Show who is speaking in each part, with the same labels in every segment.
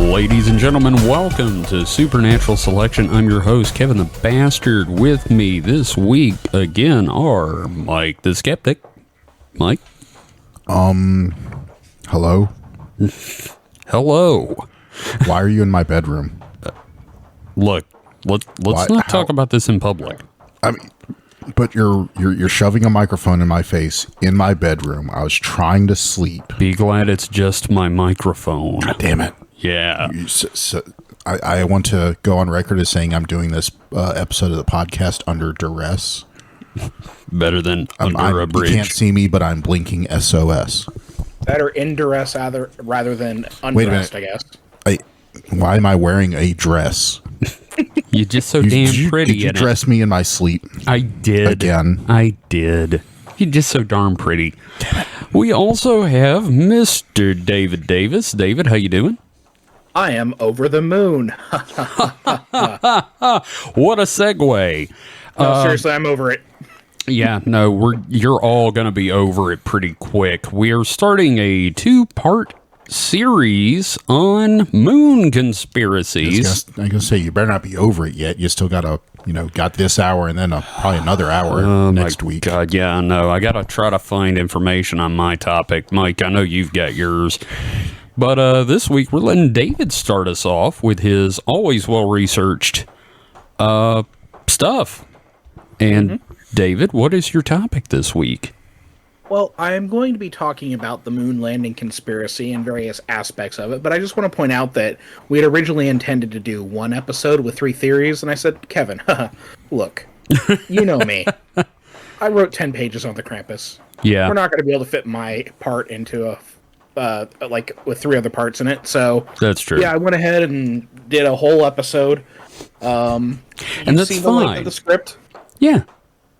Speaker 1: Ladies and gentlemen, welcome to Supernatural Selection. I'm your host, Kevin the Bastard. With me this week, again, are Mike the Skeptic. Mike?
Speaker 2: Hello?
Speaker 1: Hello.
Speaker 2: Why are you in my bedroom?
Speaker 1: Look, let's not talk about this in public.
Speaker 2: I mean, but you're shoving a microphone in my face in my bedroom. I was trying to sleep.
Speaker 1: Be glad it's just my microphone.
Speaker 2: God damn it.
Speaker 1: Yeah.
Speaker 2: I want to go on record as saying I'm doing this episode of the podcast under duress.
Speaker 1: Better than under a bridge.
Speaker 2: You can't see me, but I'm blinking SOS.
Speaker 3: Better in duress rather than undressed, I guess.
Speaker 2: Why am I wearing a dress?
Speaker 1: You're just so damn pretty.
Speaker 2: Did you dress me in my sleep?
Speaker 1: I did.
Speaker 2: Again.
Speaker 1: I did. You're just so darn pretty. We also have Mr. David Davis. David, how you doing?
Speaker 3: I am over the moon.
Speaker 1: What a segue.
Speaker 3: No, seriously, I'm over it.
Speaker 1: Yeah, no, you're all going to be over it pretty quick. We are starting a 2-part series on moon conspiracies.
Speaker 2: I'm going to say, you better not be over it yet. You still got got this hour and then probably another hour next week.
Speaker 1: God, yeah, I know. I got to try to find information on my topic. Mike, I know you've got yours. But this week, we're letting David start us off with his always well-researched stuff. And David, what is your topic this week?
Speaker 3: Well, I am going to be talking about the moon landing conspiracy and various aspects of it, but I just want to point out that we had originally intended to do one episode with 3 theories, and I said, Kevin, look, you know me. I wrote 10 pages on the Krampus.
Speaker 1: Yeah.
Speaker 3: We're not going to be able to fit my part into with 3 other parts in it, so...
Speaker 1: That's true.
Speaker 3: Yeah, I went ahead and did a whole episode.
Speaker 1: And that's
Speaker 3: fine.
Speaker 1: The
Speaker 3: link of the script?
Speaker 1: Yeah.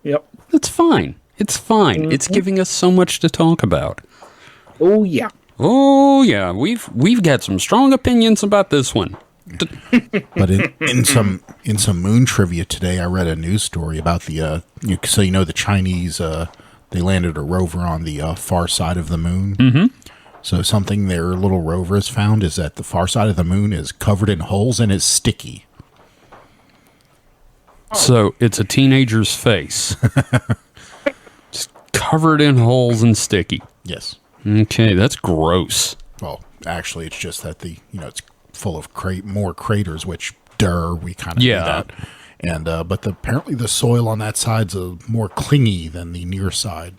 Speaker 3: Yep.
Speaker 1: That's fine. It's fine. It's giving us so much to talk about.
Speaker 3: Oh yeah.
Speaker 1: Oh yeah. We've got some strong opinions about this one.
Speaker 2: But in some moon trivia today, I read a news story about the the Chinese they landed a rover on the far side of the moon. Mm-hmm. So something their little rover has found is that the far side of the moon is covered in holes and is sticky.
Speaker 1: So it's a teenager's face. Just covered in holes and sticky.
Speaker 2: Yes.
Speaker 1: Okay, that's gross.
Speaker 2: Well, actually, it's just that it's full of more craters, which we kind of
Speaker 1: knew
Speaker 2: that. And but apparently the soil on that side's more clingy than the near side.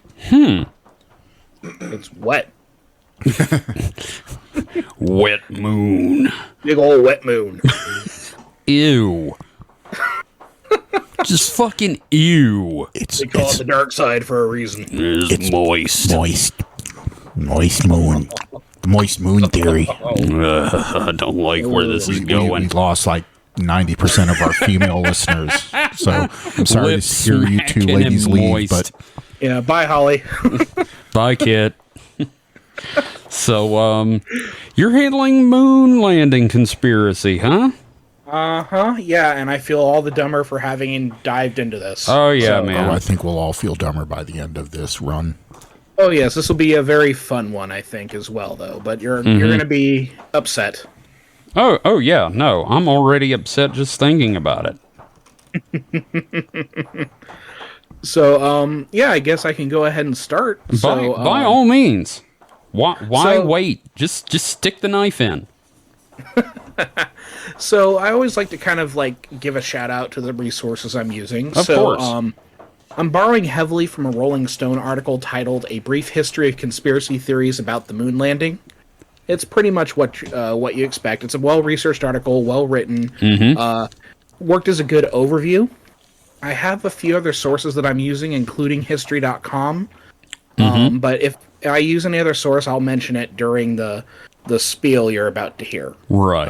Speaker 3: It's wet.
Speaker 1: Wet moon.
Speaker 3: Big old wet moon.
Speaker 1: Ew. Just fucking ew.
Speaker 3: They call it the dark side for a reason.
Speaker 1: It's moist.
Speaker 2: Moist moon. Moist moon theory.
Speaker 1: I don't like where this is going.
Speaker 2: We lost like 90% of our female listeners. So I'm sorry to hear you two ladies leave. But
Speaker 3: yeah, bye, Holly.
Speaker 1: Bye, Kit. So, you're handling moon landing conspiracy, huh?
Speaker 3: Uh-huh, yeah, and I feel all the dumber for having dived into this.
Speaker 1: Oh, yeah, man.
Speaker 2: I think we'll all feel dumber by the end of this run.
Speaker 3: Oh, yes, this will be a very fun one, I think, as well, though. But you're going to be upset.
Speaker 1: Oh, yeah, no, I'm already upset just thinking about it.
Speaker 3: So, yeah, I guess I can go ahead and start.
Speaker 1: By all means. Why wait? Just stick the knife in.
Speaker 3: So I always like to kind of give a shout out to the resources I'm using.
Speaker 1: Of course.
Speaker 3: I'm borrowing heavily from a Rolling Stone article titled "A Brief History of Conspiracy Theories About the Moon Landing." It's pretty much what you expect. It's a well-researched article, well-written, worked as a good overview. I have a few other sources that I'm using, including History.com. But if I use any other source, I'll mention it during the spiel you're about to hear.
Speaker 1: Right.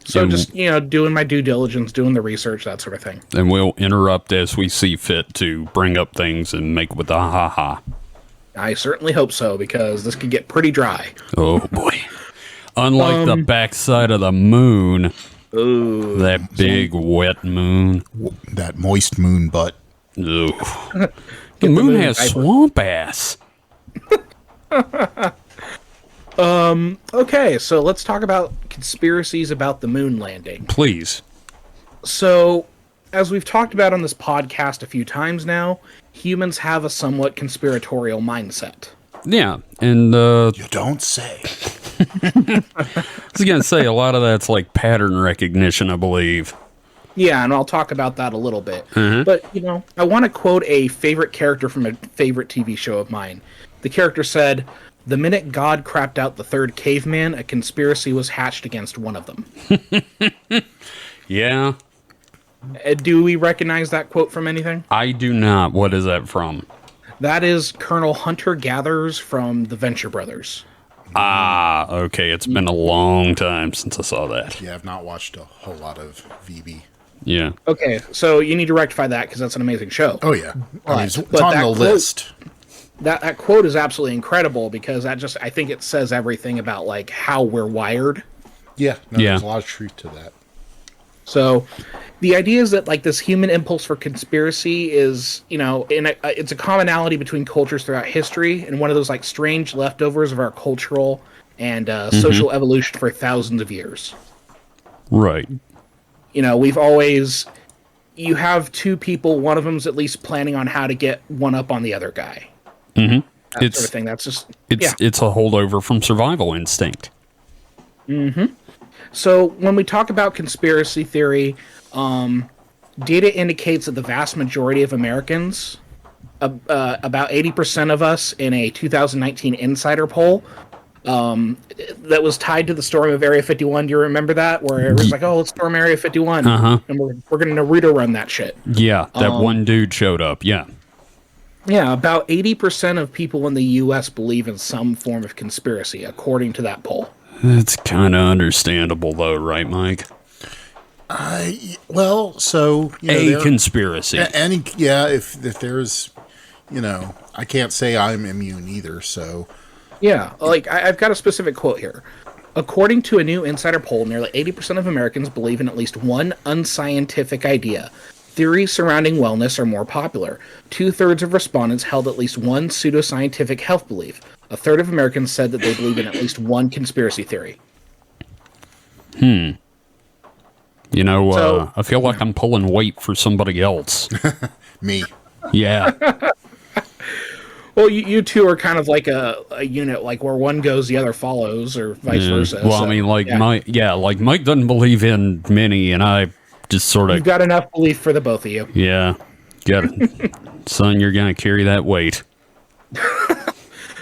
Speaker 3: So just, doing my due diligence, doing the research, that sort of thing.
Speaker 1: And we'll interrupt as we see fit to bring up things and make with a ha-ha.
Speaker 3: I certainly hope so, because this could get pretty dry.
Speaker 1: Oh, boy. Unlike the backside of the moon.
Speaker 3: Ooh.
Speaker 1: That big, wet moon.
Speaker 2: That moist moon butt.
Speaker 1: Ooh. The moon has swamp ass.
Speaker 3: Okay, so let's talk about conspiracies about the moon landing.
Speaker 1: Please.
Speaker 3: So, as we've talked about on this podcast a few times now, humans have a somewhat conspiratorial mindset.
Speaker 1: Yeah, and
Speaker 2: You don't say.
Speaker 1: I was going to say, a lot of that's like pattern recognition, I believe.
Speaker 3: Yeah, and I'll talk about that a little bit. But, I want to quote a favorite character from a favorite TV show of mine. The character said, "The minute God crapped out the third caveman, a conspiracy was hatched against one of them."
Speaker 1: Yeah,
Speaker 3: Do we recognize that quote from anything?
Speaker 1: I do not. What is that from?
Speaker 3: That is Colonel Hunter Gathers from the Venture Brothers.
Speaker 1: Ah, okay. It's been a long time since I saw that.
Speaker 2: Yeah, I've not watched a whole lot of VB.
Speaker 1: Yeah.
Speaker 3: Okay, so you need to rectify that because that's an amazing show.
Speaker 2: Oh yeah, I mean, it's
Speaker 3: But
Speaker 2: on
Speaker 3: that
Speaker 2: the
Speaker 3: quote-
Speaker 2: list.
Speaker 3: That quote is absolutely incredible because I think it says everything about like how we're wired.
Speaker 2: Yeah, no,
Speaker 1: Yeah.
Speaker 2: there's a lot of truth to that.
Speaker 3: So, the idea is that like this human impulse for conspiracy is, it's a commonality between cultures throughout history, and one of those like strange leftovers of our cultural and social evolution for thousands of years.
Speaker 1: Right.
Speaker 3: You have two people, one of them's at least planning on how to get one up on the other guy. That
Speaker 1: It's
Speaker 3: sort of thing. That's just
Speaker 1: it's a holdover from survival instinct.
Speaker 3: So when we talk about conspiracy theory, data indicates that the vast majority of Americans, about 80% of us in a 2019 Insider poll, that was tied to the storm of Area 51. Do you remember that? Where it was like, oh, let's storm Area 51. And we're going to Naruto run that shit.
Speaker 1: Yeah, that one dude showed up. Yeah.
Speaker 3: Yeah, about 80% of people in the U.S. believe in some form of conspiracy, according to that poll.
Speaker 1: It's kind of understandable, though, right, Mike?
Speaker 2: Well, so
Speaker 1: Conspiracy.
Speaker 2: if there's, I can't say I'm immune either. So
Speaker 3: Yeah, like I've got a specific quote here. According to a new Insider poll, nearly 80% of Americans believe in at least one unscientific idea. Theories surrounding wellness are more popular. 2/3 of respondents held at least one pseudoscientific health belief. A third of Americans said that they believe in at least one conspiracy theory.
Speaker 1: I feel like I'm pulling weight for somebody else.
Speaker 2: me,
Speaker 1: Yeah.
Speaker 3: Well, you two are kind of like a unit, like where one goes, the other follows, or vice versa.
Speaker 1: Well,
Speaker 3: So,
Speaker 1: I mean, like
Speaker 3: yeah.
Speaker 1: Mike doesn't believe in many, and I just sort
Speaker 3: You've
Speaker 1: of,
Speaker 3: got enough belief for the both of you.
Speaker 1: yeah, got it. Son, you're gonna carry that weight.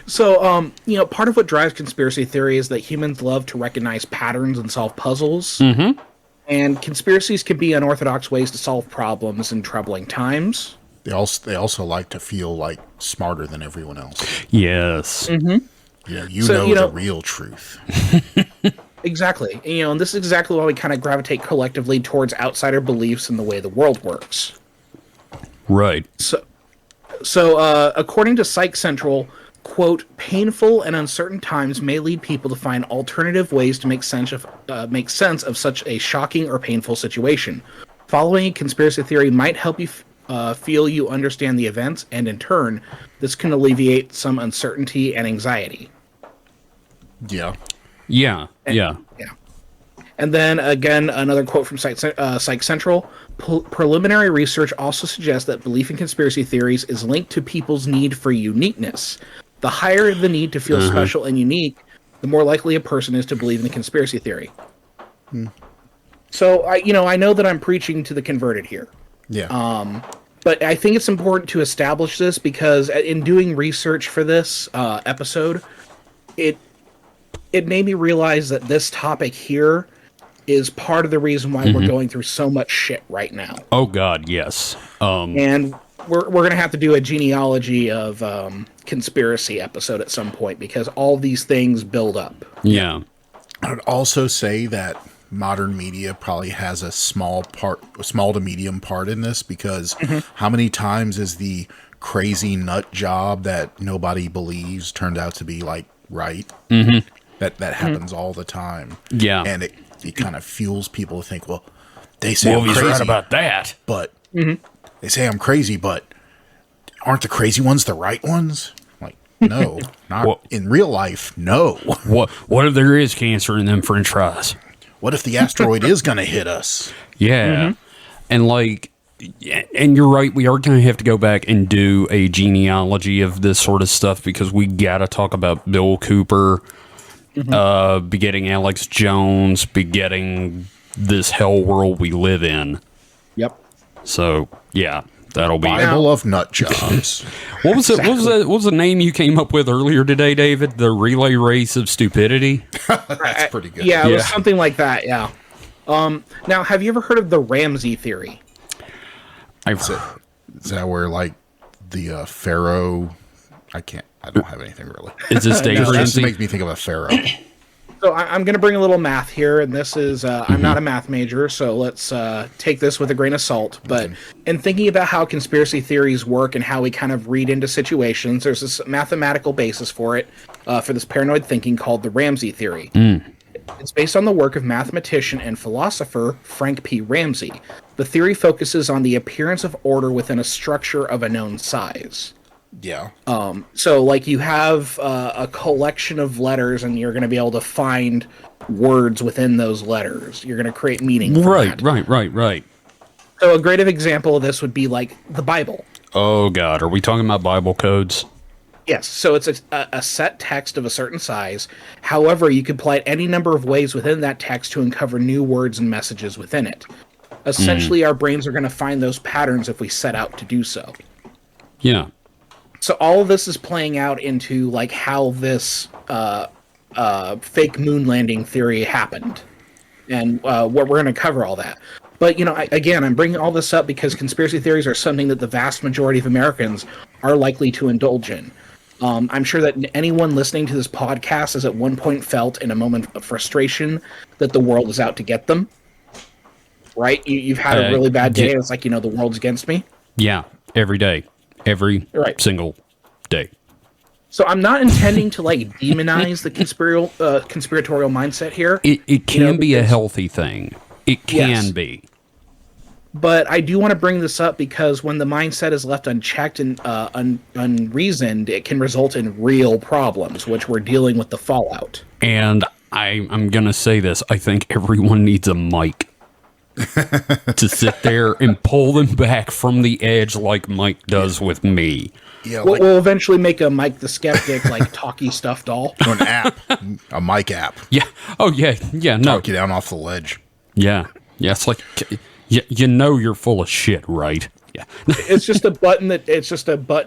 Speaker 3: So, part of what drives conspiracy theory is that humans love to recognize patterns and solve puzzles.
Speaker 1: Mm-hmm.
Speaker 3: And conspiracies can be unorthodox ways to solve problems in troubling times.
Speaker 2: they also like to feel like smarter than everyone else.
Speaker 1: Yes.
Speaker 3: So,
Speaker 2: The real truth.
Speaker 3: Exactly. And this is exactly why we kind of gravitate collectively towards outsider beliefs in the way the world works.
Speaker 1: Right.
Speaker 3: So, according to Psych Central, quote, painful and uncertain times may lead people to find alternative ways to make sense of such a shocking or painful situation. Following a conspiracy theory might help you feel you understand the events, and in turn, this can alleviate some uncertainty and anxiety.
Speaker 2: Yeah.
Speaker 1: Yeah. Yeah.
Speaker 3: Yeah. And then again, another quote from Psych Central. Preliminary research also suggests that belief in conspiracy theories is linked to people's need for uniqueness. The higher the need to feel special and unique, the more likely a person is to believe in the conspiracy theory. So I know that I'm preaching to the converted here.
Speaker 2: Yeah.
Speaker 3: But I think it's important to establish this because in doing research for this episode, it made me realize that this topic here is part of the reason why we're going through so much shit right now.
Speaker 1: Oh God, yes.
Speaker 3: And we're going to have to do a genealogy of conspiracy episode at some point because all these things build up.
Speaker 1: Yeah.
Speaker 2: I would also say that modern media probably has a small to medium part in this because how many times is the crazy nut job that nobody believes turned out to be like right? That happens all the time.
Speaker 1: Yeah.
Speaker 2: And it kind of fuels people to think, well, they say
Speaker 1: Well,
Speaker 2: I'm
Speaker 1: he's
Speaker 2: crazy,
Speaker 1: right about that.
Speaker 2: but they say I'm crazy, but aren't the crazy ones the right ones? Like, no, not
Speaker 1: Well-
Speaker 2: in real life. No.
Speaker 1: What if there is cancer in them French fries?
Speaker 2: what if the asteroid is going to hit us?
Speaker 1: Yeah. And like, and you're right, we are going to have to go back and do a genealogy of this sort of stuff because we got to talk about Bill Cooper begetting Alex Jones, begetting this hell world we live in.
Speaker 3: Yep.
Speaker 1: So, yeah, that'll be
Speaker 2: Bible of nut jobs.
Speaker 1: What was it? What was the name you came up with earlier today, David? The relay race of stupidity?
Speaker 2: That's pretty good.
Speaker 3: Yeah, it was
Speaker 1: Yeah.
Speaker 3: something like that. Yeah. Now, have you ever heard of the Ramsey theory?
Speaker 1: I've
Speaker 2: Is that where like the pharaoh? I don't have anything really.
Speaker 1: Is this Dave
Speaker 2: It just
Speaker 1: Ramsey?
Speaker 2: makes me think of a pharaoh.
Speaker 3: So I'm going to bring a little math here, and this is I'm not a math major, so let's take this with a grain of salt. But in thinking about how conspiracy theories work and how we kind of read into situations, there's this mathematical basis for it, for this paranoid thinking called the Ramsey theory. It's based on the work of mathematician and philosopher Frank P. Ramsey. The theory focuses on the appearance of order within a structure of a known size.
Speaker 2: Yeah.
Speaker 3: So, like, you have a collection of letters, and you're going to be able to find words within those letters. You're going to create meaning from that.
Speaker 1: Right.
Speaker 3: So, a great example of this would be, like, the Bible.
Speaker 1: Oh, God. Are we talking about Bible codes?
Speaker 3: Yes, so it's a set text of a certain size. However, you can apply it any number of ways within that text to uncover new words and messages within it. Essentially, our brains are going to find those patterns if we set out to do so.
Speaker 1: Yeah.
Speaker 3: So all of this is playing out into like how this fake moon landing theory happened, and what we're going to cover all that. But I'm bringing all this up because conspiracy theories are something that the vast majority of Americans are likely to indulge in. I'm sure that anyone listening to this podcast has at one point felt in a moment of frustration that the world is out to get them. Right? You've had a really bad day. It's like, the world's against me.
Speaker 1: Yeah. Every day. Every single day.
Speaker 3: So I'm not intending to like demonize the conspiratorial mindset here.
Speaker 1: It can be a healthy thing. It can be.
Speaker 3: But I do want to bring this up because when the mindset is left unchecked and unreasoned, it can result in real problems, which we're dealing with the fallout.
Speaker 1: And I'm going to say this. I think everyone needs a mic to sit there and pull them back from the edge like Mike does with me.
Speaker 2: Yeah,
Speaker 3: We'll eventually make a Mike the Skeptic, like, talky stuffed doll.
Speaker 2: an app, a mic app.
Speaker 1: Yeah. Oh, yeah. Yeah. No.
Speaker 2: Talk you down off the ledge.
Speaker 1: Yeah. Yeah. It's like, you're full of shit, right? Yeah.
Speaker 3: It's just a button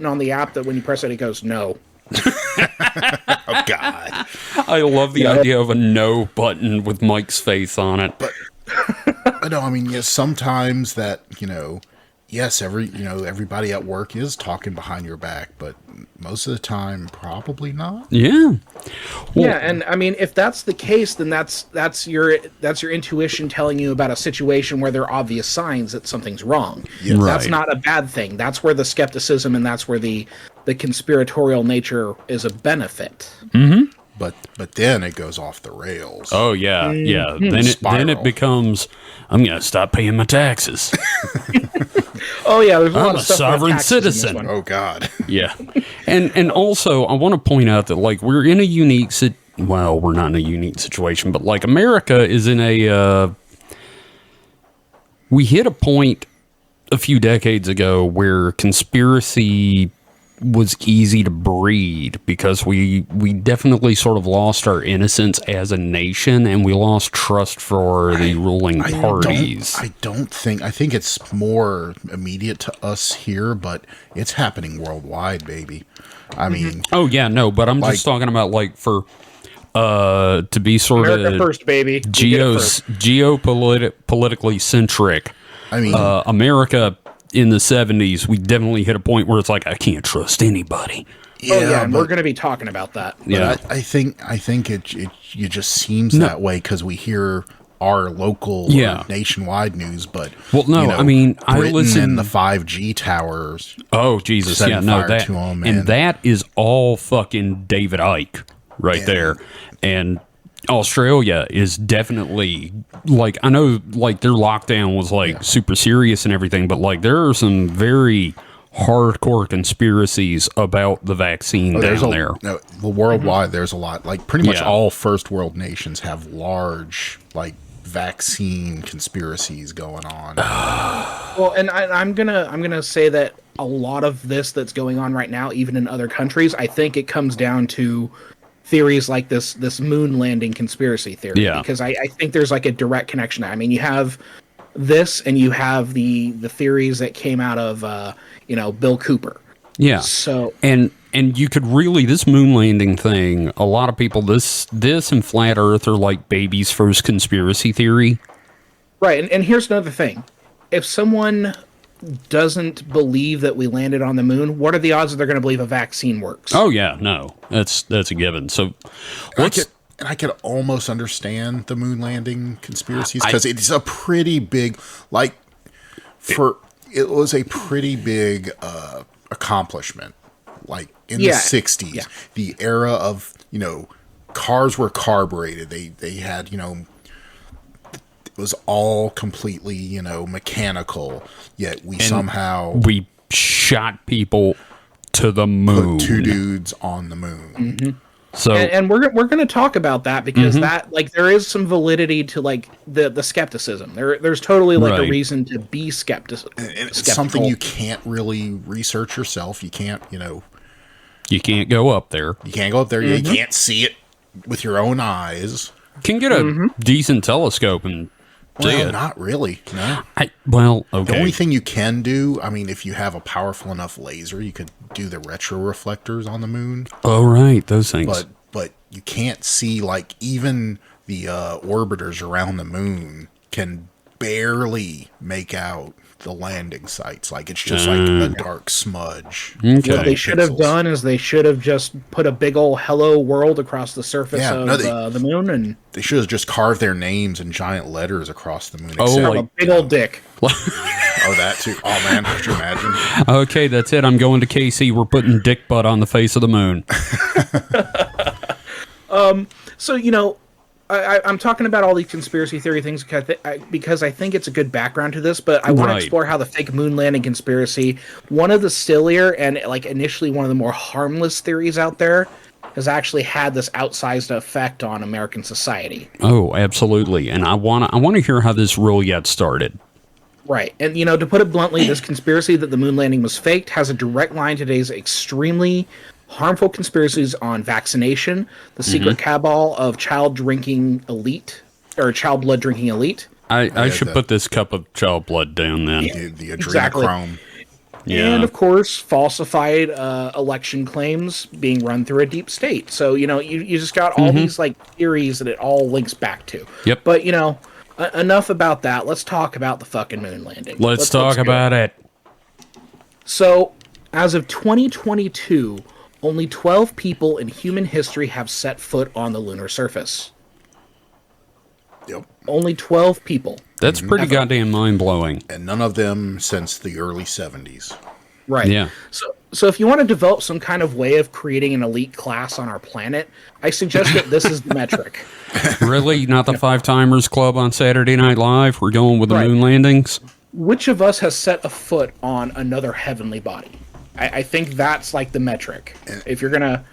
Speaker 3: on the app that when you press it, it goes no.
Speaker 2: Oh God.
Speaker 1: I love the idea of a no button with Mike's face on it.
Speaker 2: But no, I mean, yes, sometimes that, yes, everybody at work is talking behind your back, but most of the time, probably not.
Speaker 1: Yeah. Well,
Speaker 3: Yeah, and I mean, if that's the case, then that's your intuition telling you about a situation where there are obvious signs that something's wrong.
Speaker 2: Yes.
Speaker 3: That's
Speaker 1: Right.
Speaker 3: not a bad thing. That's where the skepticism and that's where the conspiratorial nature is a benefit.
Speaker 2: But then it goes off the rails.
Speaker 1: Oh yeah, yeah. Then it
Speaker 2: Spiral.
Speaker 1: becomes, I'm gonna stop paying my taxes.
Speaker 3: Oh yeah, there's a lot
Speaker 1: I'm
Speaker 3: of
Speaker 1: a
Speaker 3: stuff about
Speaker 1: sovereign
Speaker 3: taxes in this
Speaker 1: citizen.
Speaker 3: one.
Speaker 2: Oh God.
Speaker 1: Yeah, and also I want to point out that like we're in a unique we're not in a unique situation, but like America is in a we hit a point a few decades ago where conspiracy was easy to breed because we definitely sort of lost our innocence as a nation and we lost trust for the ruling parties.
Speaker 2: I think it's more immediate to us here, but it's happening worldwide, baby. I mean,
Speaker 1: Oh yeah, no, but I'm just talking about like for to be sort
Speaker 3: America
Speaker 1: of
Speaker 3: first, baby. We get it first.
Speaker 1: geopolitically centric.
Speaker 2: I mean,
Speaker 1: America in the 70s, we definitely hit a point where it's like I can't trust anybody.
Speaker 3: And we're
Speaker 2: but-
Speaker 3: going to be talking about that.
Speaker 1: Yeah.
Speaker 2: But I think it just seems that way because we hear our local
Speaker 1: Yeah.
Speaker 2: or nationwide news, but
Speaker 1: Well, no, I mean, I
Speaker 2: Britain
Speaker 1: listen-
Speaker 2: and the 5G towers.
Speaker 1: Oh Jesus,
Speaker 2: Setting
Speaker 1: yeah, no,
Speaker 2: fire
Speaker 1: that
Speaker 2: to 'em,
Speaker 1: and
Speaker 2: and-
Speaker 1: that is all fucking David Icke right there, and Australia is definitely like I know like their lockdown was like super serious and everything, but like there are some very hardcore conspiracies about the vaccine down there.
Speaker 2: Well, worldwide, there's a lot. Like pretty much
Speaker 1: Yeah.
Speaker 2: all first world nations have large, like vaccine conspiracies going on.
Speaker 3: Well, and I'm gonna say that a lot of this that's going on right now, even in other countries, I think it comes down to theories like this moon landing conspiracy theory.
Speaker 1: Yeah.
Speaker 3: Because I think there's like a direct connection. I mean, you have this, and you have the theories that came out of Bill Cooper.
Speaker 1: Yeah.
Speaker 3: So
Speaker 1: And you could really, this moon landing thing, a lot of people, this and flat Earth are like baby's first conspiracy theory.
Speaker 3: right, and here's another thing: if someone doesn't believe that we landed on the moon, what are the odds that they're going to believe a vaccine works?
Speaker 1: Oh yeah, no, that's a given. So
Speaker 2: I could almost understand the moon landing conspiracies because it's a pretty big, it was a pretty big accomplishment. Like in the 60s, the era of, cars were carbureted. They had, it was all completely, mechanical, yet we
Speaker 1: shot people to the moon.
Speaker 2: put two dudes on the moon.
Speaker 3: Mm-hmm.
Speaker 1: So
Speaker 3: and we're going to talk about that because that there is some validity to the skepticism. There's totally a reason to be skeptical.
Speaker 2: And it's something you can't really research yourself. You can't,
Speaker 1: you can't go up there.
Speaker 2: You can't go up there. You can't see it with your own eyes.
Speaker 1: Can get a decent telescope and see it.
Speaker 2: Not really. No.
Speaker 1: Okay.
Speaker 2: The only thing you can do, I mean, if you have a powerful enough laser, you could do the retroreflectors on the moon.
Speaker 1: Oh, right. Those things.
Speaker 2: But you can't see, even the orbiters around the moon can barely make out the landing sites. It's just like a dark smudge.
Speaker 1: Okay.
Speaker 3: What they should have done is they should have just put a big old hello world across the surface of the moon, and
Speaker 2: they should have just carved their names in giant letters across the moon.
Speaker 3: A big old dick.
Speaker 2: Oh, that too. Oh man, could you imagine?
Speaker 1: Okay, that's it. I'm going to KC. We're putting dick butt on the face of the moon.
Speaker 3: So I'm talking about all these conspiracy theory things because I think it's a good background to this, but I want to explore how the fake moon landing conspiracy, one of the sillier and initially one of the more harmless theories out there, has actually had this outsized effect on American society.
Speaker 1: Oh, absolutely. And I want to hear how this really got started.
Speaker 3: Right. And, to put it bluntly, this conspiracy that the moon landing was faked has a direct line to today's extremely harmful conspiracies on vaccination, the secret cabal of child blood drinking elite.
Speaker 1: I should put this cup of child blood down then.
Speaker 2: The adrenochrome.
Speaker 1: Yeah.
Speaker 3: And, of course, falsified election claims being run through a deep state. So, you just got all these, theories that it all links back to.
Speaker 1: Yep.
Speaker 3: But, enough about that. Let's talk about the fucking moon landing.
Speaker 1: Let's talk about it.
Speaker 3: So, as of 2022, only 12 people in human history have set foot on the lunar surface.
Speaker 2: Yep.
Speaker 3: Only 12 people.
Speaker 1: That's pretty goddamn mind-blowing.
Speaker 2: And none of them since the early 70s.
Speaker 3: Right.
Speaker 1: Yeah.
Speaker 3: So if you want to develop some kind of way of creating an elite class on our planet, I suggest that this is the metric.
Speaker 1: Really? Not the Five Timers Club on Saturday Night Live? We're going with the moon landings?
Speaker 3: Which of us has set a foot on another heavenly body? I think that's the metric. If you're going to,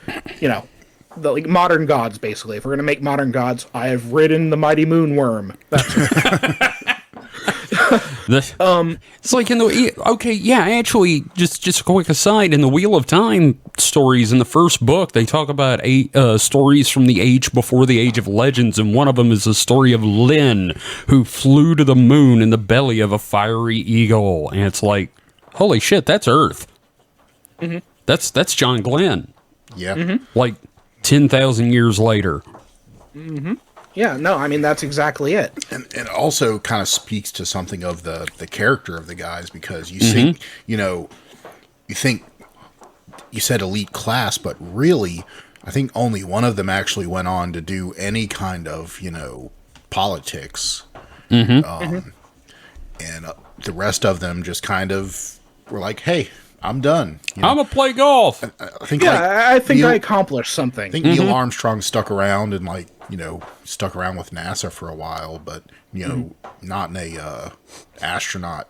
Speaker 3: the modern gods, basically. If we're going to make modern gods, I have ridden the mighty moonworm. That's
Speaker 1: It's like in the actually, just a quick aside, in the Wheel of Time stories in the first book, they talk about stories from the age before the Age of Legends, and one of them is the story of Lyn, who flew to the moon in the belly of a fiery eagle, and it's like, holy shit, that's Earth. Mm-hmm. That's John Glenn.
Speaker 2: Yeah.
Speaker 1: Mm-hmm. 10,000 years later.
Speaker 3: Mm-hmm. Yeah, no, I mean, that's exactly it.
Speaker 2: And it also kind of speaks to something of the character of the guys, because you think, you think you said elite class, but really, I think only one of them actually went on to do any kind of, politics. Mm-hmm. And the rest of them just kind of were like, hey, I'm done.
Speaker 1: I'm going to play golf.
Speaker 2: I think
Speaker 3: I accomplished something.
Speaker 2: I think Neil Armstrong stuck around and stuck around with NASA for a while, but not in a astronaut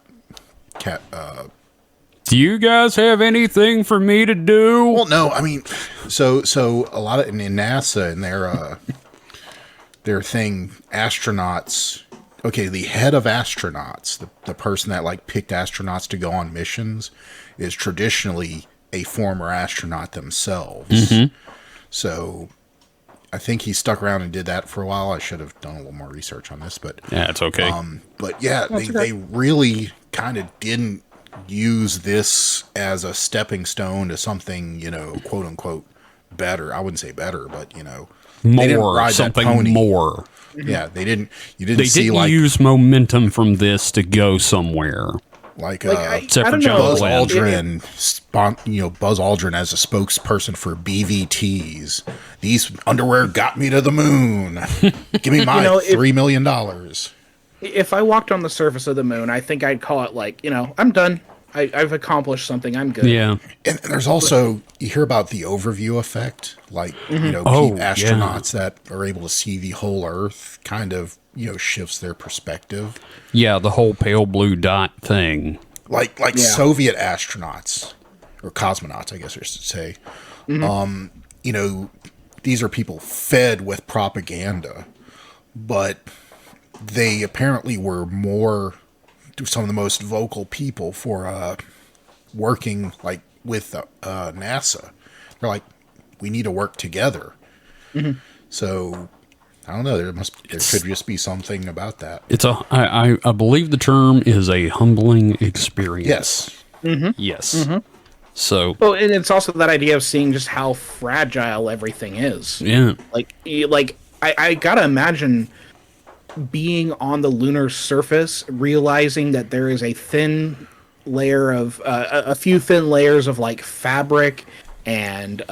Speaker 1: Do you guys have anything for me to do?
Speaker 2: Well, no, I mean, so a lot of in NASA and their thing, astronauts, okay, the head of astronauts, the person that like picked astronauts to go on missions, is traditionally a former astronaut themselves. So I think he stuck around and did that for a while. I should have done a little more research on this, but
Speaker 1: Yeah, it's okay.
Speaker 2: but yeah, they really kind of didn't use this as a stepping stone to something, you know, quote unquote better. I wouldn't say better, but you know, they didn't
Speaker 1: More,
Speaker 2: ride that
Speaker 1: something
Speaker 2: pony.
Speaker 1: more.
Speaker 2: Yeah, they didn't. You didn't
Speaker 1: They
Speaker 2: see
Speaker 1: didn't
Speaker 2: like
Speaker 1: use momentum from this to go somewhere.
Speaker 2: Except
Speaker 1: for
Speaker 3: don't
Speaker 1: John
Speaker 3: know.
Speaker 2: Buzz
Speaker 1: Glenn.
Speaker 2: Aldrin, Buzz Aldrin as a spokesperson for BVTs. These underwear got me to the moon. Give me my $3 million.
Speaker 3: If I walked on the surface of the moon, I think I'd call it like, you know, I'm done. I've accomplished something. I'm good.
Speaker 1: Yeah.
Speaker 2: And there's also, you hear about the overview effect, like, astronauts that are able to see the whole Earth kind of, shifts their perspective.
Speaker 1: Yeah, the whole pale blue dot thing.
Speaker 2: Like Soviet astronauts, or cosmonauts, I guess I should say. These are people fed with propaganda, but they apparently were some of the most vocal people for working like with NASA. They're like, we need to work together. So I don't know. There could just be something about that.
Speaker 1: I believe the term is a humbling experience.
Speaker 2: Yes.
Speaker 1: Yes. So.
Speaker 3: Well, and it's also that idea of seeing just how fragile everything is.
Speaker 1: Yeah.
Speaker 3: I gotta imagine being on the lunar surface, realizing that there is a thin layer of a few thin layers of like fabric and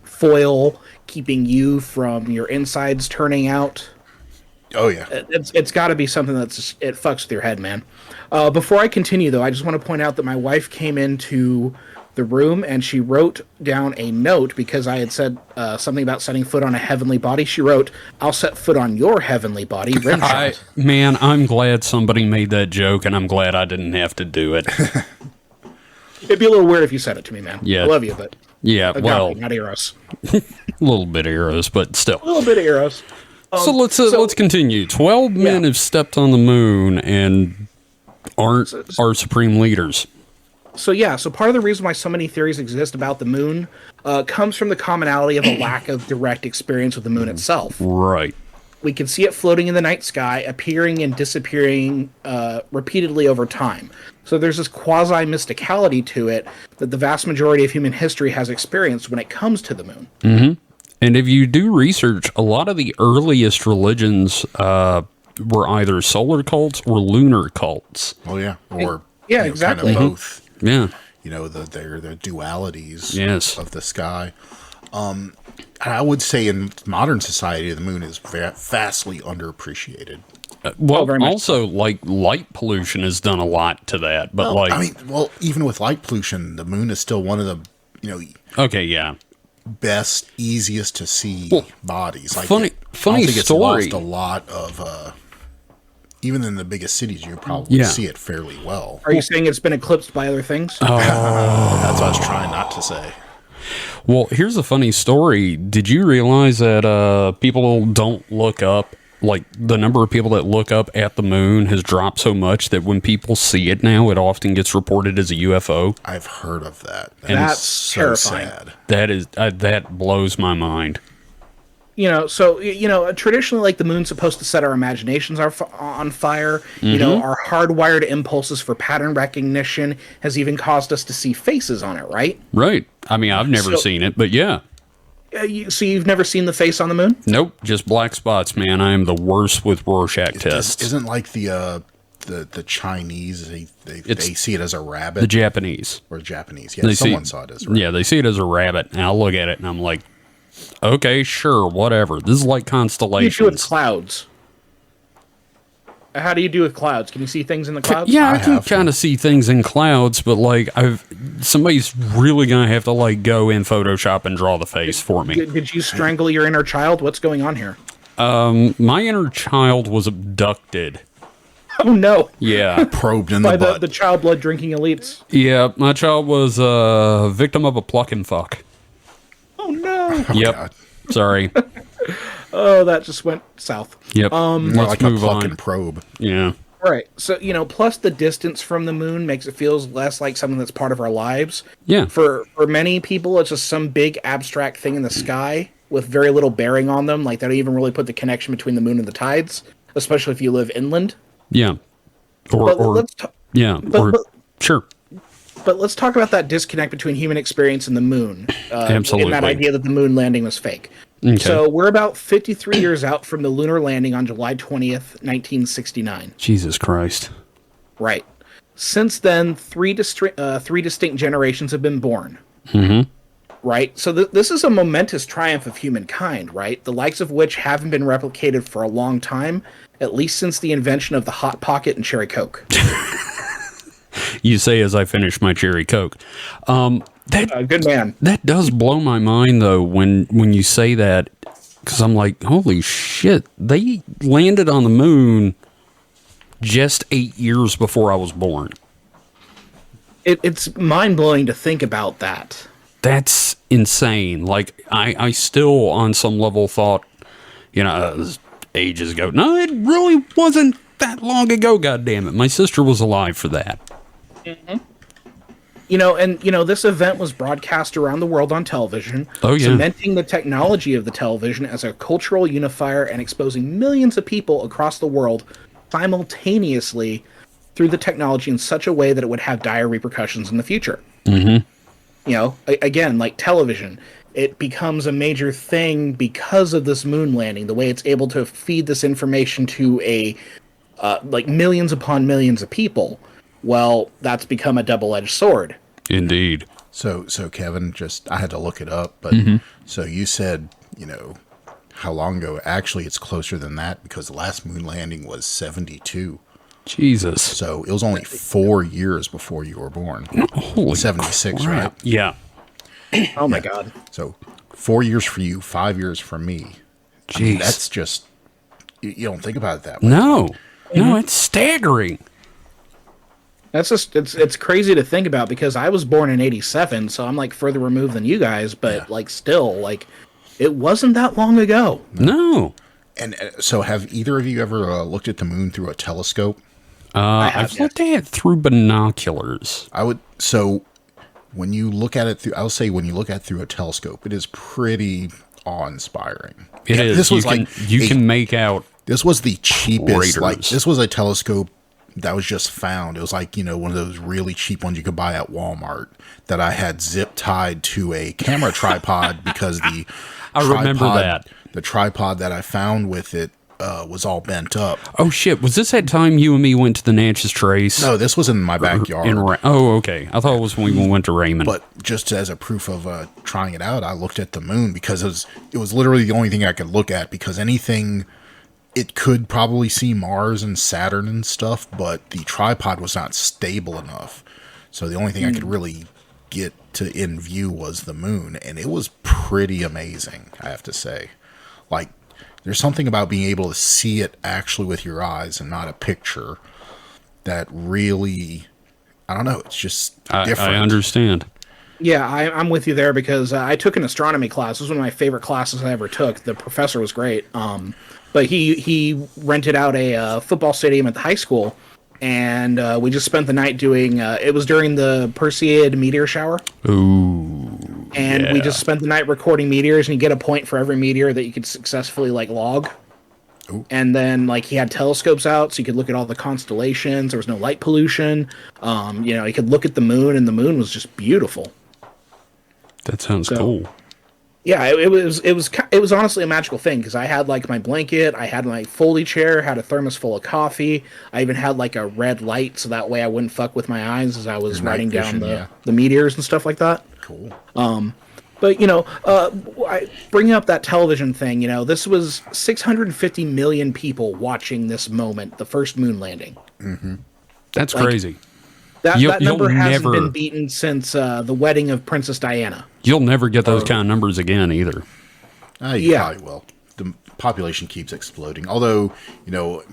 Speaker 3: foil keeping you from your insides turning out.
Speaker 2: Oh yeah,
Speaker 3: it's got to be something it fucks with your head, man. Before I continue, though, I just want to point out that my wife came into the room and she wrote down a note because I had said something about setting foot on a heavenly body. She wrote, "I'll set foot on your heavenly body."
Speaker 1: Man, I'm glad somebody made that joke, and I'm glad I didn't have to do it.
Speaker 3: It'd be a little weird if you said it to me, man.
Speaker 1: Yeah.
Speaker 3: I love you, but
Speaker 1: Yeah, well,
Speaker 3: not Eros.
Speaker 1: a little bit of Eros, but still.
Speaker 3: A little bit of Eros.
Speaker 1: So let's continue. 12 men have stepped on the moon and aren't our supreme leaders.
Speaker 3: So part of the reason why so many theories exist about the moon comes from the commonality of a lack of direct experience with the moon itself.
Speaker 1: Right.
Speaker 3: We can see it floating in the night sky, appearing and disappearing repeatedly over time. So there's this quasi-mysticality to it that the vast majority of human history has experienced when it comes to the moon.
Speaker 1: Mm-hmm. And if you do research, a lot of the earliest religions were either solar cults or lunar cults.
Speaker 2: Oh yeah, or
Speaker 3: exactly.
Speaker 2: kind of both.
Speaker 1: Yeah,
Speaker 2: they're the dualities of the sky. I would say in modern society, the moon is vastly underappreciated.
Speaker 1: Also, like light pollution has done a lot to that. But
Speaker 2: even with light pollution, the moon is still one of the best, easiest to see bodies. Like
Speaker 1: funny
Speaker 2: I think
Speaker 1: story.
Speaker 2: It's lost a lot of. Even in the biggest cities, you probably see it fairly well.
Speaker 3: Are you saying it's been eclipsed by other things?
Speaker 2: That's what I was trying not to say.
Speaker 1: Well, here's a funny story. Did you realize that people don't look up? Like, the number of people that look up at the moon has dropped so much that when people see it now, it often gets reported as a UFO.
Speaker 2: I've heard of that.
Speaker 3: That's
Speaker 2: so
Speaker 3: terrifying.
Speaker 2: sad.
Speaker 1: That blows my mind.
Speaker 3: Traditionally, like, the moon's supposed to set our imaginations on fire. Our hardwired impulses for pattern recognition has even caused us to see faces on it, right?
Speaker 1: Right. I mean, I've never seen it, but yeah.
Speaker 3: So you've never seen the face on the moon?
Speaker 1: Nope, just black spots, man. I am the worst with Rorschach tests.
Speaker 2: Isn't like the Chinese, they see it as a rabbit?
Speaker 1: The Japanese.
Speaker 2: Or Japanese, yeah. Someone saw it as a rabbit.
Speaker 1: Yeah, they see it as a rabbit, and I'll look at it, and I'm like, okay, sure, whatever. This is like constellations.
Speaker 3: What do you do with clouds? How do you do with clouds? Can you see things in the clouds?
Speaker 1: Yeah, I can kind of see things in clouds, but like somebody's really gonna have to like go in Photoshop and draw the face for me.
Speaker 3: Did you strangle your inner child? What's going on here?
Speaker 1: My inner child was abducted.
Speaker 3: Oh no!
Speaker 1: Yeah,
Speaker 2: probed in
Speaker 3: by
Speaker 2: the butt.
Speaker 3: the child blood drinking elites.
Speaker 1: Yeah, my child was a victim of a pluck and fuck.
Speaker 3: Oh no!
Speaker 1: Yep.
Speaker 2: God.
Speaker 1: Sorry.
Speaker 3: Oh, that just went south.
Speaker 1: Yep.
Speaker 2: More
Speaker 1: Let's
Speaker 2: like a
Speaker 1: move
Speaker 2: pluck
Speaker 1: on.
Speaker 2: and probe.
Speaker 1: Yeah.
Speaker 3: Right. So, plus the distance from the moon makes it feel less like something that's part of our lives.
Speaker 1: Yeah.
Speaker 3: For many people, it's just some big abstract thing in the sky with very little bearing on them. Like, they don't even really put the connection between the moon and the tides, especially if you live inland.
Speaker 1: Yeah.
Speaker 3: But let's
Speaker 1: Sure.
Speaker 3: But let's talk about that disconnect between human experience and the moon.
Speaker 1: Absolutely.
Speaker 3: And that idea that the moon landing was fake.
Speaker 1: Okay.
Speaker 3: So we're about 53 years out from the lunar landing on July 20th, 1969.
Speaker 1: Jesus Christ.
Speaker 3: Right. Since then, three distinct generations have been born. Mm-hmm. Right? So this is a momentous triumph of humankind, right? The likes of which haven't been replicated for a long time, at least since the invention of the Hot Pocket and Cherry Coke.
Speaker 1: You say as I finish my cherry Coke.
Speaker 3: Good man.
Speaker 1: That does blow my mind, though, when you say that, because I'm like, holy shit, they landed on the moon just 8 years before I was born.
Speaker 3: It's mind-blowing to think about that.
Speaker 1: That's insane. Like, I still, on some level, thought, this ages ago. No, it really wasn't that long ago, goddammit. My sister was alive for that.
Speaker 3: Mm-hmm. This event was broadcast around the world on television,
Speaker 1: Oh, yeah.
Speaker 3: cementing the technology of the television as a cultural unifier and exposing millions of people across the world simultaneously through the technology in such a way that it would have dire repercussions in the future. Mm-hmm. Again, like television, it becomes a major thing because of this moon landing, the way it's able to feed this information to millions upon millions of people. Well, that's become a double-edged sword.
Speaker 1: Indeed.
Speaker 2: So Kevin, I had to look it up, but so you said, how long ago? Actually, it's closer than that because the last moon landing was 72.
Speaker 1: Jesus.
Speaker 2: So it was only 4 years before you were born.
Speaker 1: Holy
Speaker 2: 76,
Speaker 1: crap.
Speaker 2: right?
Speaker 1: Yeah.
Speaker 3: Oh my God.
Speaker 2: So 4 years for you, 5 years for me. I mean,
Speaker 1: Jeez.
Speaker 2: that's just, you don't think about it that way.
Speaker 1: No, it's staggering.
Speaker 3: That's just it's crazy to think about because I was born in 87, so I'm like further removed than you guys, but still it wasn't that long ago.
Speaker 1: No.
Speaker 2: And so have either of you ever looked at the moon through a telescope?
Speaker 1: I've looked at it through binoculars.
Speaker 2: So when you look at it when you look at it through a telescope, it is pretty awe-inspiring.
Speaker 1: It is.
Speaker 2: This was
Speaker 1: you can make out.
Speaker 2: This was the cheapest.
Speaker 1: Craters.
Speaker 2: This was a telescope that was just found. It was one of those really cheap ones you could buy at Walmart that I had zip tied to a camera tripod because the the tripod that I found with it was all bent up.
Speaker 1: Oh shit! Was this that time you and me went to the Natchez Trace?
Speaker 2: No, this was in my backyard.
Speaker 1: Okay. I thought it was when we went to Raymond.
Speaker 2: But just as a proof of trying it out, I looked at the moon because it was literally the only thing I could look at because anything. It could probably see Mars and Saturn and stuff, but the tripod was not stable enough. So the only thing I could really get to in view was the moon, and it was pretty amazing, I have to say. Like, there's something about being able to see it actually with your eyes and not a picture that really, I don't know, it's just different.
Speaker 1: I understand.
Speaker 3: Yeah, I'm with you there because I took an astronomy class. It was one of my favorite classes I ever took. The professor was great. But he rented out a football stadium at the high school, and we just spent the night doing. It was during the Perseid meteor shower.
Speaker 1: Ooh.
Speaker 3: And we just spent the night recording meteors, and you get a point for every meteor that you could successfully log. Ooh. And then he had telescopes out, so you could look at all the constellations. There was no light pollution. You could look at the moon, and the moon was just beautiful.
Speaker 1: That sounds cool.
Speaker 3: Yeah, it was honestly a magical thing because I had my blanket, I had my foldy chair, had a thermos full of coffee. I even had a red light so that way I wouldn't fuck with my eyes as I was writing down the meteors and stuff like that.
Speaker 2: Cool.
Speaker 3: But bringing up that television thing, this was 650 million people watching this moment, the first moon landing.
Speaker 2: Mm-hmm.
Speaker 1: That's crazy.
Speaker 3: That number hasn't been beaten since the wedding of Princess Diana.
Speaker 1: You'll never get those kind of numbers again either.
Speaker 2: You probably will. The population keeps exploding. Although,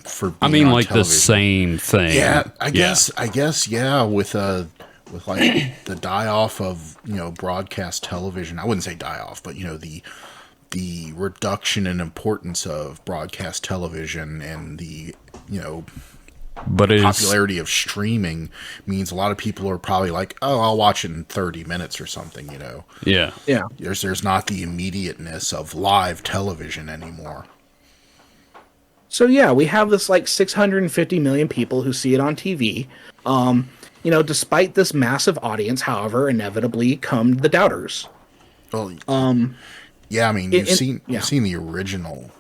Speaker 2: for
Speaker 1: I mean, the same thing.
Speaker 2: Yeah, I guess, with the die off of broadcast television. I wouldn't say die off, but the the reduction in importance of broadcast television and the,
Speaker 1: But it's
Speaker 2: popularity of streaming means a lot of people are probably like, oh, I'll watch it in 30 minutes or something,
Speaker 1: yeah.
Speaker 3: Yeah.
Speaker 2: There's not the immediateness of live television anymore.
Speaker 3: So yeah, we have this like 650 million people who see it on TV. Despite this massive audience, however, inevitably come the doubters.
Speaker 2: Well, yeah, I mean, you've seen the original,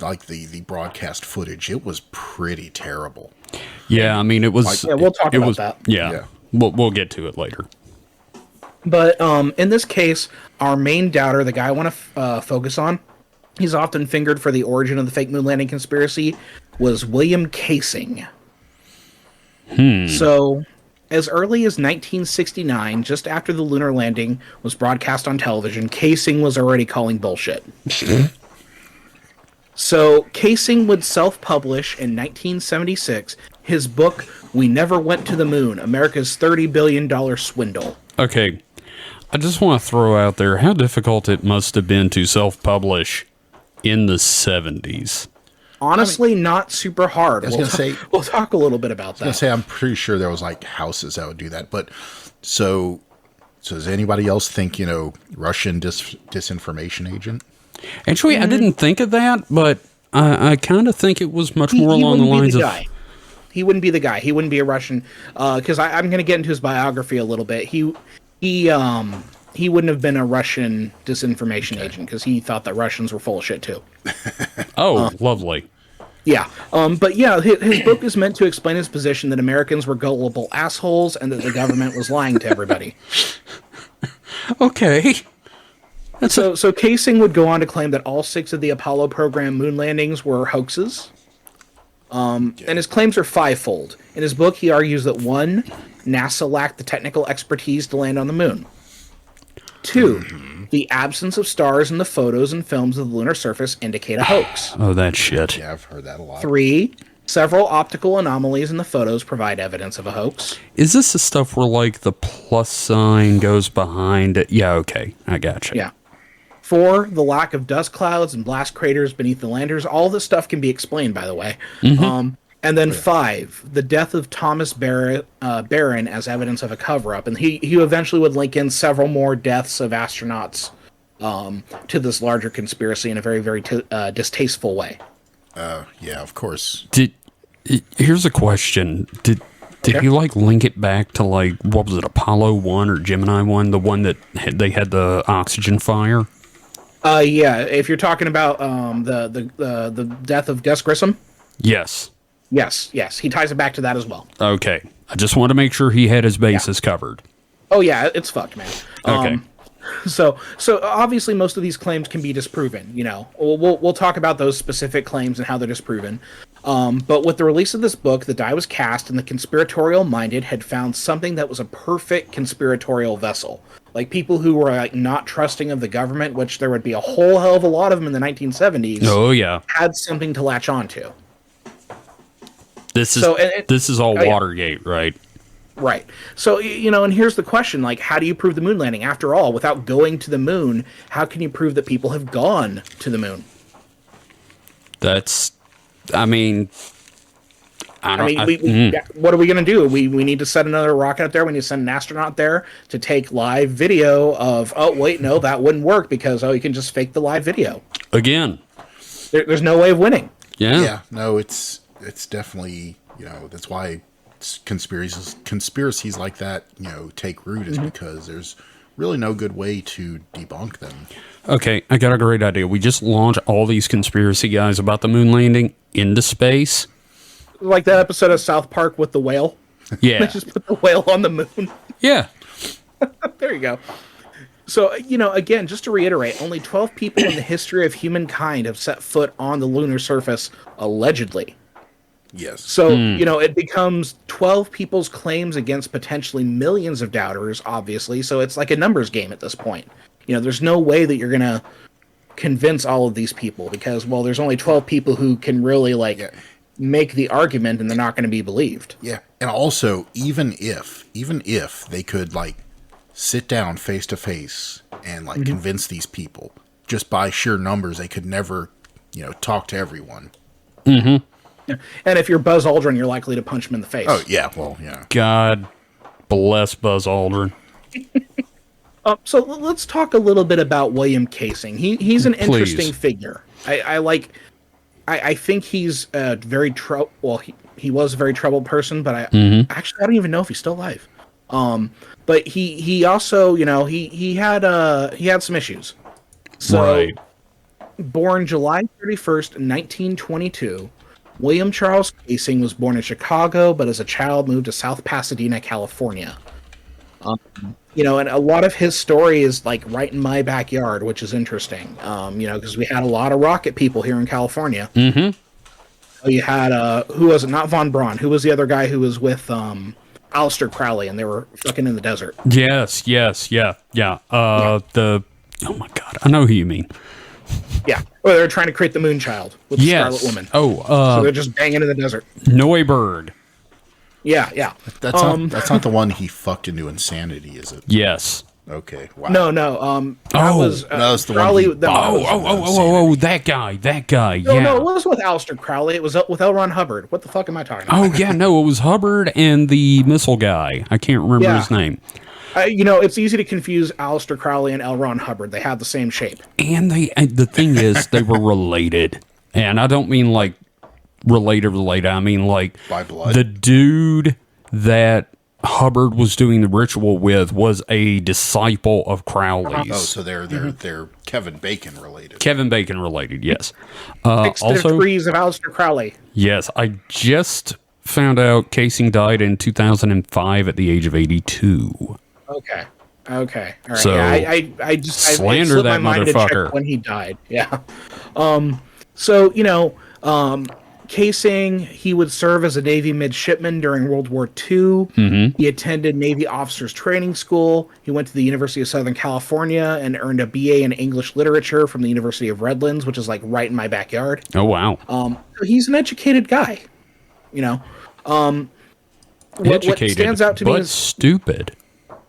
Speaker 2: like the broadcast footage. It was pretty terrible.
Speaker 1: Yeah, I mean, it was.
Speaker 3: Yeah, we'll talk about that.
Speaker 1: Yeah,
Speaker 2: Yeah.
Speaker 1: We'll get to it later.
Speaker 3: But in this case, our main doubter, the guy I want to focus on, he's often fingered for the origin of the fake moon landing conspiracy, was William Casing. So, as early as 1969, just after the lunar landing was broadcast on television, Casing was already calling bullshit. So, Casing would self-publish in 1976 his book, We Never Went to the Moon, America's $30 billion Swindle.
Speaker 1: Okay, I just want to throw out there how difficult it must have been to self-publish in the 70s.
Speaker 3: Honestly, not super hard.
Speaker 2: I was going to say,
Speaker 3: we'll talk a little bit about that.
Speaker 2: I'm pretty sure there was like houses that would do that. But so does anybody else think, Russian disinformation agent?
Speaker 1: Actually, I didn't think of that, but I kind of think it was much more along the lines of.
Speaker 3: He wouldn't be the guy. He wouldn't be a Russian. Because I'm going to get into his biography a little bit. He wouldn't have been a Russian disinformation agent because he thought that Russians were full of shit too.
Speaker 1: Oh, lovely.
Speaker 3: Yeah. But yeah, his book is meant to explain his position that Americans were gullible assholes and that the government was lying to everybody.
Speaker 1: Okay.
Speaker 3: So Casing would go on to claim that all 6 of the Apollo program moon landings were hoaxes. And his claims are fivefold. In his book, he argues that 1, NASA lacked the technical expertise to land on the moon. 2, the absence of stars in the photos and films of the lunar surface indicate a hoax.
Speaker 1: Oh, that shit.
Speaker 2: Yeah, I've heard that a lot.
Speaker 3: 3, several optical anomalies in the photos provide evidence of a hoax.
Speaker 1: Is this the stuff where, like, the plus sign goes behind it? Yeah, okay. I gotcha.
Speaker 3: Yeah. 4, the lack of dust clouds and blast craters beneath the landers. All this stuff can be explained, by the way. And then 5, the death of Thomas Barron as evidence of a cover-up. And he eventually would link in several more deaths of astronauts to this larger conspiracy in a very, very distasteful way.
Speaker 2: Yeah, of course.
Speaker 1: Here's a question. Did he, like, link it back to, like, what was it, Apollo 1 or Gemini 1? The one that they had the oxygen fire?
Speaker 3: Yeah, if you're talking about the death of Gus Grissom.
Speaker 1: Yes.
Speaker 3: Yes, he ties it back to that as well.
Speaker 1: Okay. I just want to make sure he had his bases covered.
Speaker 3: Oh yeah, it's fucked, man.
Speaker 1: Okay.
Speaker 3: So obviously most of these claims can be disproven. We'll talk about those specific claims and how they're disproven. But with the release of this book, the die was cast, and the conspiratorial minded had found something that was a perfect conspiratorial vessel. Like people who were like not trusting of the government, which there would be a whole hell of a lot of them in the 1970s.
Speaker 1: Oh yeah,
Speaker 3: had something to latch onto.
Speaker 1: This is all Watergate, right?
Speaker 3: Right. So, and here's the question, like, how do you prove the moon landing? After all, without going to the moon, how can you prove that people have gone to the moon?
Speaker 1: What are we
Speaker 3: going to do? We need to send another rocket up there. We need to send an astronaut there to take live video of, oh, wait, no, that wouldn't work because, you can just fake the live video.
Speaker 1: Again.
Speaker 3: There's no way of winning.
Speaker 1: Yeah.
Speaker 2: Yeah, no, it's definitely, that's why conspiracies like that, take root is because there's really no good way to debunk them.
Speaker 1: Okay, I got a great idea. We just launch all these conspiracy guys about the moon landing into space.
Speaker 3: Like that episode of South Park with the whale.
Speaker 1: Yeah.
Speaker 3: They just put the whale on the moon.
Speaker 1: Yeah.
Speaker 3: There you go. So, again, just to reiterate, only 12 people in the history of humankind have set foot on the lunar surface, allegedly.
Speaker 2: Yes.
Speaker 3: So, it becomes 12 people's claims against potentially millions of doubters, obviously. So it's like a numbers game at this point. There's no way that you're going to convince all of these people because, well, there's only 12 people who can really, make the argument and they're not going to be believed.
Speaker 2: Yeah. And also, even if they could, sit down face to face and, convince these people, just by sheer numbers, they could never, talk to everyone.
Speaker 3: And if you're Buzz Aldrin, you're likely to punch him in the face.
Speaker 2: Oh, yeah. Well, yeah.
Speaker 1: God bless Buzz Aldrin.
Speaker 3: So let's talk a little bit about William Casing. He's an interesting
Speaker 1: Please.
Speaker 3: figure. I think he's a very he was a very troubled person, but actually I don't even know if he's still alive. But he also, he had some issues. So,
Speaker 1: Right.
Speaker 3: born July 31st, 1922, William Charles Casing was born in Chicago, but as a child moved to South Pasadena, California. And a lot of his story is like right in my backyard, which is interesting. Because we had a lot of rocket people here in California.
Speaker 1: Mm-hmm.
Speaker 3: You had who was it? Not Von Braun. Who was the other guy who was with Aleister Crowley, and they were fucking in the desert?
Speaker 1: Yes, yeah. Oh my God, I know who you mean.
Speaker 3: Yeah. Well, they're trying to create the Moonchild with the
Speaker 1: Yes.
Speaker 3: Scarlet Woman.
Speaker 1: Oh,
Speaker 3: So they're just banging in the desert.
Speaker 1: Neuberg.
Speaker 3: Yeah.
Speaker 2: That's not the one he fucked into insanity, is it?
Speaker 1: Yes.
Speaker 2: Okay. Wow.
Speaker 3: No. That was
Speaker 2: that was the one
Speaker 3: Crowley.
Speaker 2: he-
Speaker 1: That guy.
Speaker 3: No,
Speaker 1: Yeah.
Speaker 3: no, it wasn't with Aleister Crowley. It was with L. Ron Hubbard. What the fuck am I talking about?
Speaker 1: Oh yeah, no, it was Hubbard and the missile guy. I can't remember
Speaker 3: Yeah.
Speaker 1: his name.
Speaker 3: It's easy to confuse Aleister Crowley and L. Ron Hubbard. They have the same shape.
Speaker 1: And the thing is, they were related, and I don't mean like related. I mean like
Speaker 2: By blood?
Speaker 1: The dude that Hubbard was doing the ritual with was a disciple of Crowley's.
Speaker 2: Oh, so they're Kevin Bacon related.
Speaker 1: Kevin Bacon related, yes.
Speaker 3: 6
Speaker 1: Also,
Speaker 3: degrees of Aleister Crowley.
Speaker 1: yes, I just found out Casing died in 2005 at the age of 82.
Speaker 3: Okay. All right.
Speaker 1: So,
Speaker 3: I just
Speaker 1: slander
Speaker 3: slipped
Speaker 1: that
Speaker 3: my mind to check
Speaker 1: motherfucker.
Speaker 3: when he died. Yeah. Casing, he would serve as a Navy midshipman during World War II.
Speaker 1: Mm-hmm.
Speaker 3: He attended Navy Officers Training School. He went to the University of Southern California and earned a BA in English Literature from the University of Redlands, which is like right in my backyard.
Speaker 1: Oh wow,
Speaker 3: So he's an educated guy. What
Speaker 1: educated,
Speaker 3: stands out to me
Speaker 1: but
Speaker 3: is
Speaker 1: stupid.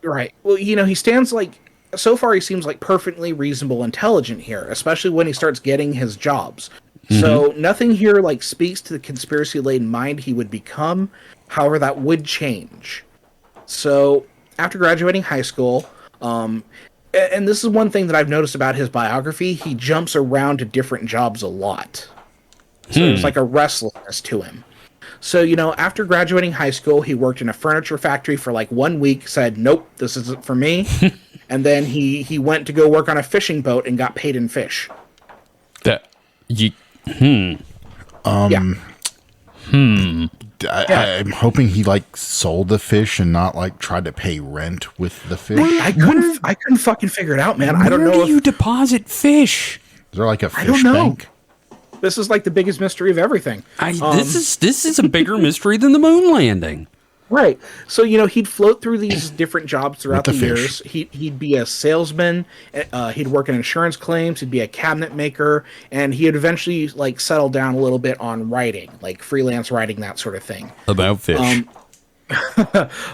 Speaker 3: right. Well, he stands like so far he seems like perfectly reasonable, intelligent here, especially when he starts getting his jobs. So nothing here like speaks to the conspiracy-laden mind he would become. However, that would change. So after graduating high school, and this is one thing that I've noticed about his biography, he jumps around to different jobs a lot. So there's like a restlessness to him. So, after graduating high school, he worked in a furniture factory for like 1 week, said, nope, this isn't for me. And then he went to go work on a fishing boat and got paid in fish.
Speaker 2: I'm hoping he sold the fish and not tried to pay rent with the fish.
Speaker 3: I couldn't fucking figure it out, man. I don't know
Speaker 1: Where do you
Speaker 3: if
Speaker 1: deposit fish?
Speaker 2: Is there a fish
Speaker 3: don't know.
Speaker 2: bank?
Speaker 3: this is like the biggest mystery of everything.
Speaker 1: This is a bigger mystery than the moon landing.
Speaker 3: Right. So, he'd float through these different jobs throughout the
Speaker 2: With the fish.
Speaker 3: years. He'd be a salesman. He'd work in insurance claims. He'd be a cabinet maker. And he'd eventually, settle down a little bit on writing, like freelance writing, that sort of thing.
Speaker 1: About fish.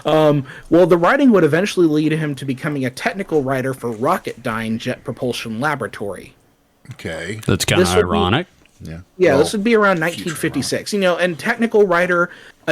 Speaker 3: Well, the writing would eventually lead him to becoming a technical writer for Rocketdyne Jet Propulsion Laboratory.
Speaker 2: Okay.
Speaker 1: That's kind of
Speaker 3: this would be-
Speaker 1: ironic.
Speaker 2: Yeah.
Speaker 3: Yeah,
Speaker 2: Well,
Speaker 3: this would be around 1956. And a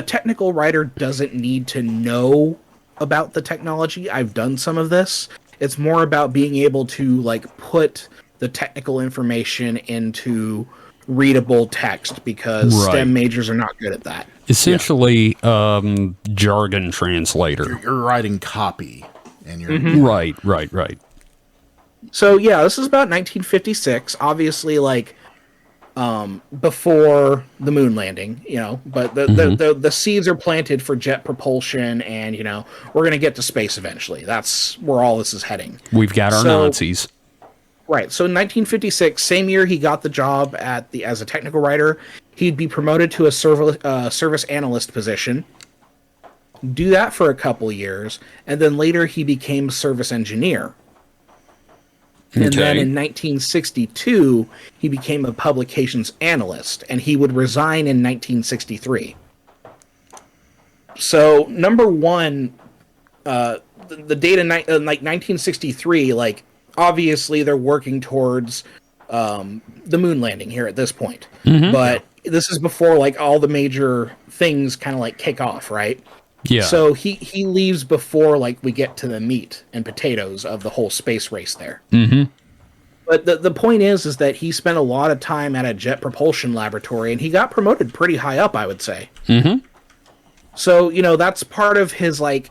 Speaker 3: technical writer doesn't need to know about the technology. I've done some of this. It's more about being able to put the technical information into readable text because
Speaker 1: Right.
Speaker 3: STEM majors are not good at that.
Speaker 1: Essentially, jargon translator.
Speaker 2: you're writing copy, and you're
Speaker 1: Right.
Speaker 3: So yeah, this is about 1956. Obviously, before the moon landing, but the seeds are planted for jet propulsion, and we're gonna get to space eventually. That's where all this is heading.
Speaker 1: We've got our
Speaker 3: So-
Speaker 1: Nazis.
Speaker 3: Right. So in 1956, same year he got the job as a technical writer, he'd be promoted to a service analyst position. Do that for a couple years, and then later he became service engineer. And then
Speaker 1: Okay.
Speaker 3: in 1962, he became a publications analyst, and he would resign in 1963. So, number one, the date in 1963, obviously they're working towards the moon landing here at this point. But this is before like all the major things kind of like kick off, right?
Speaker 1: Yeah.
Speaker 3: So he leaves before like we get to the meat and potatoes of the whole space race there. But the point is that he spent a lot of time at a jet propulsion laboratory, and he got promoted pretty high up, I would say. So, you know, that's part of his, like,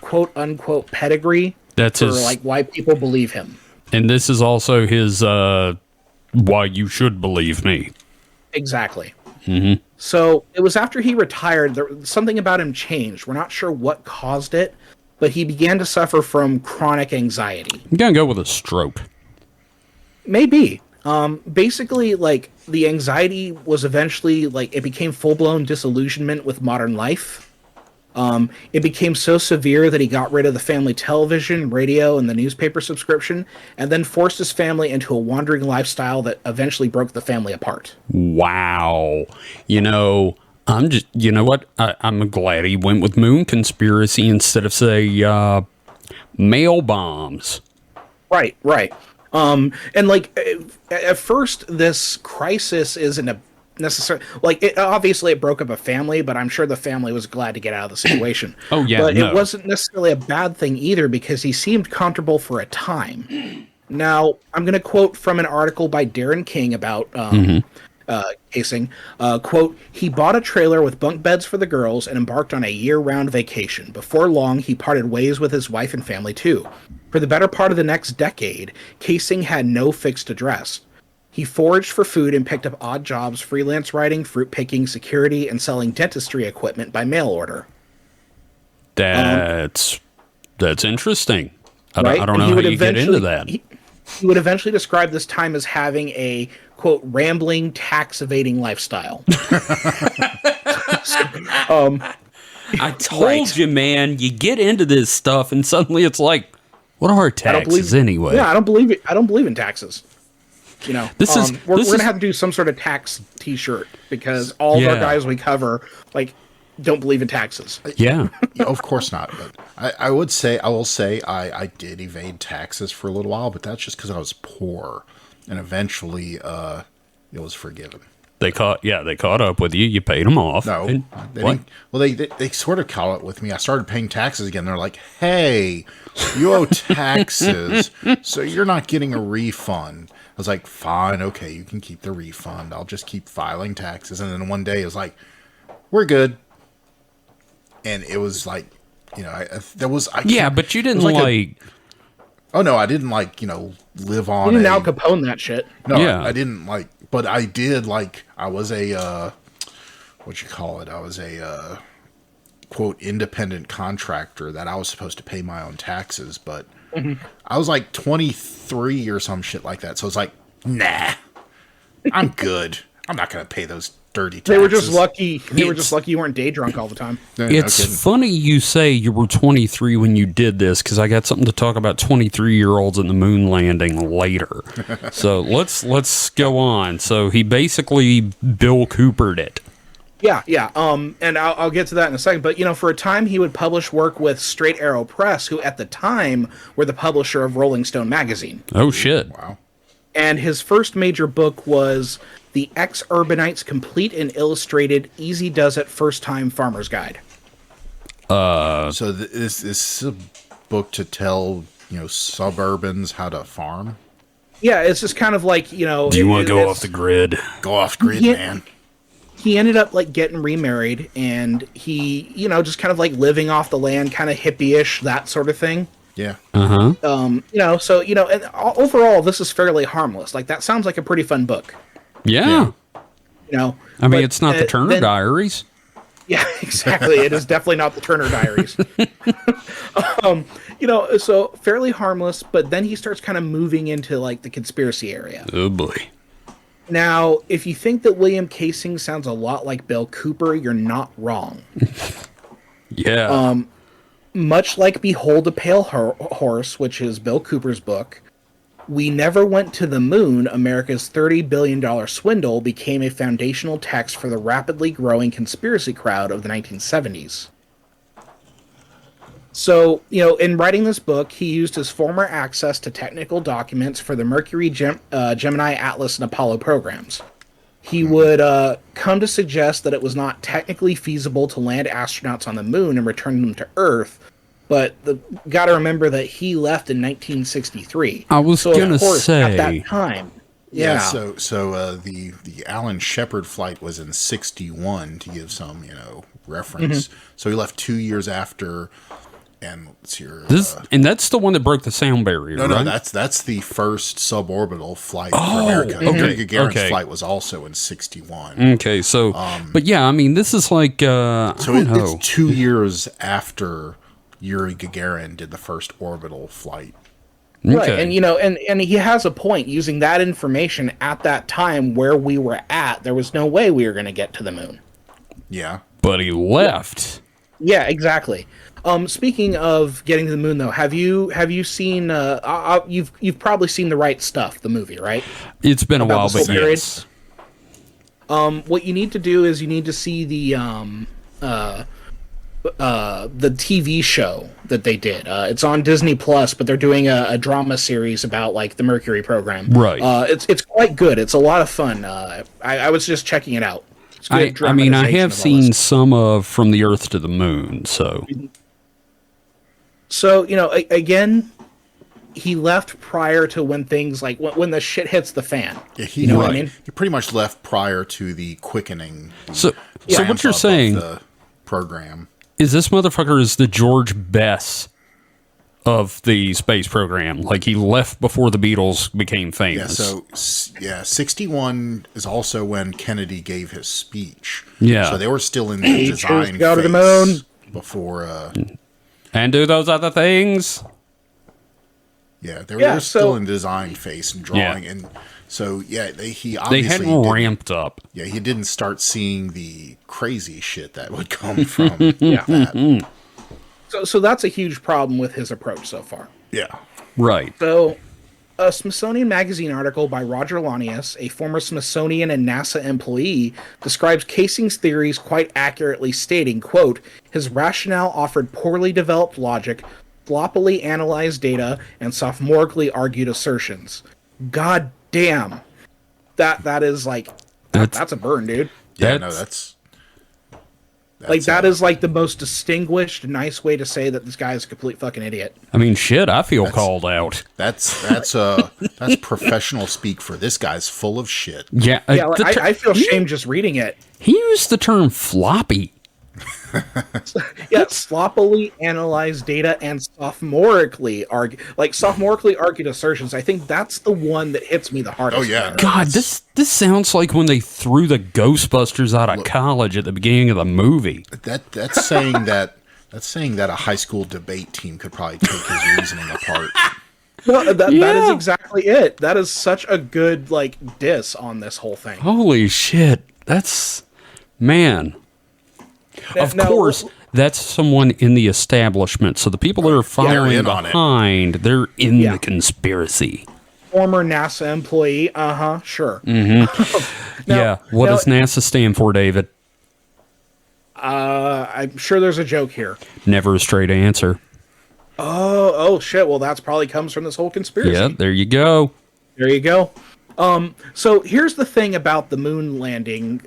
Speaker 3: quote-unquote pedigree
Speaker 1: That's
Speaker 3: for,
Speaker 1: his,
Speaker 3: like, why people believe him.
Speaker 1: and this is also his, why you should believe me.
Speaker 3: Exactly. So, it was after he retired, something about him changed. We're not sure what caused it, but he began to suffer from chronic anxiety.
Speaker 1: I'm going to go with a stroke.
Speaker 3: Maybe. Basically, like, the anxiety was eventually, like, it became full-blown disillusionment with modern life. It became so severe that he got rid of the family television, radio, and the newspaper subscription, and then forced his family into a wandering lifestyle that eventually broke the family apart.
Speaker 1: Wow. You know, you know what? I'm glad he went with moon conspiracy instead of, say, mail bombs.
Speaker 3: Right, right. And like at first, this crisis isn't a necessary. Like, obviously, it broke up a family, but I'm sure the family was glad to get out of the situation.
Speaker 1: Oh, yeah,
Speaker 3: but
Speaker 1: no.
Speaker 3: it wasn't necessarily a bad thing either because he seemed comfortable for a time. Now, I'm going to quote from an article by Darren King about casing. Quote, he bought a trailer with bunk beds for the girls and embarked on a year-round vacation. Before long, he parted ways with his wife and family, too. For the better part of the next decade, Casing had no fixed address. He foraged for food and picked up odd jobs, freelance writing, fruit picking, security, and selling dentistry equipment by mail order.
Speaker 1: That's interesting.
Speaker 3: Right?
Speaker 1: I don't know how you get into that.
Speaker 3: He would eventually describe this time as having a, quote, rambling, tax-evading lifestyle.
Speaker 1: I told you, man, you get into this stuff and suddenly it's like, what are taxes anyway?
Speaker 3: Yeah, I don't believe it. I don't believe in taxes. You know, we're gonna have to do some sort of tax T-shirt because all of our guys we cover like don't believe in taxes.
Speaker 1: Yeah.
Speaker 2: Of course not. But I will say I did evade taxes for a little while, but that's just because I was poor, and eventually it was forgiven.
Speaker 1: They caught up with you. You paid them off.
Speaker 2: No,
Speaker 1: And
Speaker 2: they
Speaker 1: what?
Speaker 2: didn't. Well, they sort of caught up with me. I started paying taxes again. They're like, "Hey, you owe taxes, so you're not getting a refund." I was like, "Fine, okay, you can keep the refund. I'll just keep filing taxes." And then one day it was like, "We're good," and it was like, you know,
Speaker 1: But you didn't
Speaker 2: oh no, I didn't live on.
Speaker 3: You didn't Al Capone that shit.
Speaker 2: No,
Speaker 1: Yeah.
Speaker 2: I didn't but I did I was a, what you call it? I was a, quote, independent contractor that I was supposed to pay my own taxes, but I was like 23 or some shit like that. So it's like, nah, I'm good. I'm not going to pay those dirty taxes.
Speaker 3: They were just lucky. They were just lucky you weren't day drunk all the time.
Speaker 2: No
Speaker 1: It's
Speaker 2: kidding.
Speaker 1: funny you say you were 23 when you did this because I got something to talk about 23-year-olds and the moon landing later. So let's go on. So he basically Bill Coopered it.
Speaker 3: Yeah, yeah. And I'll get to that in a second. But, you know, for a time, he would publish work with Straight Arrow Press, who at the time were the publisher of Rolling Stone magazine.
Speaker 1: Oh, shit.
Speaker 2: Wow.
Speaker 3: And his first major book was The Ex-Urbanites Complete and Illustrated Easy Does It First Time Farmer's Guide.
Speaker 2: So this is a book to tell, suburbans how to farm?
Speaker 3: Yeah, it's just kind of like,
Speaker 1: Do you want to go off the grid?
Speaker 2: Go off grid,
Speaker 3: Yeah.
Speaker 2: man.
Speaker 3: He ended up like getting remarried, and he, just kind of like living off the land, kind of hippie-ish, that sort of thing.
Speaker 2: Yeah.
Speaker 1: Uh-huh.
Speaker 3: And overall, this is fairly harmless. Like, that sounds like a pretty fun book.
Speaker 1: Yeah.
Speaker 3: I
Speaker 1: I mean, it's not the Turner Diaries.
Speaker 3: Yeah, exactly. It is definitely not the Turner Diaries. So fairly harmless, but then he starts kind of moving into like the conspiracy area.
Speaker 1: Oh, boy.
Speaker 3: Now, if you think that William Casing sounds a lot like Bill Cooper, you're not wrong.
Speaker 1: Yeah.
Speaker 3: Much like Behold a Pale Horse, which is Bill Cooper's book, We Never Went to the Moon, America's $30 billion swindle, became a foundational text for the rapidly growing conspiracy crowd of the 1970s. So, in writing this book, he used his former access to technical documents for the Mercury, Gemini, Atlas, and Apollo programs. He would come to suggest that it was not technically feasible to land astronauts on the moon and return them to Earth, but got to remember that he left in 1963.
Speaker 1: I was
Speaker 3: so
Speaker 1: gonna
Speaker 3: of course,
Speaker 1: say
Speaker 3: at that time. Yeah.
Speaker 2: So the Alan Shepard flight was in 61 to give some reference. So he left 2 years after. And let's hear
Speaker 1: and that's the one that broke the sound barrier.
Speaker 2: No,
Speaker 1: right?
Speaker 2: that's the first suborbital flight for America. Yuri Gagarin's flight was also in 61.
Speaker 1: Okay, so but yeah, I mean, this is like I don't know.
Speaker 2: It's 2 years after Yuri Gagarin did the first orbital flight.
Speaker 3: Right, and and he has a point. Using that information at that time where we were at, there was no way we were going to get to the moon.
Speaker 2: Yeah,
Speaker 1: but he left.
Speaker 3: Yeah, exactly. Speaking of getting to the moon, though, have you seen? You've probably seen The Right Stuff, the movie, right?
Speaker 1: It's been a while, but yes.
Speaker 3: What you need to do is you need to see the TV show that they did. It's on Disney Plus, but they're doing a drama series about like the Mercury program.
Speaker 1: Right.
Speaker 3: It's quite good. It's a lot of fun. I was just checking it out.
Speaker 1: I mean, I have seen some of From the Earth to the Moon, so.
Speaker 3: So, again, he left prior to when things like when the shit hits the fan.
Speaker 2: Yeah, you know what I mean? He pretty much left prior to the quickening.
Speaker 1: So what you're saying
Speaker 2: the program
Speaker 1: is this motherfucker is the George Best of the space program. Like he left before the Beatles became famous.
Speaker 2: 61 is also when Kennedy gave his speech.
Speaker 1: Yeah.
Speaker 2: So they were still in the design phase
Speaker 3: go to the moon
Speaker 2: before
Speaker 1: and do those other things.
Speaker 2: Yeah, they were still in design phase and drawing, and so he obviously
Speaker 1: they hadn't ramped up.
Speaker 2: Yeah, he didn't start seeing the crazy shit that would come from that.
Speaker 3: So that's a huge problem with his approach so far.
Speaker 2: Yeah,
Speaker 1: right.
Speaker 3: So, a Smithsonian Magazine article by Roger Lanius, a former Smithsonian and NASA employee, describes Casing's theories quite accurately, stating, quote, his rationale offered poorly developed logic, sloppily analyzed data, and sophomorically argued assertions. God damn. That is like, that's a burn, dude.
Speaker 2: Yeah, that's
Speaker 3: like, that is like the most distinguished, nice way to say that this guy is a complete fucking idiot.
Speaker 1: I mean, shit, I feel called out.
Speaker 2: That's professional speak for this guy's full of shit.
Speaker 1: Yeah,
Speaker 3: I feel shame just reading it.
Speaker 1: He used the term floppy.
Speaker 3: Yeah, sloppily analyzed data and sophomorically argued assertions. I think that's the one that hits me the hardest.
Speaker 2: Oh yeah,
Speaker 1: God, this sounds like when they threw the Ghostbusters out of college at the beginning of the movie.
Speaker 2: That's saying that a high school debate team could probably take his reasoning apart.
Speaker 3: Well, that is exactly it. That is such a good diss on this whole thing.
Speaker 1: Holy shit, that's man. Of course, that's someone in the establishment. So the people that are following behind, they're in the conspiracy.
Speaker 3: Former NASA employee, sure.
Speaker 1: Mm-hmm. What does NASA stand for, David?
Speaker 3: I'm sure there's a joke here.
Speaker 1: Never a straight answer.
Speaker 3: Oh shit. Well, that's probably comes from this whole conspiracy.
Speaker 1: Yeah, there you go.
Speaker 3: There you go. So here's the thing about the moon landing,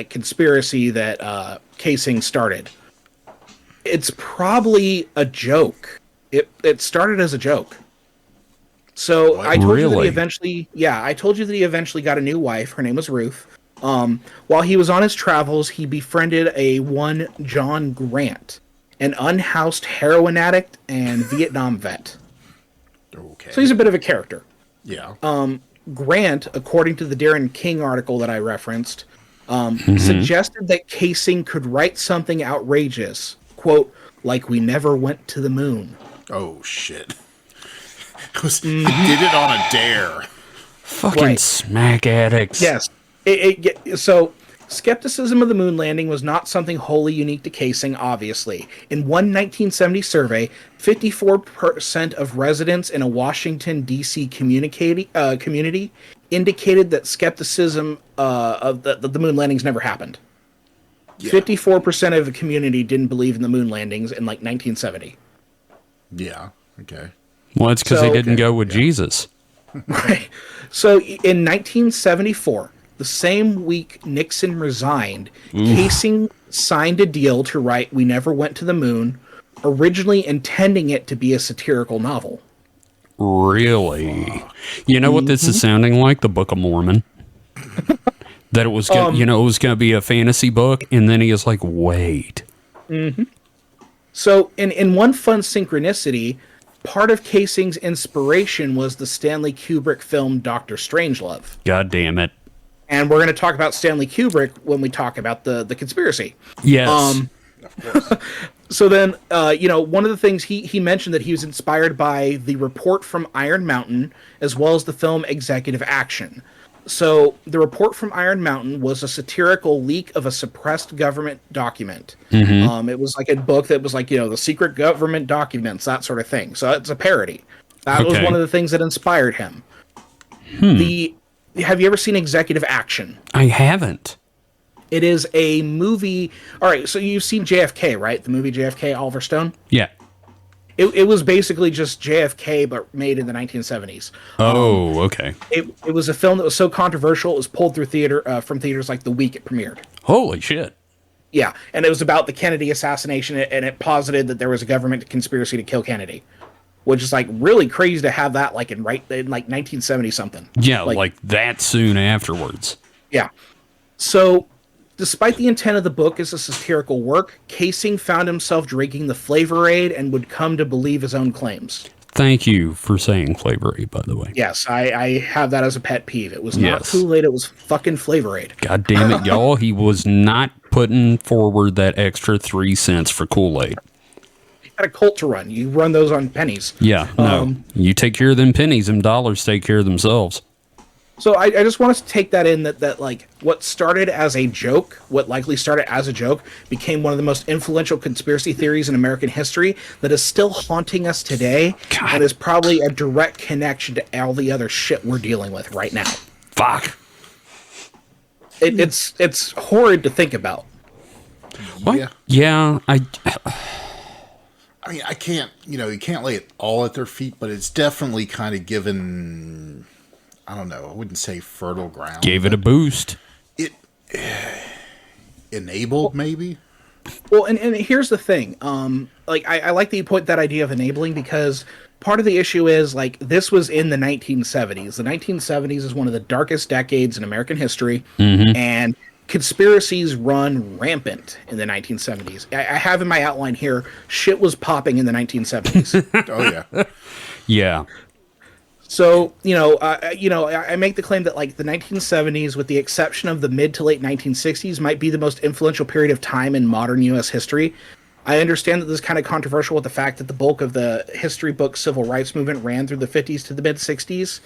Speaker 3: conspiracy that Casing started. It's probably a joke. It started as a joke. So I told you that he eventually got a new wife. Her name was Ruth. While he was on his travels, he befriended a one John Grant, an unhoused heroin addict and Vietnam vet.
Speaker 2: Okay.
Speaker 3: So he's a bit of a character.
Speaker 2: Yeah.
Speaker 3: Grant, according to the Darren King article that I referenced, suggested that Casing could write something outrageous, quote, like we never went to the moon.
Speaker 2: Oh, shit. He did it on a dare.
Speaker 1: Fucking smack addicts.
Speaker 3: Yes. So, skepticism of the moon landing was not something wholly unique to Casing, obviously. In one 1970 survey, 54% of residents in a Washington, D.C. community indicated that skepticism of the moon landings never happened. Yeah. 54% of the community didn't believe in the moon landings in 1970.
Speaker 2: Yeah. Okay.
Speaker 1: Well, it's because they
Speaker 3: So-
Speaker 1: didn't go with Jesus.
Speaker 3: Right. So in 1974, the same week Nixon resigned, Casing signed a deal to write We Never Went to the Moon, originally intending it to be a satirical novel.
Speaker 1: Really? You know what this is sounding like? The Book of Mormon. That it was, gonna, it was going to be a fantasy book, and then he is like, wait.
Speaker 3: So in one fun synchronicity, part of Casing's inspiration was the Stanley Kubrick film Doctor Strangelove.
Speaker 1: God damn it.
Speaker 3: And we're going to talk about Stanley Kubrick when we talk about the conspiracy.
Speaker 1: Yes.
Speaker 3: So then, one of the things he mentioned that he was inspired by the report from Iron Mountain, as well as the film Executive Action. So the report from Iron Mountain was a satirical leak of a suppressed government document. It was like a book that was like, the secret government documents, that sort of thing. So it's a parody. That was
Speaker 1: Okay.
Speaker 3: one of the things that inspired him. Have you ever seen Executive Action?
Speaker 1: I haven't.
Speaker 3: It is a movie. All right, so you've seen JFK, right? The movie JFK, Oliver Stone.
Speaker 1: Yeah.
Speaker 3: It was basically just JFK, but made in the 1970s.
Speaker 1: Oh, okay.
Speaker 3: It was a film that was so controversial, it was pulled through from theaters like the week it premiered.
Speaker 1: Holy shit.
Speaker 3: Yeah, and it was about the Kennedy assassination, and it posited that there was a government conspiracy to kill Kennedy, which is like really crazy to have that like in 1970 something.
Speaker 1: Yeah, like that soon afterwards.
Speaker 3: Yeah. So, despite the intent of the book as a satirical work, Casing found himself drinking the Flavor Aid and would come to believe his own claims.
Speaker 1: Thank you for saying Flavor Aid, by the way.
Speaker 3: Yes, I have that as a pet peeve. It was not
Speaker 1: Yes.
Speaker 3: Kool-Aid, it was fucking Flavor Aid.
Speaker 1: God damn it, y'all. He was not putting forward that extra 3 cents for Kool-Aid.
Speaker 3: You got a cult to run. You run those on pennies.
Speaker 1: Yeah, no. You take care of them pennies, them dollars take care of themselves.
Speaker 3: So I just want us to take that in that like what started as a joke, what likely started as a joke, became one of the most influential conspiracy theories in American history that is still haunting us today
Speaker 1: God.
Speaker 3: and is probably a direct connection to all the other shit we're dealing with right now.
Speaker 1: Fuck.
Speaker 3: It's horrid to think about.
Speaker 1: What? Yeah,
Speaker 2: I mean, I can't, you can't lay it all at their feet, but it's definitely kind of given, I don't know, I wouldn't say fertile ground.
Speaker 1: gave it a boost.
Speaker 2: It enabled, maybe?
Speaker 3: Well, and here's the thing. I like that you point that idea of enabling because part of the issue is like this was in the 1970s. The 1970s is one of the darkest decades in American history, and conspiracies run rampant in the 1970s. I have in my outline here, shit was popping in the 1970s.
Speaker 2: Oh, yeah.
Speaker 1: Yeah.
Speaker 3: So, I make the claim that like the 1970s, with the exception of the mid to late 1960s, might be the most influential period of time in modern U.S. history. I understand that this is kind of controversial with the fact that the bulk of the history book civil rights movement ran through the 50s to the mid 60s.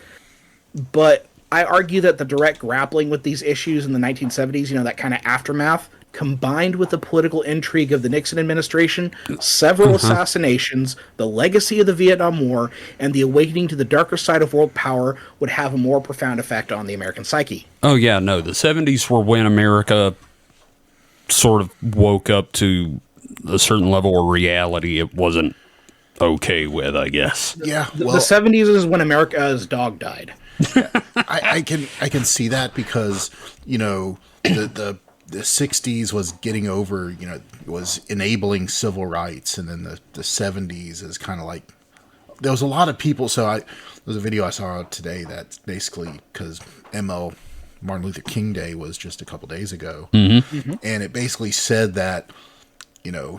Speaker 3: But I argue that the direct grappling with these issues in the 1970s, that kind of aftermath, combined with the political intrigue of the Nixon administration, several assassinations, the legacy of the Vietnam War, and the awakening to the darker side of world power would have a more profound effect on the American psyche.
Speaker 1: Oh, yeah, no. The 70s were when America sort of woke up to a certain level of reality it wasn't okay with, I guess.
Speaker 2: Yeah,
Speaker 3: The
Speaker 2: well,
Speaker 3: 70s is when America's dog died.
Speaker 2: I can see that because, the 60s was getting over, was enabling civil rights, and then the 70s is kind of like there was a lot of people. So there's a video I saw today that's basically because Martin Luther King Day was just a couple days ago, and it basically said that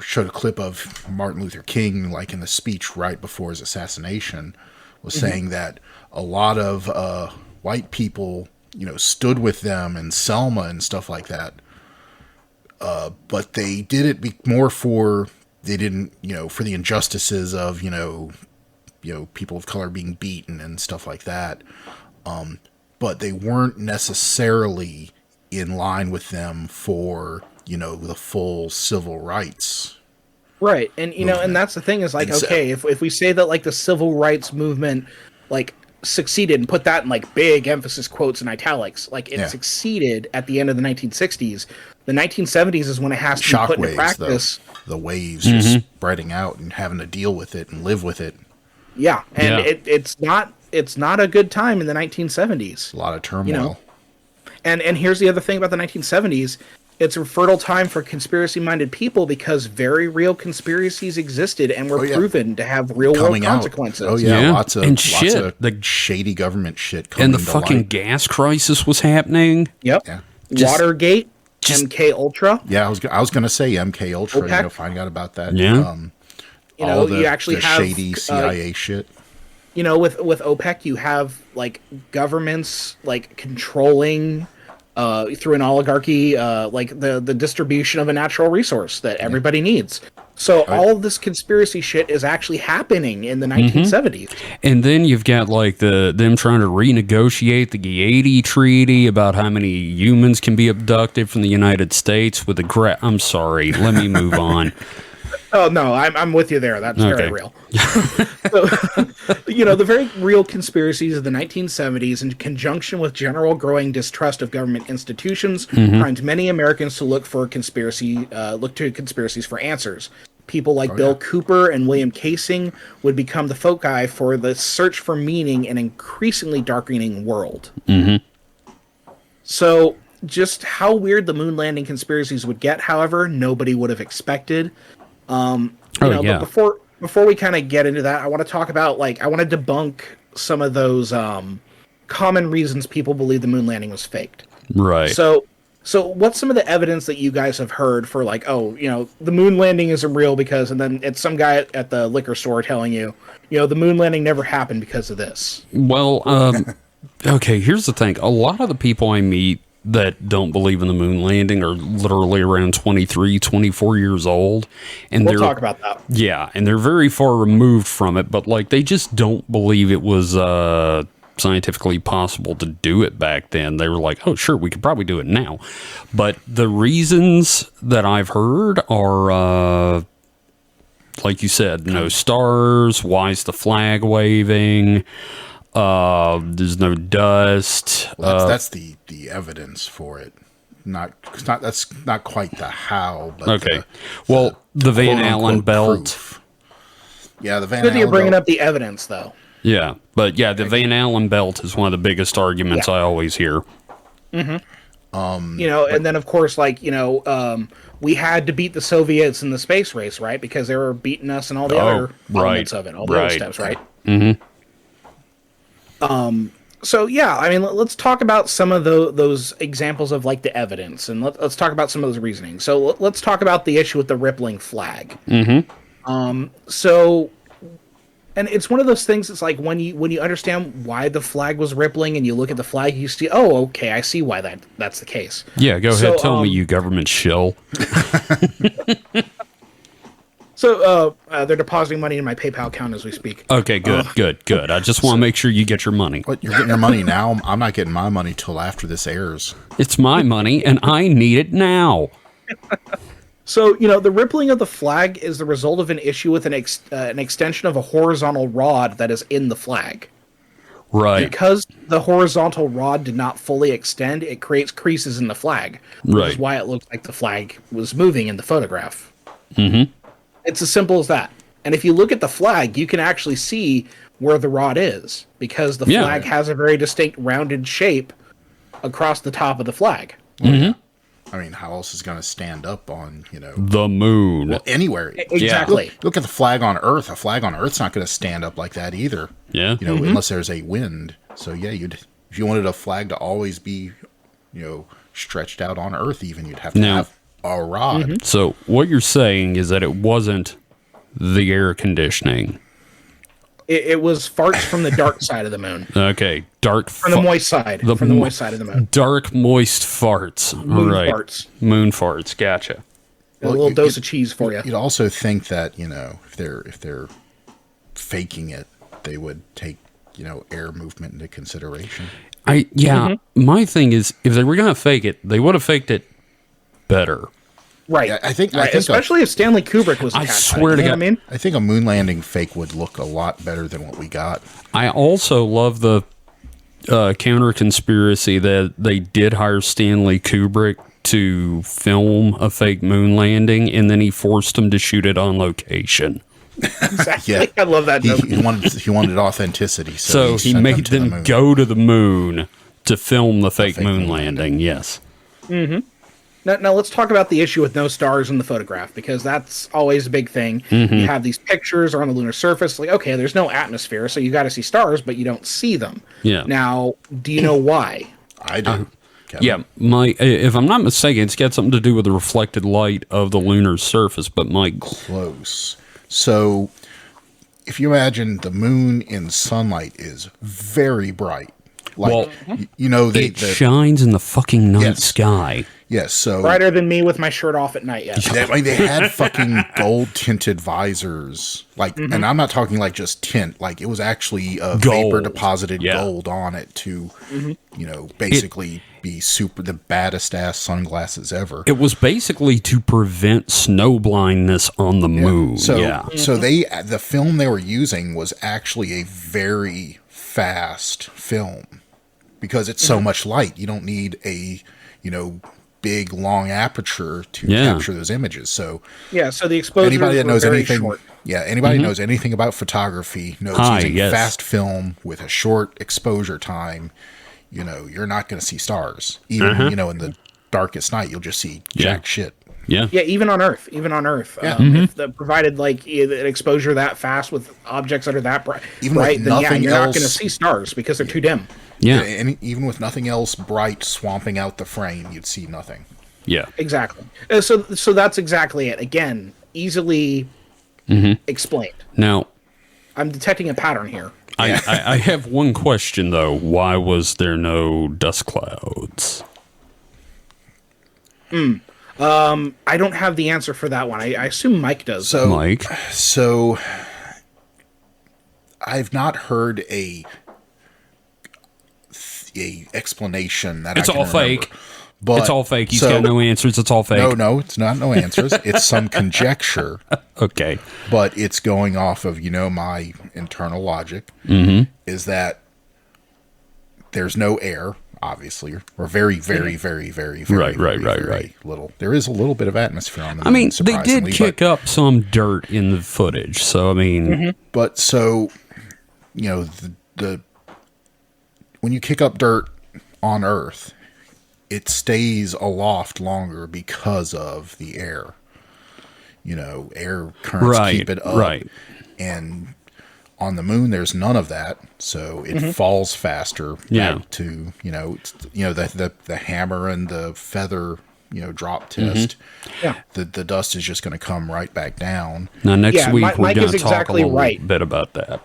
Speaker 2: showed a clip of Martin Luther King like in the speech right before his assassination was saying that a lot of white people stood with them in Selma and stuff like that. But they did it more for they didn't for the injustices of people of color being beaten and stuff like that. But they weren't necessarily in line with them for the full civil rights.
Speaker 3: Right. And and that's the thing is like,
Speaker 2: And so-
Speaker 3: okay, if we say that like the civil rights movement like succeeded, and put that in like big emphasis quotes and italics. Like it
Speaker 2: Yeah.
Speaker 3: succeeded at the end of the 1960s. The 1970s is when it has to be put into
Speaker 2: Shockwaves,
Speaker 3: practice.
Speaker 2: the waves just spreading out and having to deal with it and live with it.
Speaker 3: Yeah, and
Speaker 1: Yeah.
Speaker 3: it's not a good time in the 1970s.
Speaker 2: A lot of turmoil.
Speaker 3: You know, and here's the other thing about the 1970s. It's a fertile time for conspiracy-minded people because very real conspiracies existed and were
Speaker 2: yeah.
Speaker 3: proven to have real-world
Speaker 2: Coming out.
Speaker 3: consequences.
Speaker 2: Oh yeah,
Speaker 1: Yeah.
Speaker 2: lots of
Speaker 1: And
Speaker 2: lots
Speaker 1: shit,
Speaker 2: of
Speaker 1: the-
Speaker 2: shady government shit coming
Speaker 1: And the
Speaker 2: to
Speaker 1: fucking
Speaker 2: light.
Speaker 1: gas crisis was happening.
Speaker 3: Yep.
Speaker 2: Yeah.
Speaker 1: Just-
Speaker 3: Watergate,
Speaker 1: just-
Speaker 3: MK Ultra.
Speaker 2: Yeah, I was gonna say MK Ultra.
Speaker 3: OPEC?
Speaker 2: Finding out about that.
Speaker 1: Yeah.
Speaker 3: You
Speaker 2: all
Speaker 3: know, you actually
Speaker 2: the
Speaker 3: have
Speaker 2: shady CIA shit.
Speaker 3: you know, with OPEC, you have like governments like controlling through an oligarchy, like the distribution of a natural resource that everybody needs. So all of this conspiracy shit is actually happening in the 1970s.
Speaker 1: And then you've got like them trying to renegotiate the Gaeti Treaty about how many humans can be abducted from the United States with the I'm sorry, let me move on.
Speaker 3: Oh no, I'm with you there. That's
Speaker 1: Okay.
Speaker 3: very real. So, you know, the very real conspiracies of the 1970s, in conjunction with general growing distrust of government institutions, primed many Americans to look to conspiracies for answers. People like Bill Cooper and William Casing would become the foci for the search for meaning in an increasingly darkening world. So, just how weird the moon landing conspiracies would get, however, nobody would have expected. But before we kind of get into that, I want to talk about I want to debunk some of those common reasons people believe the moon landing was faked.
Speaker 1: Right.
Speaker 3: So what's some of the evidence that you guys have heard for the moon landing isn't real because, and then it's some guy at the liquor store telling you, the moon landing never happened because of this.
Speaker 1: Well, okay, here's the thing. A lot of the people I meet that don't believe in the moon landing are literally around 23, 24 years old. And
Speaker 3: We'll
Speaker 1: they're
Speaker 3: talk about that.
Speaker 1: Yeah, and they're very far removed from it, but they just don't believe it was scientifically possible to do it back then. They were like, oh, sure, we could probably do it now. But the reasons that I've heard are, like you said, no stars, why is the flag waving? There's no dust.
Speaker 2: Well, that's the evidence for it. That's not quite the how, but
Speaker 1: Okay. The Van Allen
Speaker 2: quote-unquote
Speaker 1: belt.
Speaker 2: proof. Yeah, the Van
Speaker 3: Good that you're
Speaker 2: Allen
Speaker 3: bringing
Speaker 2: belt.
Speaker 3: up the evidence, though.
Speaker 1: Yeah, but yeah, the Van Allen belt is one of the biggest arguments I always hear.
Speaker 3: And then of course, we had to beat the Soviets in the space race, right? Because they were beating us and all the other elements of it, all the other steps, right? So yeah, I mean, let's talk about some of those examples of the evidence, and let's talk about some of those reasoning. So let's talk about the issue with the rippling flag. And it's one of those things. It's like when you understand why the flag was rippling, and you look at the flag, you see, oh, okay, I see why that's the case.
Speaker 1: Yeah, go ahead, tell me, you government shill.
Speaker 3: So they're depositing money in my PayPal account as we speak.
Speaker 1: Okay, good. I just want to make sure you get your money.
Speaker 2: What, you're getting your money now? I'm not getting my money till after this airs.
Speaker 1: It's my money, and I need it now.
Speaker 3: So, the rippling of the flag is the result of an issue with an extension of a horizontal rod that is in the flag.
Speaker 1: Right.
Speaker 3: Because the horizontal rod did not fully extend, it creates creases in the flag, which is why it looks like the flag was moving in the photograph. It's as simple as that. And if you look at the flag, you can actually see where the rod is, because the flag has a very distinct rounded shape across the top of the flag.
Speaker 2: I mean, how else is going to stand up on,
Speaker 1: The moon.
Speaker 2: anywhere?
Speaker 3: Exactly.
Speaker 2: Look at the flag on Earth. A flag on Earth's not going to stand up like that either.
Speaker 1: Yeah.
Speaker 2: Unless there's a wind. So yeah, if you wanted a flag to always be, stretched out on Earth, even you'd have to have a rod.
Speaker 1: So what you're saying is that it wasn't the air conditioning.
Speaker 3: It was farts from the dark side of the moon.
Speaker 1: Okay, dark
Speaker 3: From the moist side. From the moist side of the moon.
Speaker 1: Dark, moist farts.
Speaker 3: Moon
Speaker 1: All right.
Speaker 3: farts.
Speaker 1: Moon farts. Gotcha.
Speaker 3: A little dose of cheese for you.
Speaker 2: You'd also think that, if they're faking it, they would take, air movement into consideration.
Speaker 1: My thing is, if they were gonna fake it, they would have faked it better.
Speaker 3: Right.
Speaker 2: Yeah, I think
Speaker 3: especially if Stanley Kubrick was
Speaker 1: I
Speaker 3: attached
Speaker 1: swear
Speaker 3: to it,
Speaker 1: to
Speaker 3: you know
Speaker 1: God.
Speaker 3: what I mean?
Speaker 2: I think a moon landing fake would look a lot better than what we got.
Speaker 1: I also love the counter conspiracy that they did hire Stanley Kubrick to film a fake moon landing, and then he forced him to shoot it on location.
Speaker 3: Exactly.
Speaker 2: Yeah,
Speaker 3: I love that.
Speaker 2: He,
Speaker 3: joke.
Speaker 2: he wanted authenticity,
Speaker 1: So he
Speaker 2: sent
Speaker 1: made
Speaker 2: to the
Speaker 1: them
Speaker 2: moon.
Speaker 1: go to the moon to film the fake
Speaker 2: fake
Speaker 1: moon
Speaker 2: moon
Speaker 1: landing. Yes.
Speaker 3: Now let's talk about the issue with no stars in the photograph, because that's always a big thing. You have these pictures on the lunar surface, like, okay, there's no atmosphere, so you got to see stars, but you don't see them.
Speaker 1: Yeah.
Speaker 3: Now, do you know why?
Speaker 2: I do. Kevin.
Speaker 1: Yeah, if I'm not mistaken, it's got something to do with the reflected light of the lunar surface. But Mike,
Speaker 2: Close. So, if you imagine the moon in sunlight is very bright. Like,
Speaker 1: Well,
Speaker 2: you know,
Speaker 1: it shines in the fucking night
Speaker 2: Yes.
Speaker 1: sky.
Speaker 2: yes, so
Speaker 3: Brighter than me with my shirt off at night, yes.
Speaker 2: they had fucking gold tinted visors, like, and I'm not talking like just tint, like it was actually vapor
Speaker 1: Gold.
Speaker 2: deposited
Speaker 1: Yeah.
Speaker 2: gold on it to, you know, basically be the baddest ass sunglasses ever.
Speaker 1: It was basically to prevent snow blindness on the moon.
Speaker 2: So,
Speaker 1: yeah.
Speaker 2: so the film they were using was actually a very fast film because it's so much light. You don't need a, you know, big long aperture to
Speaker 1: Yeah.
Speaker 2: capture those images. So
Speaker 3: Yeah, so the exposures
Speaker 2: anybody that
Speaker 3: were
Speaker 2: knows
Speaker 3: very
Speaker 2: anything,
Speaker 3: short.
Speaker 2: anybody knows anything about photography knows using
Speaker 1: yes.
Speaker 2: fast film with a short exposure time. You know, you're not going to see stars. Even you know, in the darkest night, you'll just see jack shit.
Speaker 1: Yeah.
Speaker 3: Yeah, even on Earth. If provided like an exposure that fast with objects that are that
Speaker 2: Even with
Speaker 3: bright, then yeah,
Speaker 2: nothing
Speaker 3: you're not
Speaker 2: else-
Speaker 3: going to see stars because they're too dim.
Speaker 1: Yeah.
Speaker 2: And even with nothing else bright swamping out the frame, you'd see nothing.
Speaker 1: Yeah.
Speaker 3: Exactly. So that's exactly it. Again, easily explained.
Speaker 1: Now,
Speaker 3: I'm detecting a pattern here.
Speaker 1: I have one question though. Why was there no dust clouds?
Speaker 3: I don't have the answer for that one. I assume Mike does.
Speaker 2: So,
Speaker 1: Mike?
Speaker 2: So, I've not heard a explanation that
Speaker 1: It's
Speaker 2: I can
Speaker 1: all fake.
Speaker 2: remember. But
Speaker 1: It's all fake. He's
Speaker 2: so-
Speaker 1: got no answers. It's all fake.
Speaker 2: No, it's not no answers. It's some conjecture,
Speaker 1: Okay.
Speaker 2: but it's going off of, you know, my internal logic. Is that there's no air, obviously, or very, very, very, very, very,
Speaker 1: Right,
Speaker 2: very,
Speaker 1: right,
Speaker 2: very
Speaker 1: right.
Speaker 2: little. There is a little bit of atmosphere on the
Speaker 1: I
Speaker 2: moon,
Speaker 1: mean, they did
Speaker 2: surprisingly,
Speaker 1: kick up some dirt in the footage. So, I mean,
Speaker 2: But so, you know, the when you kick up dirt on Earth, it stays aloft longer because of the air. You know, air currents
Speaker 1: Right,
Speaker 2: keep it up.
Speaker 1: right.
Speaker 2: And on the moon, there's none of that, so it falls faster.
Speaker 1: Yeah.
Speaker 2: Back to, you know, the hammer and the feather, you know, drop test.
Speaker 3: Yeah.
Speaker 2: The dust is just going to come right back down.
Speaker 1: now next
Speaker 3: Yeah,
Speaker 1: week
Speaker 3: Mike
Speaker 1: we're going
Speaker 3: is
Speaker 1: to talk
Speaker 3: exactly
Speaker 1: a little
Speaker 3: right.
Speaker 1: bit about that.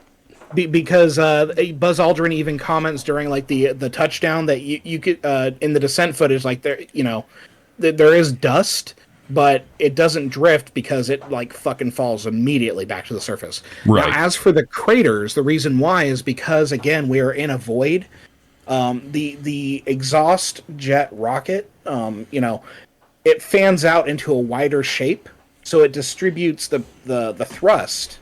Speaker 3: Because Buzz Aldrin even comments during like the touchdown that you could in the descent footage, like there, you know, there is dust, but it doesn't drift because it like fucking falls immediately back to the surface.
Speaker 1: Right.
Speaker 3: Now, as for the craters, the reason why is because again we are in a void. The exhaust jet rocket, you know, it fans out into a wider shape, so it distributes the thrust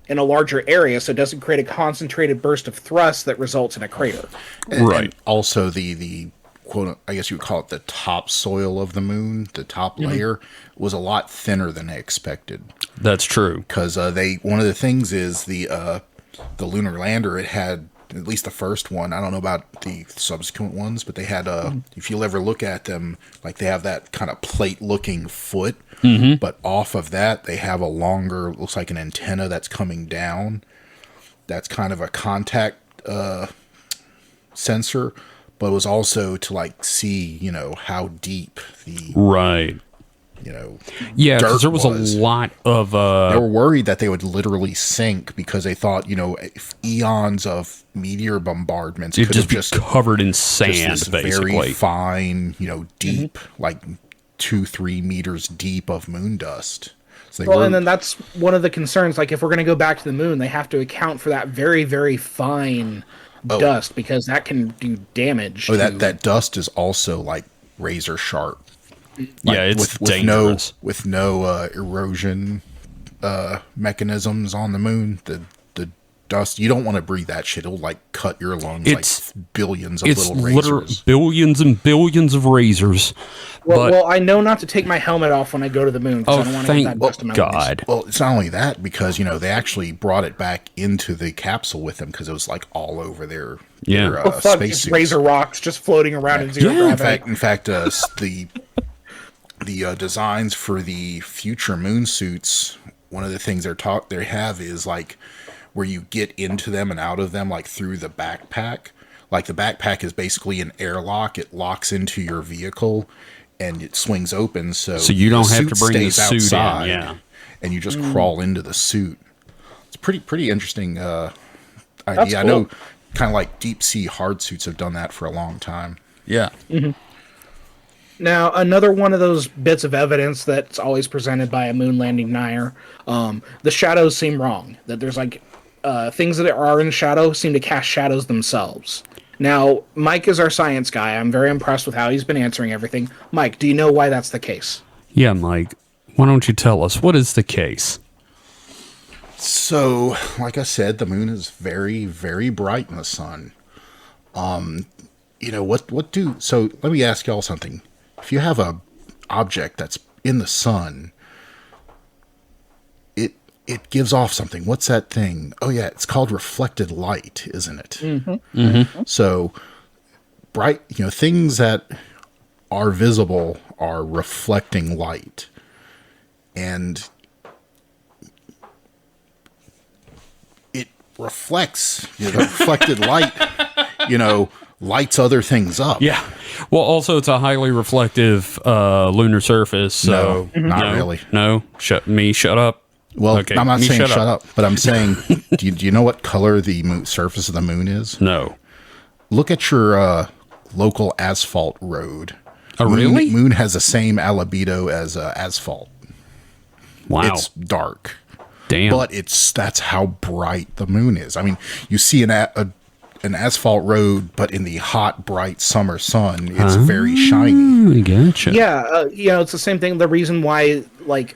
Speaker 3: in a larger area, so it doesn't create a concentrated burst of thrust that results in a crater.
Speaker 1: Right.
Speaker 2: And also the quote, I guess you would call it the topsoil of the moon, the top layer, was a lot thinner than they expected.
Speaker 1: That's true.
Speaker 2: Because one of the things is the lunar lander, it had, at least the first one, I don't know about the subsequent ones, but they had if you'll ever look at them, like they have that kind of plate looking foot, but off of that they have a longer, looks like an antenna that's coming down. That's kind of a contact sensor, but it was also to like see, you know, how deep the,
Speaker 1: Right.
Speaker 2: you know,
Speaker 1: Yeah, because
Speaker 2: dirt
Speaker 1: there was a lot of
Speaker 2: they were worried that they would literally sink because they thought, you know, if eons of meteor bombardments
Speaker 1: it'd
Speaker 2: could
Speaker 1: just
Speaker 2: have
Speaker 1: be
Speaker 2: just
Speaker 1: covered in
Speaker 2: just
Speaker 1: sand,
Speaker 2: this
Speaker 1: basically.
Speaker 2: very fine, you know, deep, like 2-3 meters deep of moon dust. So they
Speaker 3: Well,
Speaker 2: were,
Speaker 3: and then that's one of the concerns. Like, if we're going to go back to the moon, they have to account for that very, very fine dust because that can do damage.
Speaker 2: oh,
Speaker 3: to-
Speaker 2: that dust is also like razor sharp.
Speaker 1: Yeah, it's
Speaker 2: with
Speaker 1: dangerous.
Speaker 2: no erosion mechanisms on the moon. The dust, you don't want to breathe that shit. It'll like cut your lungs.
Speaker 1: It's-
Speaker 2: like billions of
Speaker 1: It's
Speaker 2: little
Speaker 1: literally
Speaker 2: razors.
Speaker 1: billions and billions of razors.
Speaker 3: Well,
Speaker 1: but
Speaker 3: I know not to take my helmet off when I go to the moon because I don't want to get that
Speaker 1: thank
Speaker 3: dust in my lungs.
Speaker 1: God.
Speaker 2: Well, it's not only that, because they actually brought it back into the capsule with them because it was like all over their
Speaker 1: Yeah.
Speaker 2: their,
Speaker 3: Oh, fuck,
Speaker 2: space
Speaker 3: it's
Speaker 2: suits.
Speaker 3: razor rocks just floating around in zero
Speaker 1: Yeah, in
Speaker 3: gravity.
Speaker 2: In fact, the designs for the future moon suits, one of the things they have is like where you get into them and out of them, like through the backpack. Like the backpack is basically an airlock. It locks into your vehicle and it swings open. So
Speaker 1: you don't
Speaker 2: the
Speaker 1: have to
Speaker 2: suit
Speaker 1: bring the
Speaker 2: stays
Speaker 1: suit in,
Speaker 2: outside,
Speaker 1: yeah.
Speaker 2: and you just crawl into the suit. It's pretty interesting idea.
Speaker 3: That's
Speaker 2: I know,
Speaker 3: cool.
Speaker 2: kind of like deep sea hard suits have done that for a long time.
Speaker 1: Yeah.
Speaker 3: Now, another one of those bits of evidence that's always presented by a moon landing denier, the shadows seem wrong. That there's like things that are in the shadow seem to cast shadows themselves. Now, Mike is our science guy. I'm very impressed with how he's been answering everything. Mike, do you know why that's the case?
Speaker 1: Yeah, Mike. Why don't you tell us what is the case?
Speaker 2: So, like I said, the moon is very, very bright in the sun. So let me ask y'all something. If you have a object that's in the sun, it gives off something. What's that thing? Oh yeah, it's called reflected light, isn't it? Mm-hmm. Mm-hmm. So bright, things that are visible are reflecting light. And it reflects, the reflected light, lights other things up.
Speaker 1: Yeah. Well, also, it's a highly reflective lunar surface. So
Speaker 2: No, not really.
Speaker 1: No. Shut up.
Speaker 2: Well,
Speaker 1: Okay,
Speaker 2: I'm not
Speaker 1: me
Speaker 2: saying
Speaker 1: shut
Speaker 2: shut
Speaker 1: up.
Speaker 2: up, but I'm saying, do you know what color the surface of the moon is?
Speaker 1: No.
Speaker 2: Look at your local asphalt road.
Speaker 1: Oh, really?
Speaker 2: Moon has the same albedo as asphalt.
Speaker 1: Wow.
Speaker 2: It's dark,
Speaker 1: Damn.
Speaker 2: but that's how bright the moon is. I mean, you see an asphalt road, but in the hot, bright summer sun, it's very shiny.
Speaker 1: I gotcha.
Speaker 3: Yeah, it's the same thing. The reason why, like,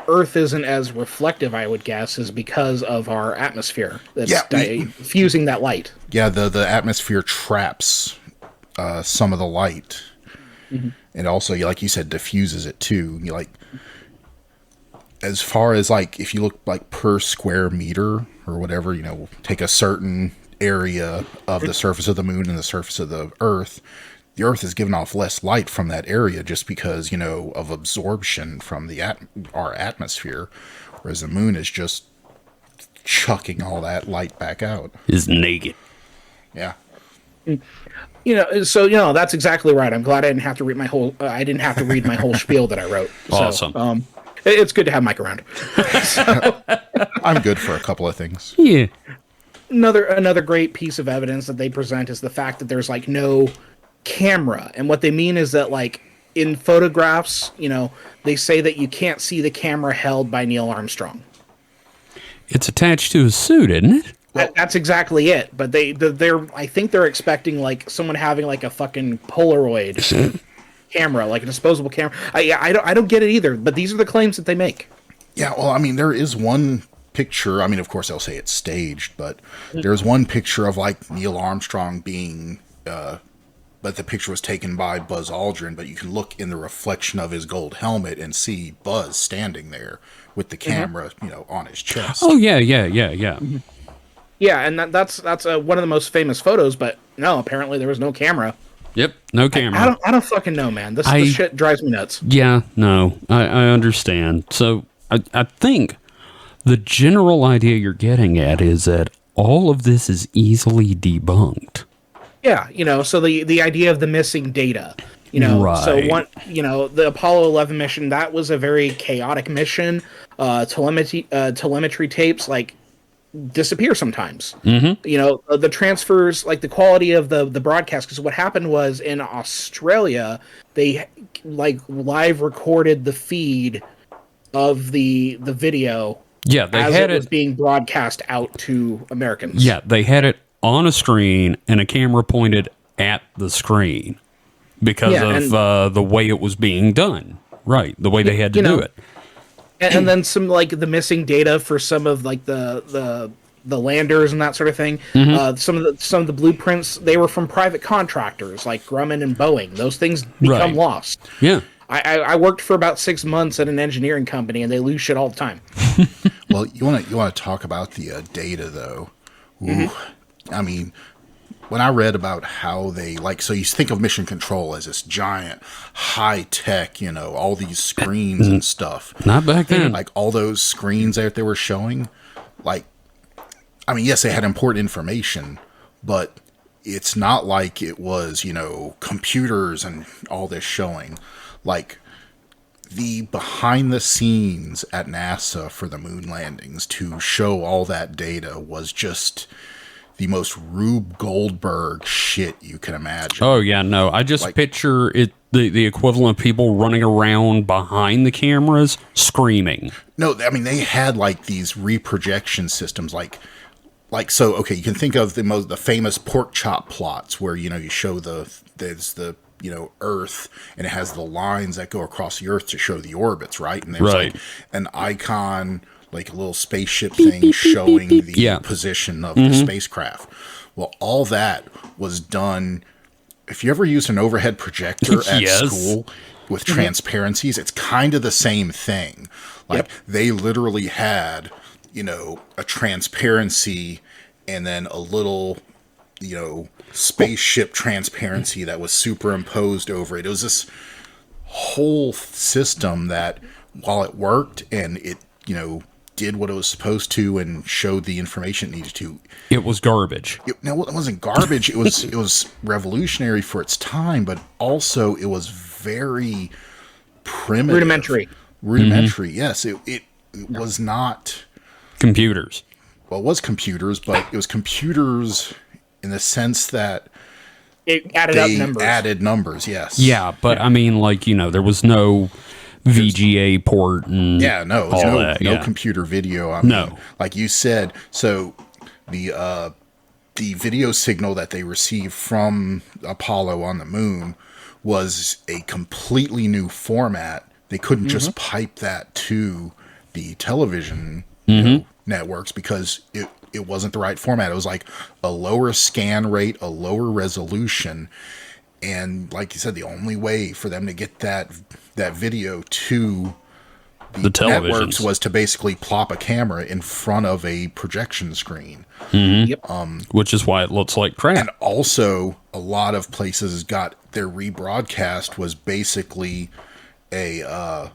Speaker 3: Earth isn't as reflective, I would guess, is because of our atmosphere that's diffusing that light.
Speaker 2: Yeah, the atmosphere traps some of the light, and also, like you said, diffuses it too. As far as like, if you look like per square meter or whatever, take a certain area of the surface of the moon and the surface of the Earth is giving off less light from that area just because, of absorption from our atmosphere, whereas the moon is just chucking all that light back out.
Speaker 1: Is naked.
Speaker 2: Yeah.
Speaker 3: So that's exactly right. I'm glad I didn't have to read my whole. I didn't have to read my whole spiel that I wrote.
Speaker 1: Awesome.
Speaker 3: So, it's good to have Mike around.
Speaker 2: I'm good for a couple of things.
Speaker 1: Yeah.
Speaker 3: Another great piece of evidence that they present is the fact that there's like no camera, and what they mean is that like in photographs, they say that you can't see the camera held by Neil Armstrong.
Speaker 1: It's attached to his suit, isn't it?
Speaker 3: That's exactly it. But I think they're expecting like someone having like a fucking Polaroid camera, like a disposable camera. I don't get it either. But these are the claims that they make.
Speaker 2: Yeah, well, I mean, there is one picture. I mean, of course, they'll say it's staged, but there's one picture of like Neil Armstrong being, but the picture was taken by Buzz Aldrin. But you can look in the reflection of his gold helmet and see Buzz standing there with the camera, on his chest.
Speaker 1: Oh, yeah.
Speaker 3: Yeah, and that's one of the most famous photos. But no, apparently there was no camera.
Speaker 1: Yep. No camera.
Speaker 3: I don't fucking know, man. This shit drives me nuts.
Speaker 1: Yeah, no, I understand. So I think the general idea you're getting at is that all of this is easily debunked.
Speaker 3: Yeah, so the idea of the missing data,
Speaker 1: Right.
Speaker 3: so the Apollo 11 mission, that was a very chaotic mission. Telemetry tapes like disappear sometimes. Mm-hmm. The transfers, like the quality of the broadcast, because what happened was in Australia, they like live recorded the feed of the video.
Speaker 1: Yeah, they
Speaker 3: as
Speaker 1: had
Speaker 3: it was being broadcast out to Americans.
Speaker 1: Yeah, they had it on a screen and a camera pointed at the screen. because
Speaker 3: Yeah,
Speaker 1: of the way it was being done. Right, the way they had to do it.
Speaker 3: And then some like the missing data for some of like the landers and that sort of thing. Some of the blueprints, they were from private contractors like Grumman and Boeing. Those things become
Speaker 1: Right.
Speaker 3: lost.
Speaker 1: Yeah.
Speaker 3: I worked for about 6 months at an engineering company, and they lose shit all the time.
Speaker 2: Well, you want to talk about the data though. Ooh, I mean, when I read about how they so you think of Mission Control as this giant, high tech, all these screens and stuff.
Speaker 1: Not back then.
Speaker 2: Like all those screens that they were showing, I mean, yes, they had important information, but it's not like it was, computers and all this showing. Like the behind the scenes at NASA for the moon landings to show all that data was just the most Rube Goldberg shit you can imagine.
Speaker 1: Oh yeah, no. I just picture it the equivalent of people running around behind the cameras screaming.
Speaker 2: No, I mean they had these reprojection systems so okay, you can think of the famous pork chop plots where you show there's the Earth, and it has the lines that go across the Earth to show the orbits, right? And there's
Speaker 1: Right.
Speaker 2: an icon, like a little spaceship thing showing the position of the spacecraft. Well, all that was done. If you ever used an overhead projector at
Speaker 1: Yes.
Speaker 2: school with transparencies, it's kind of the same thing. They literally had, a transparency and then a little, spaceship transparency that was superimposed over it. It was this whole system that, while it worked and it, did what it was supposed to and showed the information it needed to,
Speaker 1: It was garbage.
Speaker 2: it wasn't garbage. It was revolutionary for its time, but also it was very primitive. Rudimentary. Yes. It was not.
Speaker 1: Computers.
Speaker 2: Well, it was computers, but it was computers in the sense that
Speaker 3: It added up
Speaker 2: they
Speaker 3: numbers.
Speaker 2: added numbers. Yes.
Speaker 1: Yeah, but I mean, there was no VGA port and
Speaker 2: No,
Speaker 1: all
Speaker 2: no,
Speaker 1: that.
Speaker 2: no
Speaker 1: Yeah.
Speaker 2: computer video. I
Speaker 1: No.
Speaker 2: mean, like you said, so the video signal that they received from Apollo on the moon was a completely new format. They couldn't just pipe that to the television networks because it wasn't the right format. It was like a lower scan rate, a lower resolution. And like you said, the only way for them to get that video to the networks
Speaker 1: televisions
Speaker 2: was to basically plop a camera in front of a projection screen.
Speaker 3: Yep.
Speaker 1: which is why it looks like crap.
Speaker 2: And also, a lot of places got their rebroadcast was basically a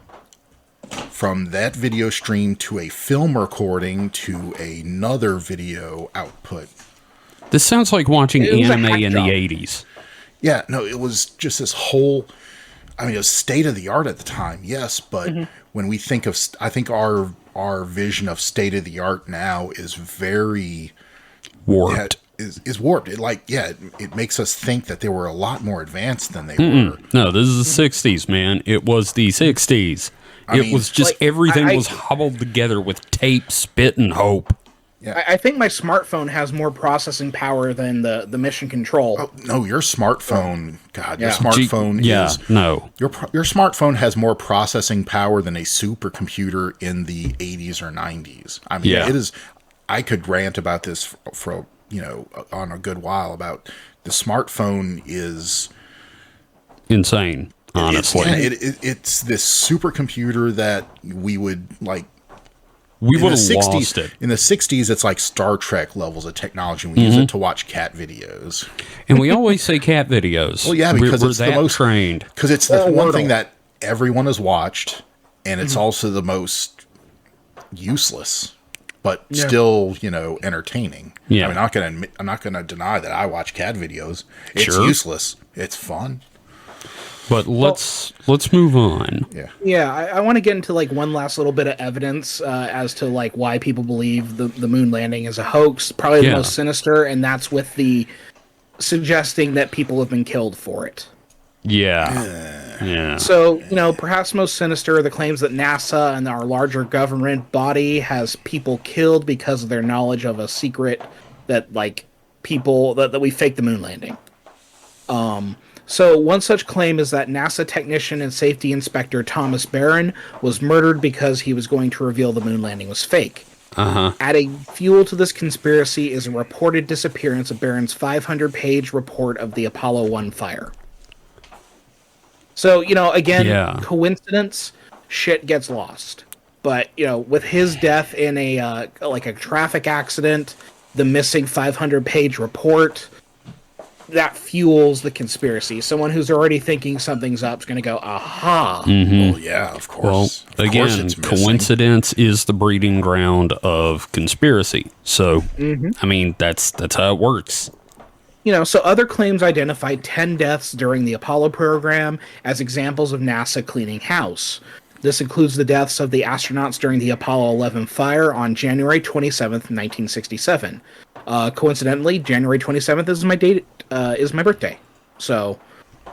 Speaker 2: from that video stream to a film recording to another video output.
Speaker 1: This sounds like watching
Speaker 3: It was a
Speaker 1: anime
Speaker 3: hack
Speaker 1: in
Speaker 3: job.
Speaker 1: the 80s.
Speaker 2: Yeah, no, it was just this whole. I mean, it was state of the art at the time, yes, but when we think of, I think our vision of state of the art now is very
Speaker 1: Warped.
Speaker 2: is warped. It makes us think that they were a lot more advanced than they were.
Speaker 1: No, this is the 60s, man. It was the 60s. It
Speaker 2: mean,
Speaker 1: was just
Speaker 3: like,
Speaker 1: everything
Speaker 3: I-
Speaker 1: was hobbled together with tape, spit, and hope.
Speaker 3: I think my smartphone has more processing power than the Mission Control.
Speaker 2: Oh, no, your smartphone, God, your
Speaker 3: Yeah.
Speaker 2: smartphone
Speaker 1: Yeah,
Speaker 2: is
Speaker 1: no.
Speaker 2: your smartphone has more processing power than a supercomputer in the 80s or 90s. I mean,
Speaker 1: Yeah.
Speaker 2: it is. I could rant about this for on a good while about the smartphone is
Speaker 1: Insane, honestly.
Speaker 2: it's this supercomputer that we would like.
Speaker 1: We
Speaker 2: In
Speaker 1: would
Speaker 2: the
Speaker 1: have
Speaker 2: 60s,
Speaker 1: lost it.
Speaker 2: in the 60s, it's like Star Trek levels of technology. We use it to watch cat videos.
Speaker 1: And we always say cat videos.
Speaker 2: Well, yeah,
Speaker 1: We're-
Speaker 2: because
Speaker 1: we're
Speaker 2: it's the
Speaker 1: that
Speaker 2: most
Speaker 1: trained.
Speaker 2: Because it's the
Speaker 3: Or
Speaker 2: one
Speaker 3: Wordle.
Speaker 2: thing that everyone has watched, and it's also the most useless, but still, entertaining.
Speaker 1: Yeah.
Speaker 2: I'm not gonna deny that I watch cat videos. It's
Speaker 1: Sure.
Speaker 2: useless. It's fun.
Speaker 1: But let's move on.
Speaker 2: Yeah.
Speaker 3: Yeah, I want to get into like one last little bit of evidence as to like why people believe the moon landing is a hoax. Probably the
Speaker 1: Yeah.
Speaker 3: most sinister, and that's with the suggesting that people have been killed for it.
Speaker 1: Yeah. Yeah.
Speaker 3: So, perhaps most sinister are the claims that NASA and our larger government body has people killed because of their knowledge of a secret that, like, people that we faked the moon landing. So one such claim is that NASA technician and safety inspector Thomas Barron was murdered because he was going to reveal the moon landing was fake. Adding fuel to this conspiracy is a reported disappearance of Barron's 500-page report of the Apollo 1 fire. So, again, coincidence, shit gets lost. But, with his death in a traffic accident, the missing 500-page report, that fuels the conspiracy. Someone who's already thinking something's up is going to go, aha.
Speaker 2: Well, yeah, of course.
Speaker 1: Well, again, coincidence is the breeding ground of conspiracy. So, I mean, that's how it works.
Speaker 3: So other claims identified 10 deaths during the Apollo program as examples of NASA cleaning house. This includes the deaths of the astronauts during the Apollo 11 fire on January 27th, 1967. Coincidentally, January 27th is my birthday. So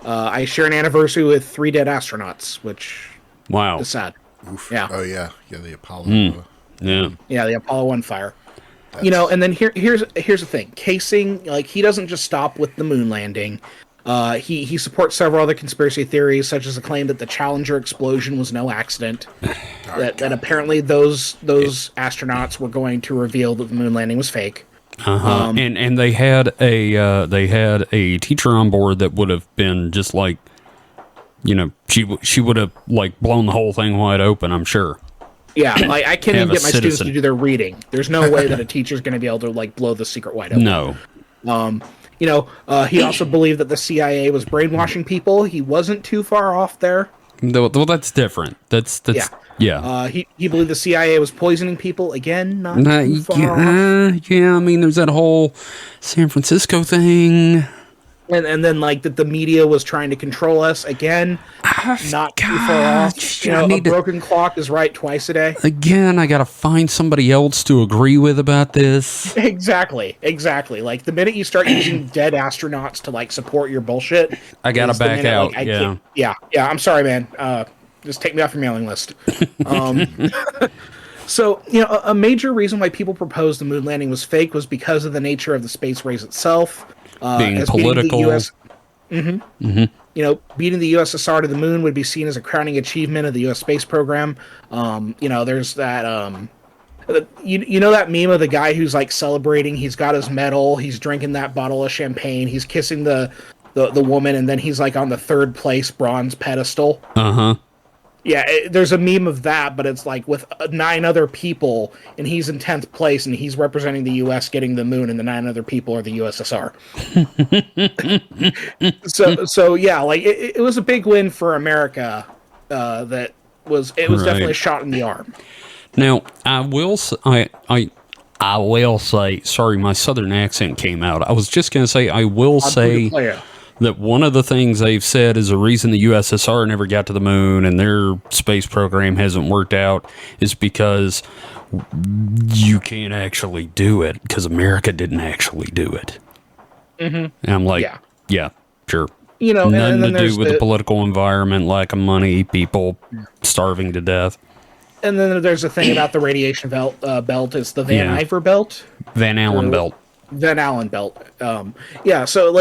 Speaker 3: I share an anniversary with 3 dead astronauts, which is sad.
Speaker 2: Oof.
Speaker 3: Yeah.
Speaker 2: Oh, yeah. Yeah, the Apollo.
Speaker 1: Yeah.
Speaker 3: Yeah, the Apollo 1 fire. And then here's the thing. Casing, he doesn't just stop with the moon landing. He supports several other conspiracy theories, such as the claim that the Challenger explosion was no accident. that apparently those astronauts were going to reveal that the moon landing was fake.
Speaker 1: And they had a teacher on board that would have been just like, she would have blown the whole thing wide open, I'm sure.
Speaker 3: Yeah, I can't even get my students to do their reading. There's no way that a teacher's going to be able to blow the secret wide open.
Speaker 1: No.
Speaker 3: He also believed that the CIA was brainwashing people. He wasn't too far off there.
Speaker 1: Well, that's different. That's yeah.
Speaker 3: He believed the CIA was poisoning people. Again, not too far off.
Speaker 1: Yeah, I mean, there's that whole San Francisco thing.
Speaker 3: And then that the media was trying to control us. Again, not too far off. A broken clock is right twice a day.
Speaker 1: Again, I got to find somebody else to agree with about this.
Speaker 3: Exactly. The minute you start using dead astronauts to support your bullshit,
Speaker 1: I got to back out.
Speaker 3: Yeah. I'm sorry, man. Just take me off your mailing list. So, a major reason why people proposed the moon landing was fake was because of the nature of the space race itself.
Speaker 1: Being political.
Speaker 3: Beating the USSR to the moon would be seen as a crowning achievement of the U.S. space program. There's that, that meme of the guy who's celebrating, he's got his medal, he's drinking that bottle of champagne, he's kissing the woman, and then he's on the 3rd place bronze pedestal. Yeah, there's a meme of that, but it's with 9 other people, and he's in 10th place, and he's representing the U.S. getting the moon, and the 9 other people are the USSR. so yeah, it was a big win for America. It was definitely a shot in the arm.
Speaker 1: Now, I will say, sorry, my southern accent came out. I was just going to say, I will say that one of the things they've said is the reason the USSR never got to the moon and their space program hasn't worked out is because you can't actually do it because America didn't actually do it. And I'm like, yeah, sure. Nothing to do with the political environment, lack of money, people starving to death.
Speaker 3: And then there's a thing about the radiation belt. It's the Van Iver belt.
Speaker 1: Van Allen belt.
Speaker 3: Van Allen belt. So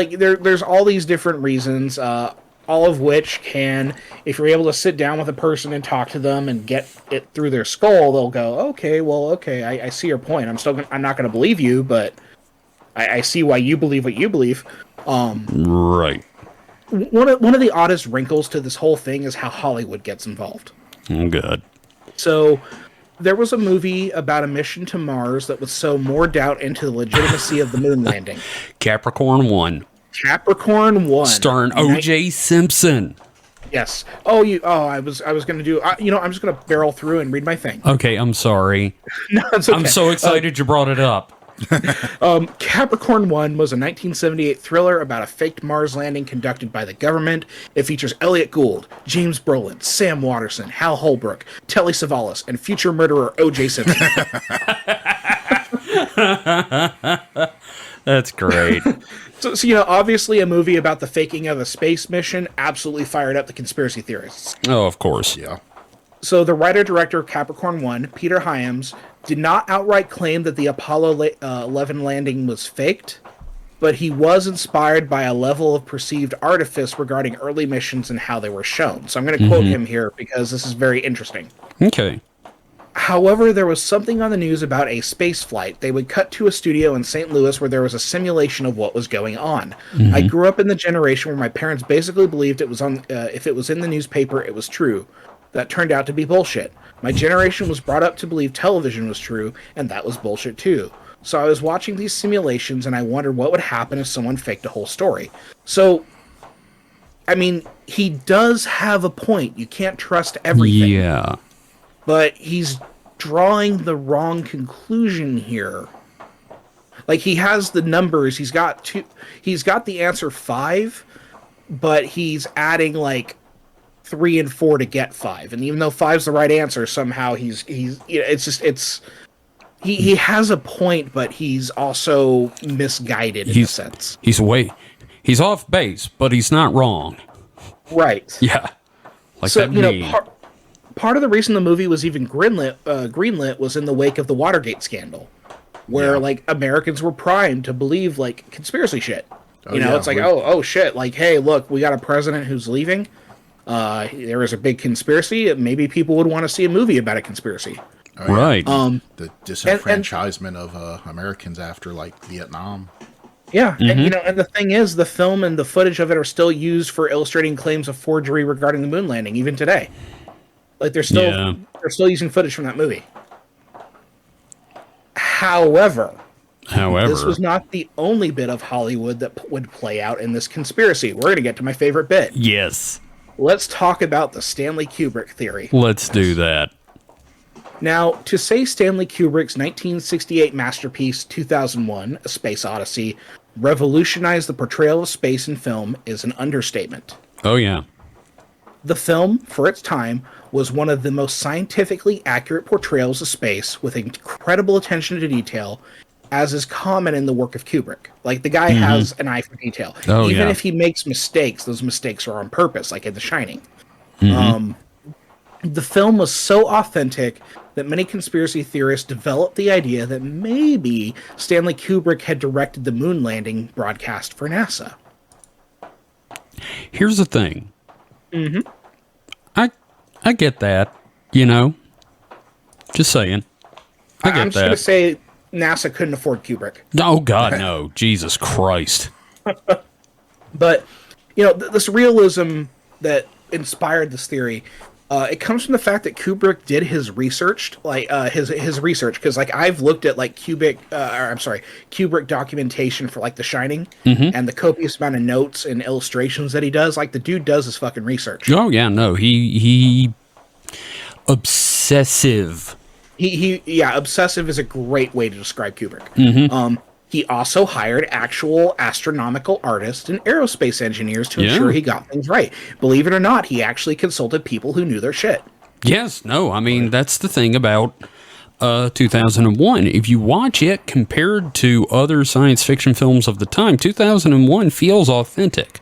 Speaker 3: there's all these different reasons, all of which can, if you're able to sit down with a person and talk to them and get it through their skull, they'll go, okay, I see your point. I'm not going to believe you, but I see why you believe what you believe.
Speaker 1: Right.
Speaker 3: One of the oddest wrinkles to this whole thing is how Hollywood gets involved.
Speaker 1: Oh, good.
Speaker 3: So there was a movie about a mission to Mars that would sow more doubt into the legitimacy of the moon landing.
Speaker 1: Capricorn 1.
Speaker 3: Starring
Speaker 1: O.J. Simpson.
Speaker 3: Yes. I was going to do. I'm just going to barrel through and read my thing.
Speaker 1: Okay, I'm sorry.
Speaker 3: No, it's okay.
Speaker 1: I'm so excited you brought it up.
Speaker 3: Capricorn 1 was a 1978 thriller about a faked Mars landing conducted by the government. It features Elliot Gould, James Brolin, Sam Waterston, Hal Holbrook, Telly Savalas, and future murderer O.J. Simpson.
Speaker 1: That's great.
Speaker 3: So, obviously a movie about the faking of a space mission absolutely fired up the conspiracy theorists.
Speaker 1: Oh, of course.
Speaker 2: Yeah.
Speaker 3: So the writer-director of Capricorn 1, Peter Hyams, did not outright claim that the Apollo 11 landing was faked. but he was inspired by a level of perceived artifice regarding early missions and how they were shown. So I'm going to quote him here because this is very interesting.
Speaker 1: Okay.
Speaker 3: However, there was something on the news about a space flight. They would cut to a studio in St. Louis where there was a simulation of what was going on. I grew up in the generation where my parents basically believed it was on. If it was in the newspaper, it was true. That turned out to be bullshit. My generation was brought up to believe television was true, and that was bullshit too. So I was watching these simulations, and I wondered what would happen if someone faked a whole story. So, I mean, he does have a point. You can't trust everything.
Speaker 1: Yeah.
Speaker 3: But he's drawing the wrong conclusion here. Like, he has the numbers. He's got the answer 5, but he's adding like 3 and 4 to get 5. And even though 5's the right answer, somehow he has a point, but he's also misguided in a sense.
Speaker 1: He's off base, but he's not wrong.
Speaker 3: Right.
Speaker 1: Yeah. Like
Speaker 3: So,
Speaker 1: that
Speaker 3: you know,
Speaker 1: meme.
Speaker 3: part of the reason the movie was even greenlit was in the wake of the Watergate scandal, where like Americans were primed to believe like conspiracy shit. It's like, oh shit, like, hey, look, we got a president who's leaving. There is a big conspiracy. Maybe people would want to see a movie about a conspiracy.
Speaker 2: Oh, yeah.
Speaker 1: Right.
Speaker 2: The disenfranchisement of Americans after like Vietnam.
Speaker 3: Yeah, and and the thing is, the film and the footage of it are still used for illustrating claims of forgery regarding the moon landing, even today. Like they're still using footage from that movie. However, this was not the only bit of Hollywood that would play out in this conspiracy. We're going to get to my favorite bit.
Speaker 1: Yes.
Speaker 3: Let's talk about the Stanley Kubrick theory.
Speaker 1: Let's do that.
Speaker 3: Now, to say Stanley Kubrick's 1968 masterpiece, 2001: A Space Odyssey, revolutionized the portrayal of space in film is an understatement.
Speaker 1: Oh, yeah.
Speaker 3: The film, for its time, was one of the most scientifically accurate portrayals of space with incredible attention to detail, as is common in the work of Kubrick. Like, the guy has an eye for detail.
Speaker 1: Oh,
Speaker 3: Even
Speaker 1: yeah.
Speaker 3: if he makes mistakes, those mistakes are on purpose, like in The Shining. The film was so authentic that many conspiracy theorists developed the idea that maybe Stanley Kubrick had directed the moon landing broadcast for NASA.
Speaker 1: Here's the thing. I get that, Just saying. I get
Speaker 3: I'm just
Speaker 1: that.
Speaker 3: going to say NASA couldn't afford Kubrick.
Speaker 1: Oh, God, no. Jesus Christ.
Speaker 3: But, this realism that inspired this theory, it comes from the fact that Kubrick did his research, his research, because I've looked at Kubrick documentation for The Shining, and the copious amount of notes and illustrations that he does. The dude does his fucking research.
Speaker 1: Oh, yeah, no. He obsessive.
Speaker 3: Obsessive is a great way to describe Kubrick. He also hired actual astronomical artists and aerospace engineers to ensure he got things right. Believe it or not, he actually consulted people who knew their shit.
Speaker 1: Yes, no, I mean, that's the thing about 2001. If you watch it compared to other science fiction films of the time, 2001 feels authentic.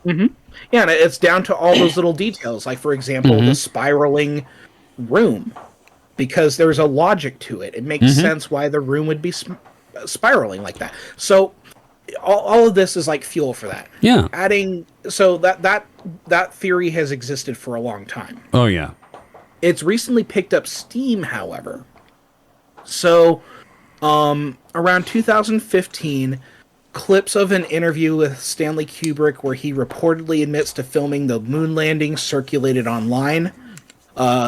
Speaker 3: Yeah, and it's down to all those little details. Like, for example, the spiraling room. Because there's a logic to it. It makes sense why the room would be spiraling like that. So all of this is fuel for that.
Speaker 1: Yeah.
Speaker 3: So that theory has existed for a long time.
Speaker 1: Oh, yeah.
Speaker 3: It's recently picked up steam, however. So around 2015, clips of an interview with Stanley Kubrick where he reportedly admits to filming the moon landing circulated online.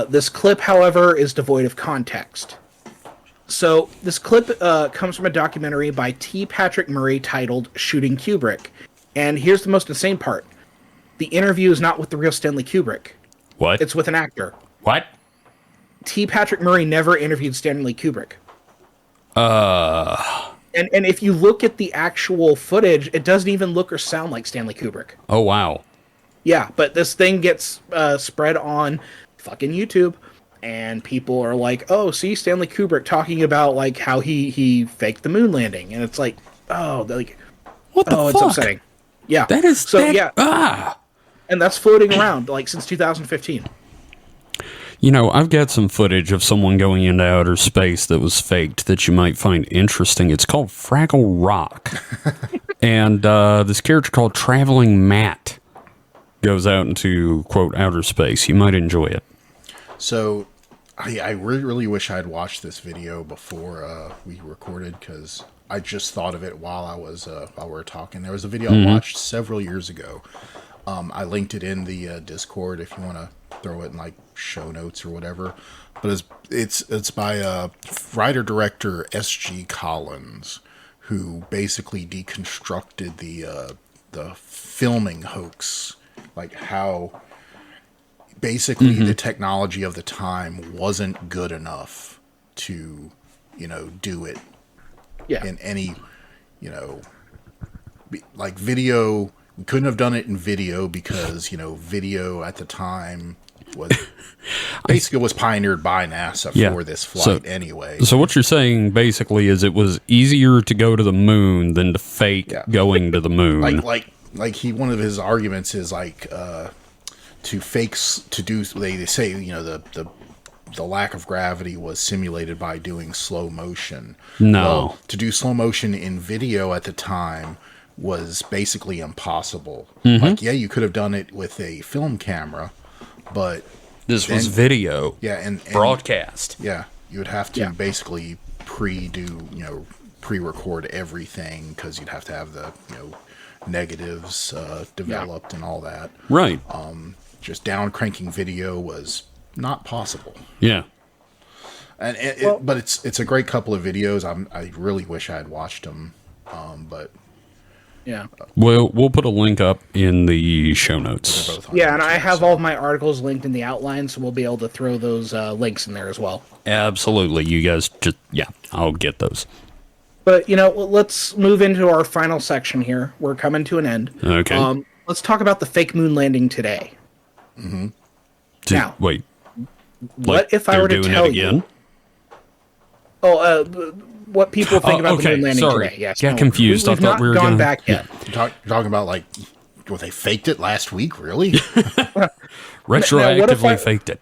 Speaker 3: This clip, however, is devoid of context. So this clip comes from a documentary by T. Patrick Murray titled Shooting Kubrick. And here's the most insane part. The interview is not with the real Stanley Kubrick.
Speaker 1: What?
Speaker 3: It's with an actor.
Speaker 1: What?
Speaker 3: T. Patrick Murray never interviewed Stanley Kubrick. And if you look at the actual footage, it doesn't even look or sound like Stanley Kubrick.
Speaker 1: Oh, wow.
Speaker 3: Yeah, but this thing gets spread on fucking YouTube. And people are like, oh, see Stanley Kubrick talking about how he faked the moon landing. And it's like, oh,
Speaker 1: what the fuck?
Speaker 3: It's upsetting. Yeah.
Speaker 1: That is
Speaker 3: And that's floating around since 2015.
Speaker 1: You know, I've got some footage of someone going into outer space that was faked that you might find interesting. It's called Fraggle Rock. And this character called Traveling Matt goes out into, quote, outer space. You might enjoy it.
Speaker 2: So I really, really wish I had watched this video before we recorded, because I just thought of it while we were talking. There was a video I watched several years ago. I linked it in the Discord if you want to throw it in like show notes or whatever. But it's by writer director S.G. Collins, who basically deconstructed the filming hoax, like how basically the technology of the time wasn't good enough to, do it in any, like video. We couldn't have done it in video because, video at the time was basically was pioneered by NASA for this flight anyway.
Speaker 1: So what you're saying basically is it was easier to go to the moon than to fake going to the moon.
Speaker 2: One of his arguments is like they say the lack of gravity was simulated by doing slow motion.
Speaker 1: No.
Speaker 2: Well, to do slow motion in video at the time was basically impossible. Like, you could have done it with a film camera, but
Speaker 1: this was video.
Speaker 2: Yeah, and
Speaker 1: broadcast.
Speaker 2: Yeah, you would have to basically pre-record everything, because you'd have to have the negatives developed and all that.
Speaker 1: Right.
Speaker 2: Just down cranking video was not possible.
Speaker 1: Yeah.
Speaker 2: And but it's a great couple of videos. I really wish I had watched them, but
Speaker 3: yeah.
Speaker 1: Well, we'll put a link up in the show notes.
Speaker 3: Yeah, and I have all of my articles linked in the outline, so we'll be able to throw those links in there as well.
Speaker 1: Absolutely. You guys I'll get those.
Speaker 3: But, let's move into our final section here. We're coming to an end.
Speaker 1: Okay.
Speaker 3: Let's talk about the fake moon landing today.
Speaker 2: Mm-hmm.
Speaker 3: Now,
Speaker 1: wait.
Speaker 3: What if I were to tell you? What people think about the moon landing today. Yes,
Speaker 1: got confused.
Speaker 3: We've not gone back yet.
Speaker 2: You're talking about they faked it last week, really?
Speaker 1: Retroactively faked it.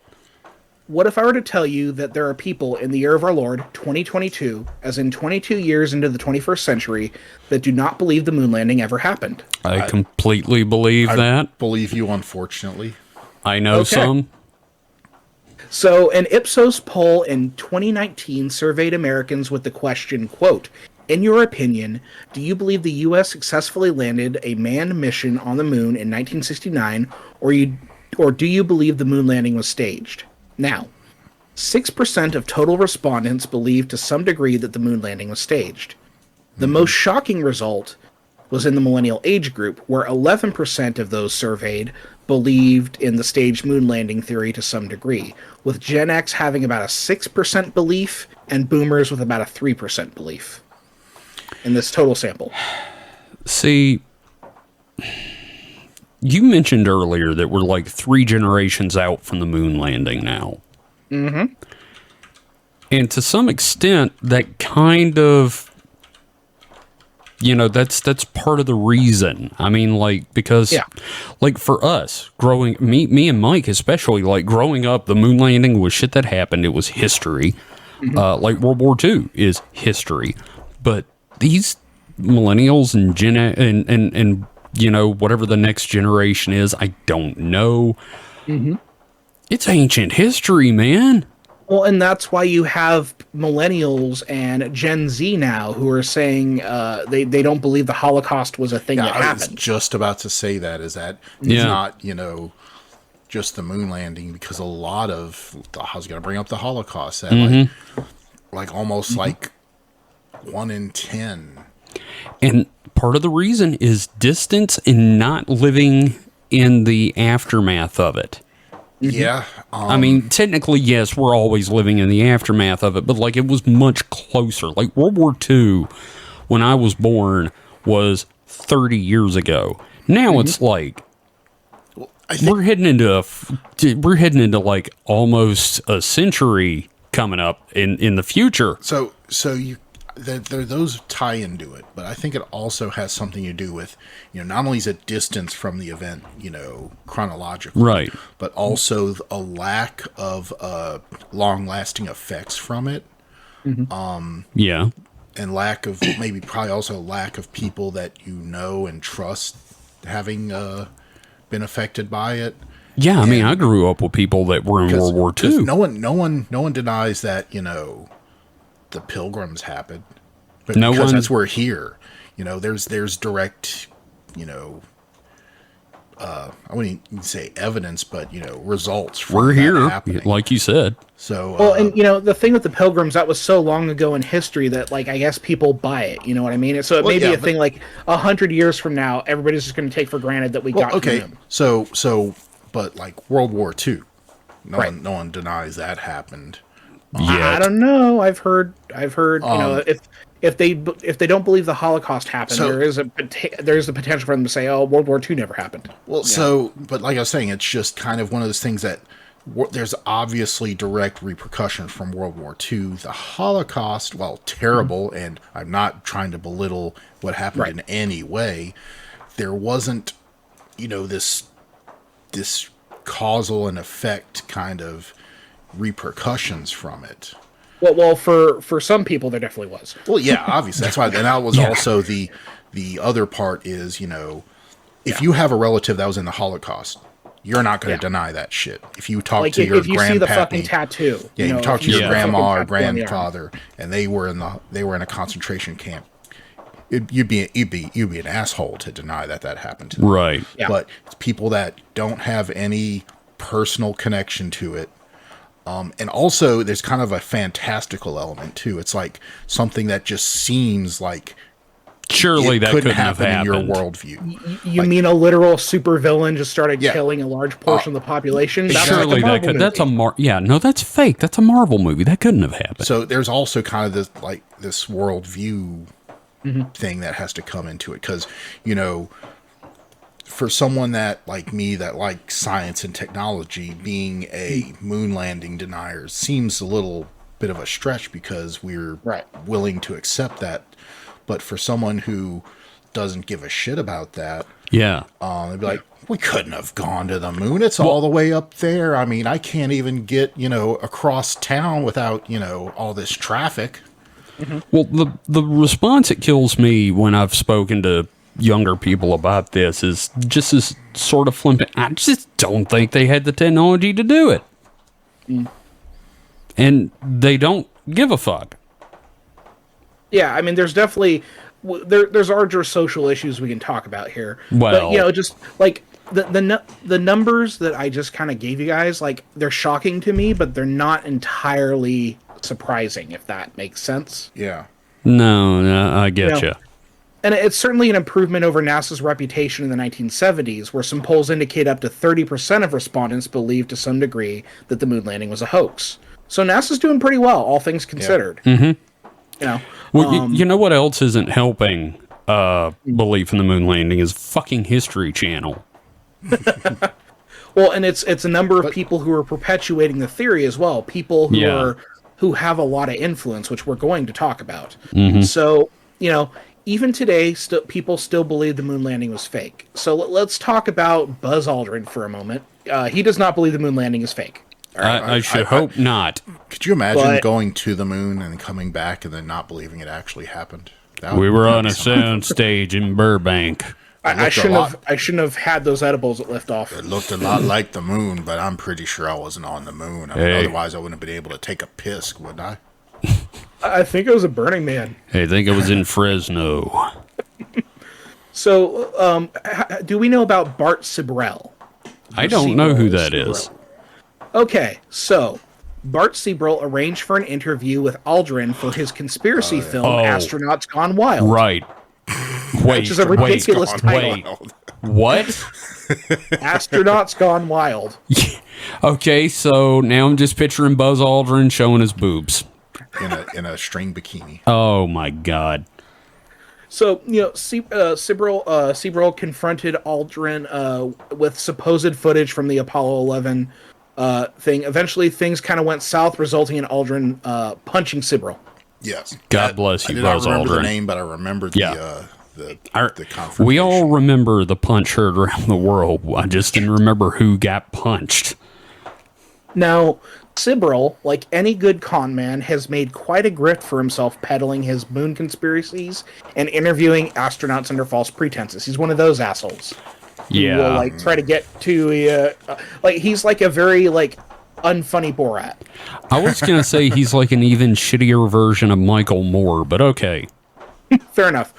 Speaker 3: What if I were to tell you that there are people in the year of our Lord, 2022, as in 22 years into the 21st century, that do not believe the moon landing ever happened?
Speaker 1: I completely believe that.
Speaker 2: Believe you, unfortunately.
Speaker 1: I know some.
Speaker 3: So, an Ipsos poll in 2019 surveyed Americans with the question, quote, "In your opinion, do you believe the U.S. successfully landed a manned mission on the moon in 1969, or do you believe the moon landing was staged?" Now, 6% of total respondents believed to some degree that the moon landing was staged. The most shocking result was in the millennial age group, where 11% of those surveyed believed in the staged moon landing theory to some degree, with Gen X having about a 6% belief and boomers with about a 3% belief in this total sample.
Speaker 1: See, you mentioned earlier that we're like 3 generations out from the moon landing now.
Speaker 3: Mm-hmm.
Speaker 1: And to some extent, that kind of, that's part of the reason. I mean, because, for us, me and Mike especially, growing up, the moon landing was shit that happened. It was history. Mm-hmm. World War II is history. But these millennials and and whatever the next generation is, I don't know.
Speaker 3: Mm-hmm.
Speaker 1: It's ancient history, man.
Speaker 3: Well, and that's why you have millennials and Gen Z now who are saying they don't believe the Holocaust was a thing that happened.
Speaker 2: I was just about to say that. Is that it's not, just the moon landing, because a lot of, I was going to bring up the Holocaust, that almost 1 in 10.
Speaker 1: And part of the reason is distance and not living in the aftermath of it.
Speaker 2: Yeah.
Speaker 1: I mean, technically, yes, we're always living in the aftermath of it, but it was much closer. World War II, when I was born, was 30 years ago. Now it's we're heading into almost a century coming up in the future.
Speaker 2: So those tie into it, but I think it also has something to do with, not only is it distance from the event, chronologically,
Speaker 1: Right.
Speaker 2: but also a lack of long-lasting effects from it,
Speaker 1: Yeah.
Speaker 2: and probably also lack of people that and trust having been affected by it.
Speaker 1: Yeah, I mean, I grew up with people that were in World War II.
Speaker 2: No one denies that the Pilgrims happened, but because that's we're here. There's direct, I wouldn't even say evidence, but results from
Speaker 1: We're
Speaker 2: that
Speaker 1: here,
Speaker 2: happening.
Speaker 1: like you said.
Speaker 2: So
Speaker 3: Well, and the thing with the Pilgrims, that was so long ago in history that, like, I guess people buy it. You know what I mean? So it may be a thing like 100 years from now, everybody's just going to take for granted that we got to them.
Speaker 2: But like World War II, no one denies that happened.
Speaker 3: I don't know. I've heard. If they don't believe the Holocaust happened, there's the potential for them to say, "Oh, World War II never happened."
Speaker 2: Well, but like I was saying, it's just kind of one of those things that there's obviously direct repercussions from World War II. The Holocaust, while terrible, and I'm not trying to belittle what happened in any way, there wasn't, this causal and effect kind of repercussions from it.
Speaker 3: Well, for some people, there definitely was.
Speaker 2: Well, yeah, obviously that's why. And that was also the other part is, if you have a relative that was in the Holocaust, you're not going to deny that shit. If you talk to your
Speaker 3: if you see the fucking tattoo,
Speaker 2: you talk to your grandma or grandfather, and they were in a concentration camp, you'd be an asshole to deny that happened to them.
Speaker 1: Right.
Speaker 3: Yeah.
Speaker 2: But it's people that don't have any personal connection to it. And also, there's kind of a fantastical element too. It's like something that just seems like
Speaker 1: surely that couldn't have
Speaker 2: happen
Speaker 1: happened
Speaker 2: in your worldview.
Speaker 3: You mean a literal supervillain just started killing a large portion of the population?
Speaker 1: Surely that could. That's that's fake. That's a Marvel movie. That couldn't have happened.
Speaker 2: So there's also kind of this worldview thing that has to come into it because for someone that like me that likes science and technology, being a moon landing denier seems a little bit of a stretch because we're willing to accept that. But for someone who doesn't give a shit about that, they'd be like, we couldn't have gone to the moon. It's all the way up there. I mean, I can't even get, across town without, all this traffic.
Speaker 1: Mm-hmm. Well, the response that kills me when I've spoken to younger people about this is just as sort of flippant. I just don't think they had the technology to do it. And they don't give a fuck.
Speaker 3: Yeah, I mean, there's definitely there's larger social issues we can talk about here.
Speaker 1: Well,
Speaker 3: but, just like the numbers that I just kind of gave you guys, like they're shocking to me, but they're not entirely surprising, if that makes sense.
Speaker 2: Yeah.
Speaker 1: No, I get you.
Speaker 3: And it's certainly an improvement over NASA's reputation in the 1970s, where some polls indicate up to 30% of respondents believed to some degree that the moon landing was a hoax. So NASA's doing pretty well, all things considered.
Speaker 1: Yeah. Mm-hmm. Well, you know what else isn't helping belief in the moon landing is fucking History Channel.
Speaker 3: Well, and it's a number of people who are perpetuating the theory as well. People who have a lot of influence, which we're going to talk about. Mm-hmm. So, even today, people still believe the moon landing was fake. So let's talk about Buzz Aldrin for a moment. He does not believe the moon landing is fake.
Speaker 1: I should hope not.
Speaker 2: Could you imagine going to the moon and coming back and then not believing it actually happened?
Speaker 1: We were on a sound stage in Burbank.
Speaker 3: I shouldn't have had those edibles at liftoff.
Speaker 2: It looked a lot like the moon, but I'm pretty sure I wasn't on the moon. Otherwise, I wouldn't have been able to take a piss, would I?
Speaker 3: I think it was a Burning Man.
Speaker 1: I think it was in Fresno.
Speaker 3: So, do we know about Bart Sibrel?
Speaker 1: I don't know who that is.
Speaker 3: Okay, so Bart Sibrel arranged for an interview with Aldrin for his conspiracy film Astronauts Gone Wild.
Speaker 1: Right. Wait,
Speaker 3: which is a ridiculous title.
Speaker 1: What?
Speaker 3: Astronauts Gone Wild.
Speaker 1: Okay, so now I'm just picturing Buzz Aldrin showing his boobs.
Speaker 2: In a string bikini.
Speaker 1: Oh my god.
Speaker 3: So, Sibrel confronted Aldrin with supposed footage from the Apollo 11 thing. Eventually, things kind of went south, resulting in Aldrin punching Sibrel.
Speaker 2: Yes.
Speaker 1: God bless you,
Speaker 2: I did not
Speaker 1: Buzz
Speaker 2: remember the
Speaker 1: Aldrin.
Speaker 2: name, but I remember
Speaker 1: Yeah.
Speaker 2: the
Speaker 1: We
Speaker 2: confrontation.
Speaker 1: all remember the punch heard around the world. I just didn't remember who got punched.
Speaker 3: Now, Sibrel, like any good con man, has made quite a grift for himself peddling his moon conspiracies and interviewing astronauts under false pretenses. He's one of those assholes. Who
Speaker 1: Yeah.
Speaker 3: will, like, try to get to like, he's like a very, like, unfunny Borat.
Speaker 1: I was going to say he's like an even shittier version of Michael Moore, but okay.
Speaker 3: Fair enough.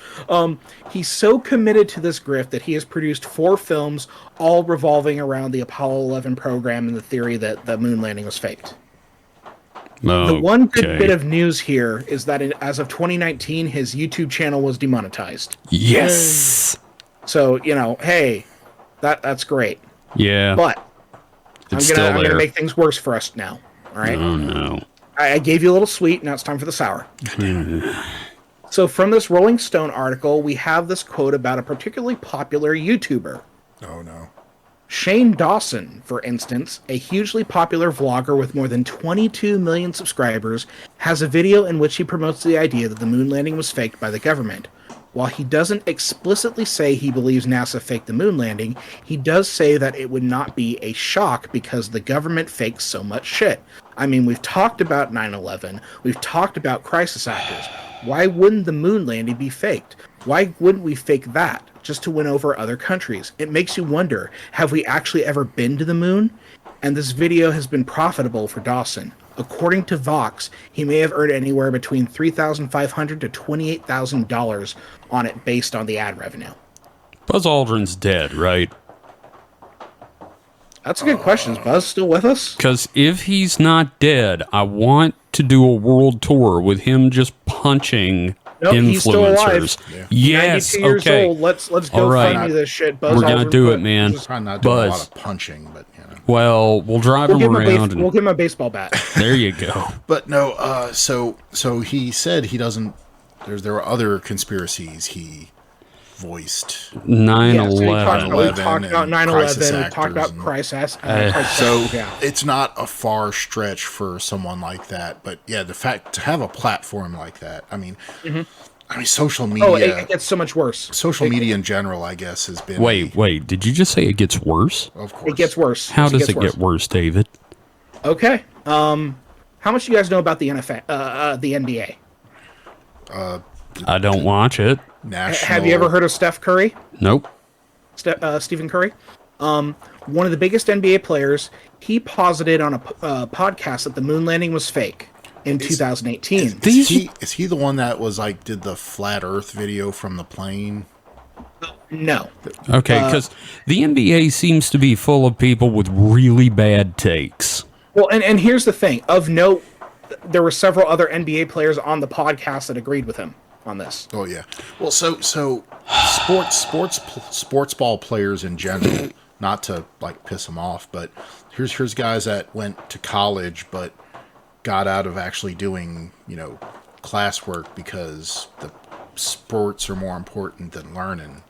Speaker 3: He's so committed to this grift that he has produced 4 films, all revolving around the Apollo 11 program and the theory that the moon landing was faked. The one good bit of news here is that as of 2019, his YouTube channel was demonetized.
Speaker 1: Yes.
Speaker 3: So, hey, that's great.
Speaker 1: Yeah.
Speaker 3: But
Speaker 1: it's
Speaker 3: I'm
Speaker 1: still
Speaker 3: gonna
Speaker 1: there.
Speaker 3: make things worse for us now. All right.
Speaker 1: Oh, no.
Speaker 3: I gave you a little sweet. Now it's time for the sour. So from this Rolling Stone article, we have this quote about a particularly popular YouTuber.
Speaker 2: Oh, no.
Speaker 3: Shane Dawson, for instance, a hugely popular vlogger with more than 22 million subscribers, has a video in which he promotes the idea that the moon landing was faked by the government. While he doesn't explicitly say he believes NASA faked the moon landing, he does say that it would not be a shock because the government fakes so much shit. I mean, we've talked about 9/11, we've talked about crisis actors. Why wouldn't the moon landing be faked? Why wouldn't we fake that just to win over other countries? It makes you wonder, have we actually ever been to the moon? And this video has been profitable for Dawson. According to Vox, he may have earned anywhere between $3,500 to $28,000 on it based on the ad revenue.
Speaker 1: Buzz Aldrin's dead, right?
Speaker 3: That's a good question. Is Buzz still with us?
Speaker 1: Because if he's not dead, I want to do a world tour with him just punching
Speaker 3: Nope, he's still alive.
Speaker 1: influencers. Yes,
Speaker 3: 92 years
Speaker 1: okay.
Speaker 3: old. Let's
Speaker 1: All
Speaker 3: go
Speaker 1: right.
Speaker 3: find me this shit. Buzz
Speaker 1: We're gonna
Speaker 3: Aldrin
Speaker 1: do
Speaker 3: put-
Speaker 1: it, man.
Speaker 2: I'm not doing a lot
Speaker 1: Buzz.
Speaker 2: of punching, but,
Speaker 1: Well, we'll drive
Speaker 3: We'll
Speaker 1: him
Speaker 3: give him,
Speaker 1: around.
Speaker 3: we'll give him a baseball bat.
Speaker 1: There you go.
Speaker 2: But no, so he said he doesn't. There were other conspiracies he voiced.
Speaker 1: 9/11.
Speaker 3: We talked about 9/11.
Speaker 2: crisis
Speaker 3: We talked about
Speaker 2: actors and-
Speaker 3: crisis.
Speaker 2: So
Speaker 3: yeah.
Speaker 2: it's not a far stretch for someone like that. But yeah, the fact to have a platform like that. I mean, social media.
Speaker 3: Oh, it gets so much worse.
Speaker 2: social media in general, I guess, has been.
Speaker 1: Wait. Did you just say it gets worse?
Speaker 2: Of course,
Speaker 3: It gets worse.
Speaker 1: How does
Speaker 3: gets
Speaker 1: it get worse, David?
Speaker 3: Okay. How much do you guys know about the NFL, the NBA?
Speaker 1: I don't watch it.
Speaker 2: national.
Speaker 3: Have you ever heard of Steph Curry?
Speaker 1: Nope.
Speaker 3: Stephen Curry? One of the biggest NBA players. He posited on a podcast that the moon landing was fake in 2018.
Speaker 2: Is he the one that was like did the flat Earth video from the plane?
Speaker 3: No.
Speaker 1: Okay, because the NBA seems to be full of people with really bad takes.
Speaker 3: Well, and here's the thing. Of note, there were several other NBA players on the podcast that agreed with him on this.
Speaker 2: Oh yeah. Well, so sports ball players in general, not to like piss them off, but here's guys that went to college but got out of actually doing classwork because the sports are more important than learning.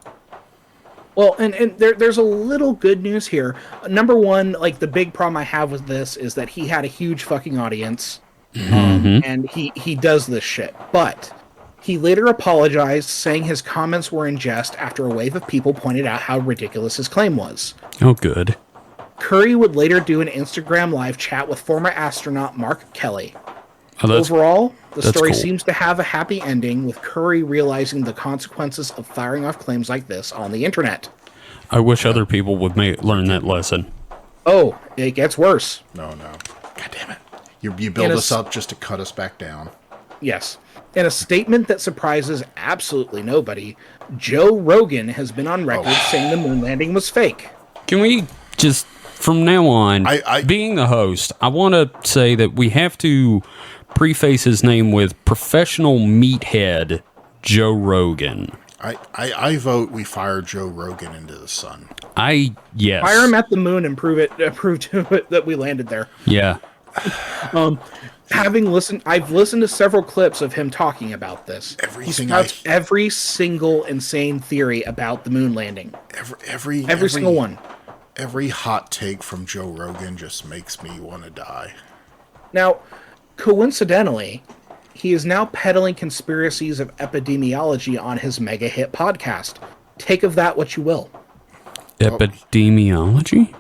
Speaker 3: Well, and there's a little good news here. Number one, like the big problem I have with this is that he had a huge fucking audience, and he does this shit. But he later apologized, saying his comments were in jest after a wave of people pointed out how ridiculous his claim was.
Speaker 1: Oh, good.
Speaker 3: Curry would later do an Instagram live chat with former astronaut Mark Kelly.
Speaker 1: Oh,
Speaker 3: Overall, the
Speaker 1: that's
Speaker 3: story
Speaker 1: cool.
Speaker 3: seems to have a happy ending, with Curry realizing the consequences of firing off claims like this on the internet.
Speaker 1: I wish other people would learn that lesson.
Speaker 3: Oh, it gets worse.
Speaker 2: No. God damn it. You build us up just to cut us back down.
Speaker 3: Yes. In a statement that surprises absolutely nobody, Joe Rogan has been on record saying the moon landing was fake.
Speaker 1: Can we just, from now on,
Speaker 2: I-
Speaker 1: being the host, I want to say that we have to preface his name with professional meathead Joe Rogan.
Speaker 2: I vote we fire Joe Rogan into the sun.
Speaker 1: Yes.
Speaker 3: Fire him at the moon and prove to it that we landed there.
Speaker 1: Yeah.
Speaker 3: I've listened to several clips of him talking about this.
Speaker 2: Everything
Speaker 3: He spouts every single insane theory about the moon landing.
Speaker 2: Every
Speaker 3: Single one.
Speaker 2: Every hot take from Joe Rogan just makes me want to die.
Speaker 3: Now, coincidentally, he is now peddling conspiracies of epidemiology on his mega hit podcast. Take of that what you will.
Speaker 1: Epidemiology?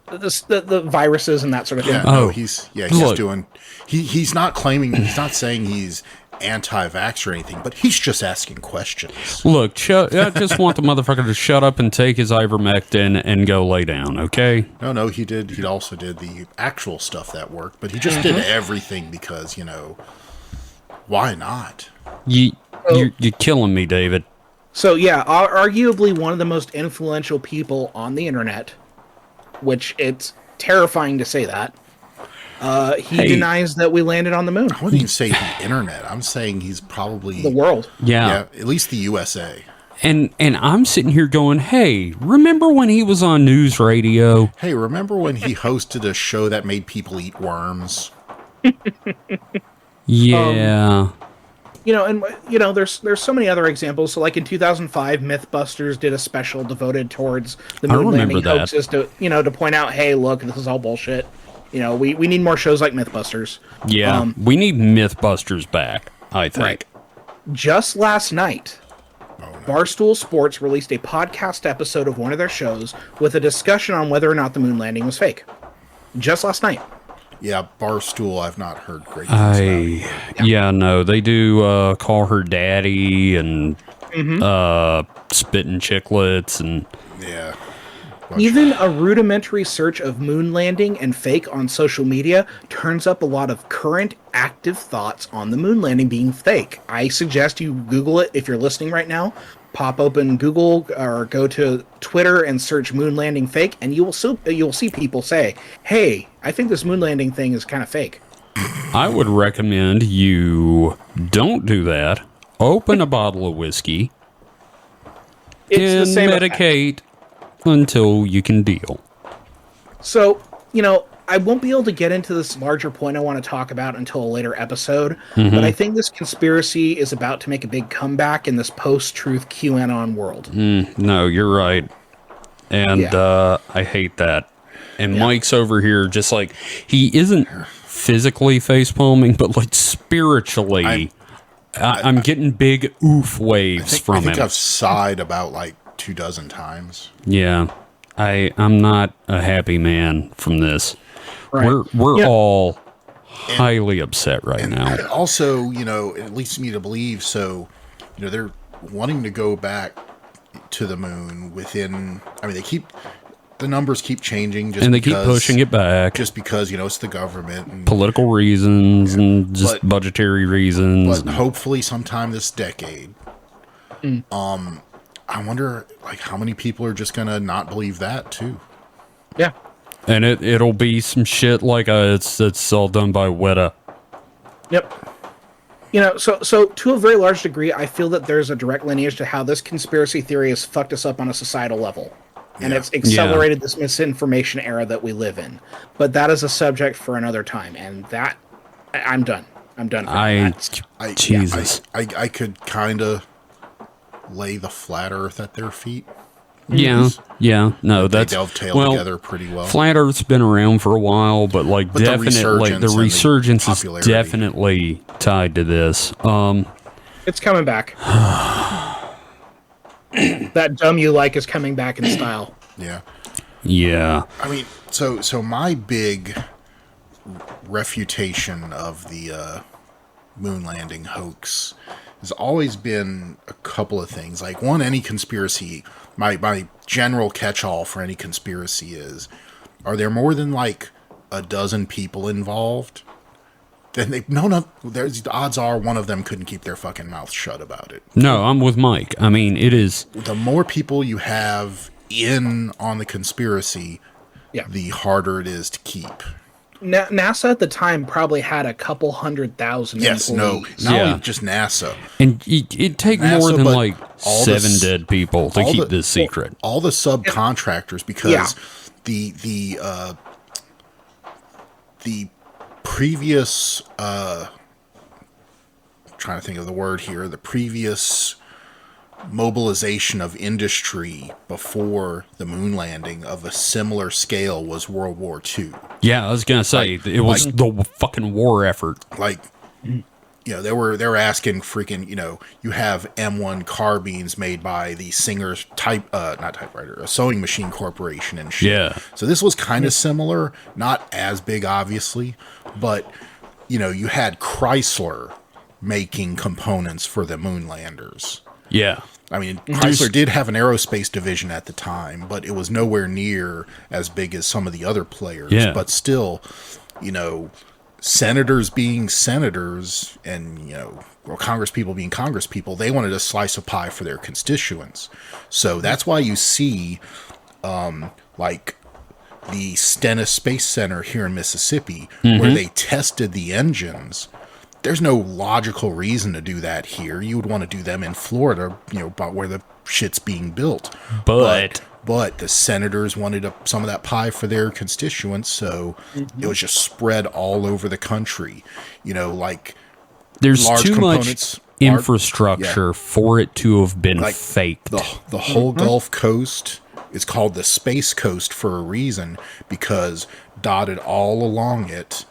Speaker 3: The viruses and that sort of thing.
Speaker 2: Yeah,
Speaker 1: Oh.
Speaker 2: no, he's
Speaker 1: Look.
Speaker 2: doing. He's not claiming. He's not saying he's anti-vax or anything, but he's just asking questions.
Speaker 1: Look, I just want the motherfucker to shut up and take his ivermectin and go lay down, okay?
Speaker 2: No, he did. He also did the actual stuff that worked, but he just did everything because why not?
Speaker 1: You're killing me, David.
Speaker 3: So yeah, arguably one of the most influential people on the internet, which it's terrifying to say that. He
Speaker 1: Hey.
Speaker 3: denies that we landed on the moon.
Speaker 2: I wouldn't even say the internet. I'm saying he's probably
Speaker 3: The world.
Speaker 1: Yeah.
Speaker 2: at least the USA.
Speaker 1: And I'm sitting here going, hey, remember when he was on news radio?
Speaker 2: Hey, remember when he hosted a show that made people eat worms?
Speaker 1: Yeah.
Speaker 3: There's so many other examples. So, like in 2005, MythBusters did a special devoted towards the
Speaker 1: I
Speaker 3: moon
Speaker 1: remember
Speaker 3: landing
Speaker 1: that.
Speaker 3: hoaxes to point out, hey, look, this is all bullshit. We need more shows like MythBusters.
Speaker 1: Yeah. We need Mythbusters back, I think.
Speaker 3: Right. Just last night, Barstool Sports released a podcast episode of one of their shows with a discussion on whether or not the moon landing was fake. Just last night.
Speaker 2: Yeah, Barstool. I've not heard great things about.
Speaker 1: Yeah, no, they do call her daddy and
Speaker 3: Mm-hmm.
Speaker 1: spitting chiclets and
Speaker 2: Yeah.
Speaker 3: Even a rudimentary search of moon landing and fake on social media turns up a lot of current active thoughts on the moon landing being fake. I suggest you Google it if you're listening right now. Pop open Google or go to Twitter and search moon landing fake, and you'll see people say, "Hey, I think this moon landing thing is kind of fake."
Speaker 1: I would recommend you don't do that. Open a bottle of whiskey
Speaker 3: It's
Speaker 1: and
Speaker 3: the same effect.
Speaker 1: medicate until you can deal.
Speaker 3: So, I won't be able to get into this larger point I want to talk about until a later episode,
Speaker 1: Mm-hmm.
Speaker 3: but I think this conspiracy is about to make a big comeback in this post-truth QAnon world.
Speaker 1: No, you're right. And
Speaker 3: Yeah.
Speaker 1: I hate that. And Mike's over here just like, he isn't physically face palming, but like spiritually. I'm getting big oof waves
Speaker 2: I
Speaker 1: from
Speaker 2: think
Speaker 1: him.
Speaker 2: I've sighed about like 24 times.
Speaker 1: Yeah. I'm not a happy man from this.
Speaker 3: Right.
Speaker 1: We're
Speaker 3: Yeah.
Speaker 1: all highly upset right now.
Speaker 2: Also, it leads me to believe. So, they're wanting to go back to the moon within. I mean, the numbers keep changing, just
Speaker 1: And they keep
Speaker 2: because,
Speaker 1: pushing it back.
Speaker 2: just because it's the government. And,
Speaker 1: Political reasons and just
Speaker 2: But-
Speaker 1: budgetary reasons.
Speaker 2: but hopefully, sometime this decade. I wonder, how many people are just gonna not believe that too.
Speaker 3: Yeah.
Speaker 1: And it'll be some shit like it's all done by Weta.
Speaker 3: Yep. So to a very large degree, I feel that there's a direct lineage to how this conspiracy theory has fucked us up on a societal level. And
Speaker 2: Yeah.
Speaker 3: it's accelerated this misinformation era that we live in. But that is a subject for another time. And I'm done. I'm done. For that.
Speaker 1: Jesus.
Speaker 2: I could kind of lay the flat Earth at their feet.
Speaker 1: Yeah. No,
Speaker 2: They
Speaker 1: that's
Speaker 2: dovetail together pretty well.
Speaker 1: Flat Earth's been around for a while, but
Speaker 2: the
Speaker 1: definitely the
Speaker 2: resurgence and the
Speaker 1: resurgence is
Speaker 2: popularity.
Speaker 1: definitely tied to this.
Speaker 3: It's coming back. That dumb you like is coming back in style.
Speaker 2: Yeah.
Speaker 1: Yeah.
Speaker 2: I mean, so my big refutation of the moon landing hoax has always been a couple of things. Like, one, any conspiracy, my general catch-all for any conspiracy is, are there more than like a dozen people involved? Then there's odds are one of them couldn't keep their fucking mouth shut about it.
Speaker 1: No, I'm with Mike. I mean, it is.
Speaker 2: The more people you have in on the conspiracy,
Speaker 3: Yeah.
Speaker 2: the harder it is to keep.
Speaker 3: NASA at the time probably had a couple 100,000
Speaker 2: Yes, no,
Speaker 3: employees.
Speaker 2: not
Speaker 1: Yeah.
Speaker 2: only just NASA.
Speaker 1: And it'd take
Speaker 2: NASA,
Speaker 1: more than
Speaker 2: but
Speaker 1: like
Speaker 2: all the
Speaker 1: 7
Speaker 2: s-
Speaker 1: dead people to
Speaker 2: all
Speaker 1: keep
Speaker 2: the-
Speaker 1: this secret.
Speaker 2: All the subcontractors, because
Speaker 3: Yeah.
Speaker 2: the previous trying to think of the word here, the previous mobilization of industry before the moon landing of a similar scale was World War II.
Speaker 1: Yeah, I was gonna say it was the fucking war effort.
Speaker 2: Like they were asking freaking, you have M1 carbines made by the Singer's not typewriter, a sewing machine corporation and shit.
Speaker 1: Yeah.
Speaker 2: So this was kind of similar, not as big, obviously, but you had Chrysler making components for the moon landers.
Speaker 1: Yeah.
Speaker 2: I mean, Chrysler did have an aerospace division at the time, but it was nowhere near as big as some of the other players.
Speaker 1: Yeah.
Speaker 2: But still, senators being senators and, Congress people being Congress people, they wanted a slice of pie for their constituents. So that's why you see, like, the Stennis Space Center here in Mississippi, where they tested the engines. There's no logical reason to do that here. You would want to do them in Florida, about where the shit's being built. But the senators wanted some of that pie for their constituents, so it was just spread all over the country. Like,
Speaker 1: there's
Speaker 2: large
Speaker 1: too much
Speaker 2: components,
Speaker 1: infrastructure for it to have been
Speaker 2: like
Speaker 1: faked.
Speaker 2: The whole Gulf Coast is called the Space Coast for a reason, because dotted all along it,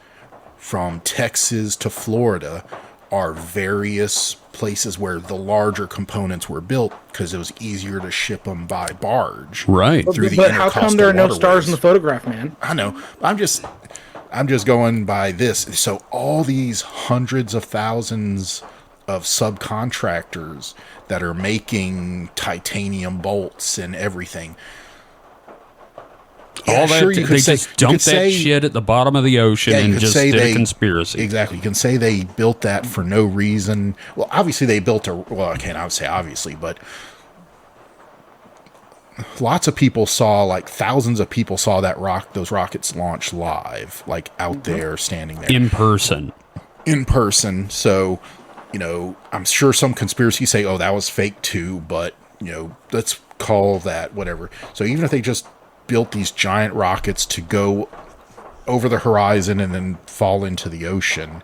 Speaker 2: from Texas to Florida, are various places where the larger components were built because it was easier to ship them by barge.
Speaker 1: Right.
Speaker 2: Through the
Speaker 3: But how come there are no
Speaker 2: intercoastal
Speaker 3: stars in the
Speaker 2: waterways.
Speaker 3: photograph, man?
Speaker 2: I know. I'm just going by this. So all these hundreds of thousands of subcontractors that are making titanium bolts and everything.
Speaker 1: All that,
Speaker 2: you
Speaker 1: they
Speaker 2: could
Speaker 1: just dumped that shit at the bottom of the ocean
Speaker 2: you
Speaker 1: and
Speaker 2: could
Speaker 1: just
Speaker 2: say
Speaker 1: did a
Speaker 2: they-
Speaker 1: conspiracy.
Speaker 2: Exactly. You can say they built that for no reason. Well, obviously they built I can't say obviously, but lots of people saw, like thousands of people saw those rockets launch live, like out there standing there
Speaker 1: In person.
Speaker 2: in person. So, I'm sure some conspiracies say, oh, that was fake too, but, let's call that whatever. So even if they just built these giant rockets to go over the horizon and then fall into the ocean,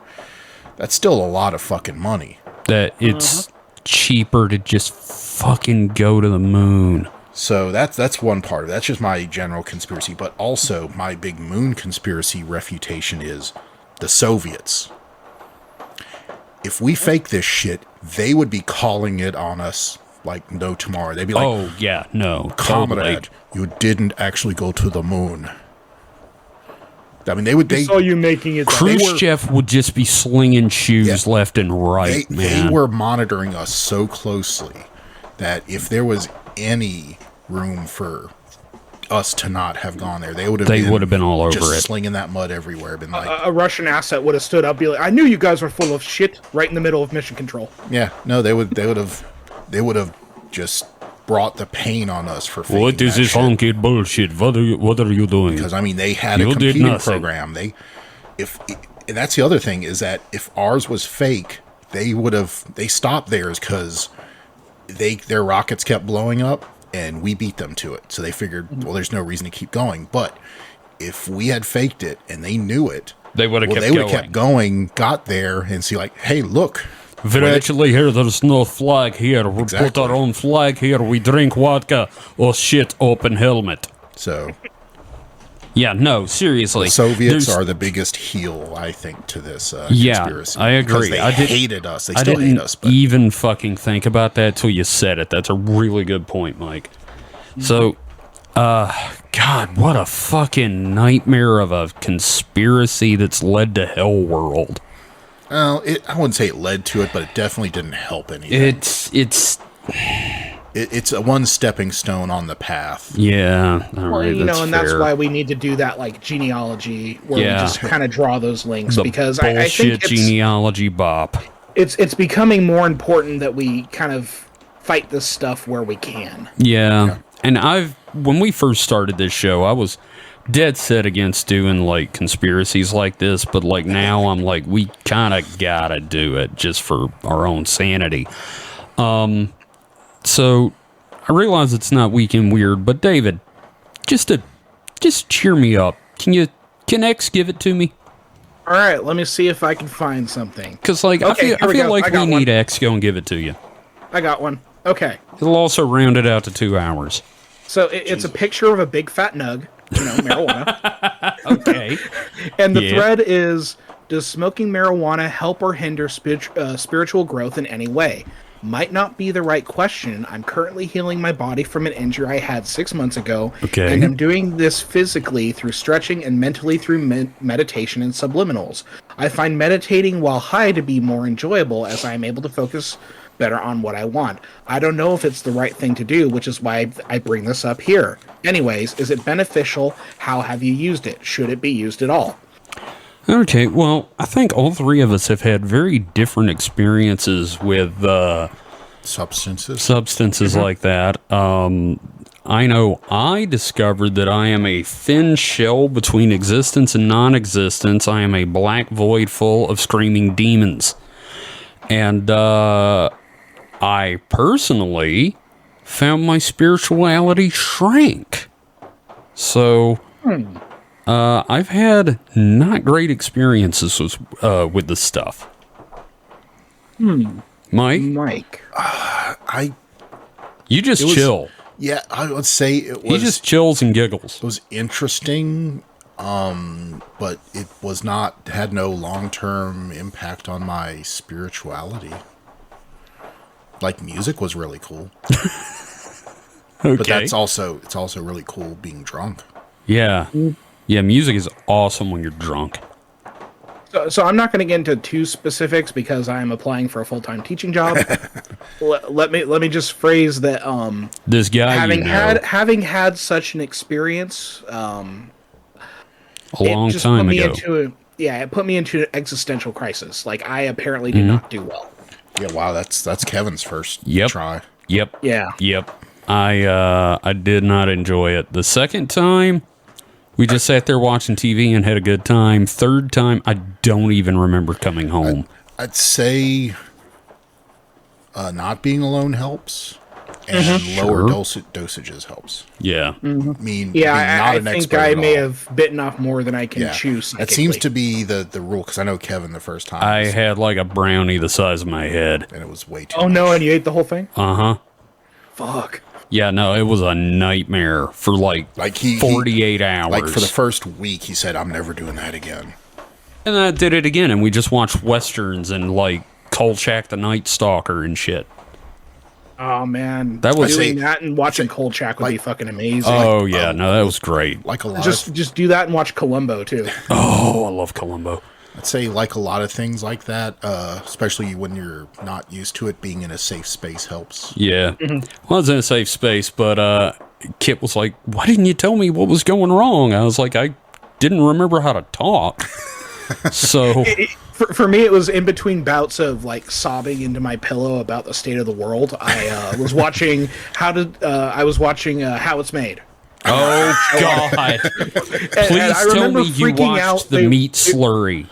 Speaker 2: that's still a lot of fucking money.
Speaker 1: That it's cheaper to just fucking go to the moon.
Speaker 2: So that's one part of it. That's just my general conspiracy. But also my big moon conspiracy refutation is the Soviets. If we fake this shit, they would be calling it on us like no tomorrow. They'd be like,
Speaker 1: Oh, yeah, no.
Speaker 2: comrade, you didn't actually go to the moon. I mean, they
Speaker 3: saw you making it.
Speaker 1: Khrushchev would just be slinging shoes left and right,
Speaker 2: they
Speaker 1: man.
Speaker 2: were monitoring us so closely that if there was any room for us to not have gone there, they would have
Speaker 1: been all over
Speaker 2: just
Speaker 1: it.
Speaker 2: slinging that mud everywhere. Been like,
Speaker 3: A Russian asset would have stood up, be like, "I knew you guys were full of shit." Right in the middle of mission control.
Speaker 2: yeah, no, they would have just brought the pain on us for faking
Speaker 1: What is
Speaker 2: that
Speaker 1: this
Speaker 2: shit.
Speaker 1: honky bullshit? What are you doing?
Speaker 2: Because I mean, they had
Speaker 1: You
Speaker 2: a
Speaker 1: did
Speaker 2: computing
Speaker 1: nothing.
Speaker 2: program. And that's the other thing, is that if ours was fake, they stopped theirs because their rockets kept blowing up and we beat them to it. So they figured, well, there's no reason to keep going. But if we had faked it and they knew it,
Speaker 1: They would have
Speaker 2: well,
Speaker 1: kept
Speaker 2: they would
Speaker 1: going.
Speaker 2: have kept going, got there, and see like, hey, look.
Speaker 1: We're actually here. There's no flag here. We put
Speaker 2: Exactly.
Speaker 1: our own flag here. We drink vodka. Oh shit! Open helmet.
Speaker 2: So
Speaker 1: Yeah, no, seriously.
Speaker 2: Soviets
Speaker 1: There's-
Speaker 2: are the biggest heel, I think, to this
Speaker 1: Yeah,
Speaker 2: conspiracy.
Speaker 1: I
Speaker 2: Because
Speaker 1: agree.
Speaker 2: they hated us. They
Speaker 1: I
Speaker 2: still
Speaker 1: didn't
Speaker 2: hate us. But
Speaker 1: even fucking think about that till you said it. That's a really good point, Mike. So, God, what a fucking nightmare of a conspiracy that's led to Hell World.
Speaker 2: well, I wouldn't say it led to it, but it definitely didn't help anything. It's a one stepping stone on the path.
Speaker 1: Yeah. All
Speaker 3: Well,
Speaker 1: right,
Speaker 3: and that's
Speaker 1: fair.
Speaker 3: why we need to do that like genealogy where
Speaker 1: Yeah.
Speaker 3: we just kind of draw those links,
Speaker 1: The
Speaker 3: because I
Speaker 1: bullshit
Speaker 3: think
Speaker 1: genealogy bop.
Speaker 3: it's becoming more important that we kind of fight this stuff where we can.
Speaker 1: Yeah. And when we first started this show, I was dead set against doing like conspiracies like this, but like now I'm like, we kind of gotta do it just for our own sanity. So I realize it's not weak and weird, but David, just cheer me up. Can X give it to me?
Speaker 3: All right, let me see if I can find something.
Speaker 1: Because like
Speaker 3: Okay,
Speaker 1: I
Speaker 3: here we
Speaker 1: feel
Speaker 3: go.
Speaker 1: like
Speaker 3: I
Speaker 1: we
Speaker 3: got one.
Speaker 1: need X go and give it to you.
Speaker 3: I got one. Okay.
Speaker 1: It'll also round it out to 2 hours.
Speaker 3: So it's a picture of a big fat nug, marijuana.
Speaker 1: Okay.
Speaker 3: And the
Speaker 1: Yeah.
Speaker 3: thread is, Does smoking marijuana help or hinder spiritual growth in any way? Might not be the right question. I'm currently healing my body from an injury I had 6 months ago.
Speaker 1: Okay.
Speaker 3: And I'm doing this physically through stretching and mentally through meditation and subliminals. I find meditating while high to be more enjoyable as I am able to focus better on what I want. I don't know if it's the right thing to do, which is why I bring this up here. Anyways, is it beneficial? How have you used it? Should it be used at all?
Speaker 1: Okay, well, I think all three of us have had very different experiences with
Speaker 2: Substances.
Speaker 1: like that. I know I discovered that I am a thin shell between existence and non-existence. I am a black void full of screaming demons. And I personally found my spirituality shrank. So... I've had not great experiences with this stuff. Mike? You just chill.
Speaker 2: Yeah, I would say it was.
Speaker 1: He just chills and giggles.
Speaker 2: It was interesting, but it was not had no long-term impact on my spirituality. Like, music was really cool.
Speaker 1: Okay.
Speaker 2: But it's also really cool being drunk.
Speaker 1: Yeah. Yeah, music is awesome when you're drunk.
Speaker 3: So I'm not going to get into too specifics because I'm applying for a full-time teaching job. let me just phrase that.
Speaker 1: This guy,
Speaker 3: having had such an experience,
Speaker 1: a long time ago.
Speaker 3: It put me into an existential crisis. Like, I apparently did not do well.
Speaker 2: Yeah, wow, that's Kevin's first try.
Speaker 1: Yep.
Speaker 3: Yeah.
Speaker 1: Yep. I did not enjoy it. The second time, we just sat there watching TV and had a good time. Third time, I don't even remember coming home.
Speaker 2: I'd say not being alone helps, and lower dosages helps.
Speaker 1: Yeah.
Speaker 2: I mean,
Speaker 3: I think I may have bitten off more than I can chew.
Speaker 2: That seems to be the rule, because I know Kevin the first time.
Speaker 1: I had like a brownie the size of my head.
Speaker 2: And it was way too
Speaker 3: much. No, and you ate the whole thing?
Speaker 1: Uh-huh.
Speaker 3: Fuck.
Speaker 1: Yeah, no, it was a nightmare for like 48 hours.
Speaker 2: Like, for the first week, he said, I'm never doing that again.
Speaker 1: And I did it again, and we just watched Westerns and like Kolchak the Night Stalker and shit.
Speaker 3: Oh, man.
Speaker 1: That was
Speaker 3: doing that and watching Kolchak would be fucking amazing.
Speaker 1: Oh, yeah, no, that was great.
Speaker 2: Like a lot
Speaker 3: just do that and watch Columbo, too.
Speaker 1: Oh, I love Columbo.
Speaker 2: I'd say, like a lot of things like that, especially when you're not used to it, being in a safe space helps.
Speaker 1: Yeah. Well, I was in a safe space, but Kit was like, why didn't you tell me what was going wrong? I was like, I didn't remember how to talk. So...
Speaker 3: For me, it was in between bouts of like sobbing into my pillow about the state of the world. I was watching How It's Made.
Speaker 1: Oh God! Please tell me you watched the meat slurry.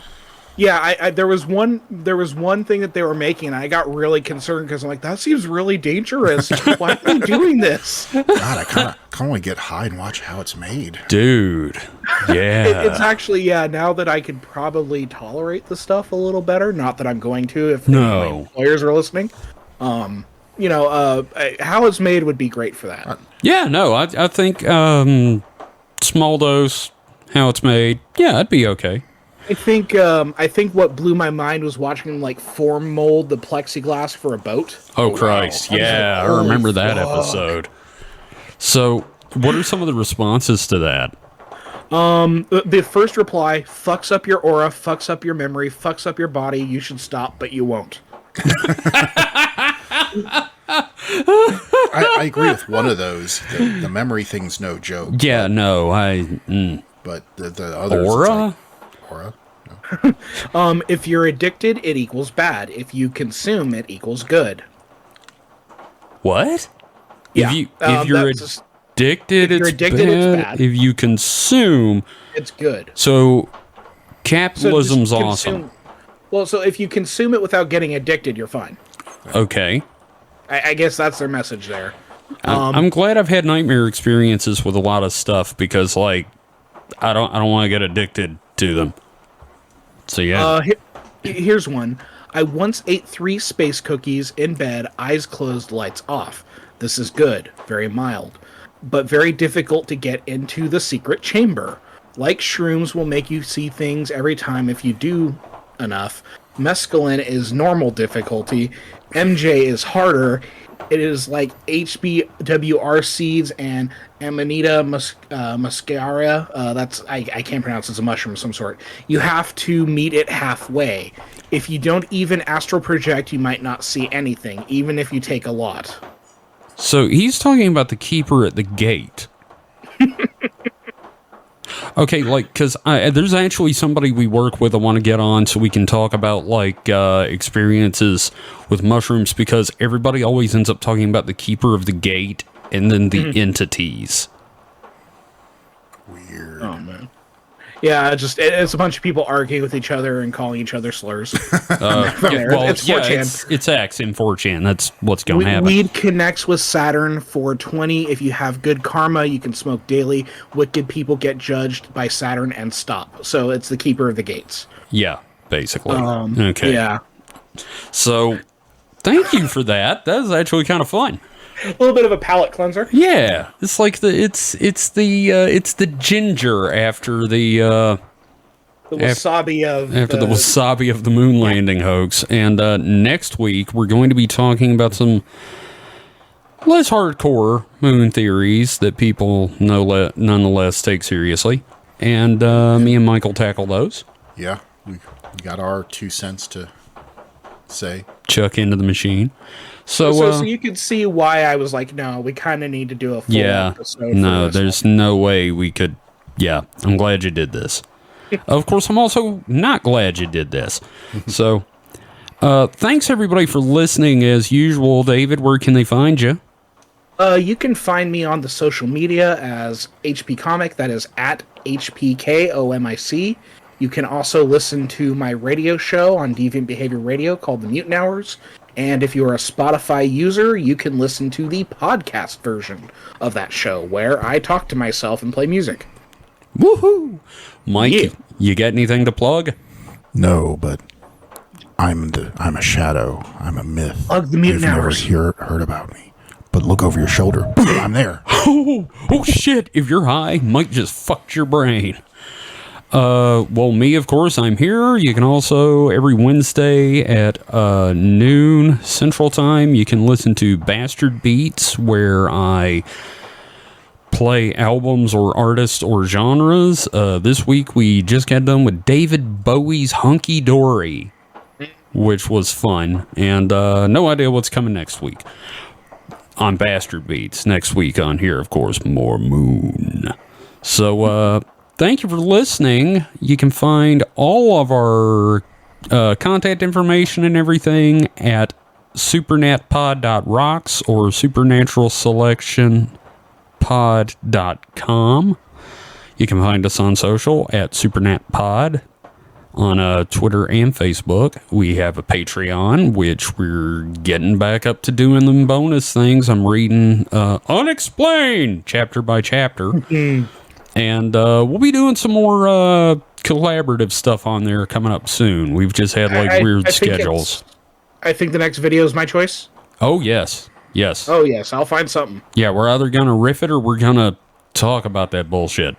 Speaker 3: Yeah, there was one thing that they were making, and I got really concerned because I'm like, that seems really dangerous. Why are they doing this?
Speaker 2: God, I kind of want to get high and watch How It's Made,
Speaker 1: dude. Yeah,
Speaker 3: it's actually now that I could probably tolerate the stuff a little better. Not that I'm going to if my employers are listening. How It's Made would be great for that.
Speaker 1: Yeah, no, I think small dose, How It's Made. Yeah, that'd be okay.
Speaker 3: I think what blew my mind was watching them like form mold the plexiglass for a boat.
Speaker 1: Oh Christ! Wow. Yeah, I remember that episode. So, what are some of the responses to that?
Speaker 3: The first reply: fucks up your aura, fucks up your memory, fucks up your body. You should stop, but you won't.
Speaker 2: I agree with one of those. The memory thing's no joke.
Speaker 1: Yeah, no,
Speaker 2: But the others,
Speaker 1: aura.
Speaker 2: Aura.
Speaker 3: No. If you're addicted, it equals bad. If you consume, it equals good.
Speaker 1: What?
Speaker 3: Yeah.
Speaker 1: If you're addicted, it's bad. If you consume,
Speaker 3: it's good.
Speaker 1: So capitalism's awesome.
Speaker 3: Well, so if you consume it without getting addicted, you're fine.
Speaker 1: Okay.
Speaker 3: I guess that's their message there.
Speaker 1: I'm glad I've had nightmare experiences with a lot of stuff because, like, I don't want to get addicted to them. So yeah.
Speaker 3: Here's one. I once ate 3 space cookies in bed, eyes closed, lights off. This is good, very mild, but very difficult to get into the secret chamber. Like shrooms will make you see things every time if you do enough. Mescaline is normal difficulty. MJ is harder. It is like HBWR seeds and Amanita muscaria. That's I can't pronounce. It's a mushroom of some sort. You have to meet it halfway. If you don't even astral project, you might not see anything, even if you take a lot.
Speaker 1: So he's talking about the keeper at the gate. Okay, like, because there's actually somebody we work with I want to get on so we can talk about, like, experiences with mushrooms, because everybody always ends up talking about the keeper of the gate and then the entities.
Speaker 2: Weird.
Speaker 3: Oh, man. Yeah, it's a bunch of people arguing with each other and calling each other slurs.
Speaker 1: It's 4chan. It's X in 4chan. That's what's going to happen.
Speaker 3: Weed connects with Saturn 420. If you have good karma, you can smoke daily. Wicked people get judged by Saturn and stop. So it's the keeper of the gates.
Speaker 1: Yeah, basically. Okay.
Speaker 3: Yeah.
Speaker 1: So, thank you for that. That was actually kind of fun.
Speaker 3: A little bit of a palate cleanser.
Speaker 1: Yeah, it's like it's the ginger after the
Speaker 3: wasabi
Speaker 1: the wasabi of the moon landing hoax. And next week we're going to be talking about some less hardcore moon theories that people nonetheless take seriously. And me and Michael tackle those.
Speaker 2: Yeah, we got our 2 cents to say.
Speaker 1: Chuck into the machine.
Speaker 3: So you could see why I was like, no, we kind of need to do a full episode.
Speaker 1: No, there's no way we could. Yeah, I'm glad you did this. Of course, I'm also not glad you did this. So, thanks everybody for listening. As usual, David, where can they find you?
Speaker 3: You can find me on the social media as HP Comic. That is at HPKOMIC. You can also listen to my radio show on Deviant Behavior Radio called The Mutant Hours. And if you're a Spotify user, you can listen to the podcast version of that show where I talk to myself and play music.
Speaker 1: Woohoo! Mike, you got anything to plug?
Speaker 2: No, but I'm a shadow. I'm a myth.
Speaker 3: Plug the Mutant Hours.
Speaker 2: You've never heard about me. But look over your shoulder. I'm there.
Speaker 1: Oh shit! If you're high, Mike just fucked your brain. Well, me, of course, I'm here. You can also, every Wednesday at noon Central Time, you can listen to Bastard Beats, where I play albums or artists or genres. This week, we just got done with David Bowie's Hunky Dory, which was fun, and no idea what's coming next week on Bastard Beats. Next week on here, of course, more Moon. So, thank you for listening. You can find all of our contact information and everything at supernatpod.rocks or supernaturalselectionpod.com. You can find us on social at supernatpod on Twitter and Facebook. We have a Patreon, which we're getting back up to doing them bonus things. I'm reading Unexplained chapter by chapter. And we'll be doing some more collaborative stuff on there coming up soon. We've just had weird schedules.
Speaker 3: I think the next video is my choice.
Speaker 1: Oh, yes. Yes.
Speaker 3: Oh, yes. I'll find something.
Speaker 1: Yeah, we're either going to riff it or we're going to talk about that bullshit.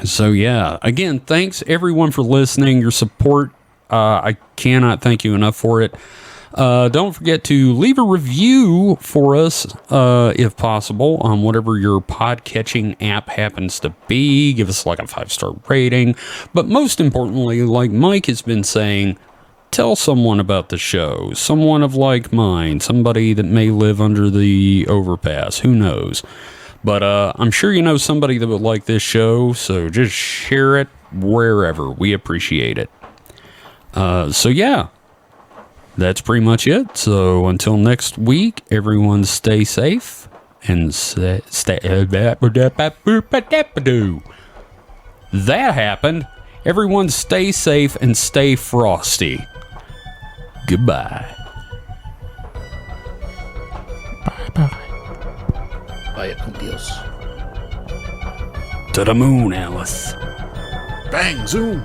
Speaker 1: So, yeah. Again, thanks everyone for listening. Your support, I cannot thank you enough for it. Don't forget to leave a review for us, if possible, on whatever your pod-catching app happens to be. Give us like a 5-star rating. But most importantly, like Mike has been saying, tell someone about the show. Someone of like mind. Somebody that may live under the overpass. Who knows? But I'm sure you know somebody that would like this show, so just share it wherever. We appreciate it. So yeah. That's pretty much it. So until next week, everyone stay safe and stay. That happened. Everyone stay safe and stay frosty. Goodbye.
Speaker 2: Bye-bye.
Speaker 3: Vaya con Dios.
Speaker 1: To the moon, Alice.
Speaker 2: Bang, zoom.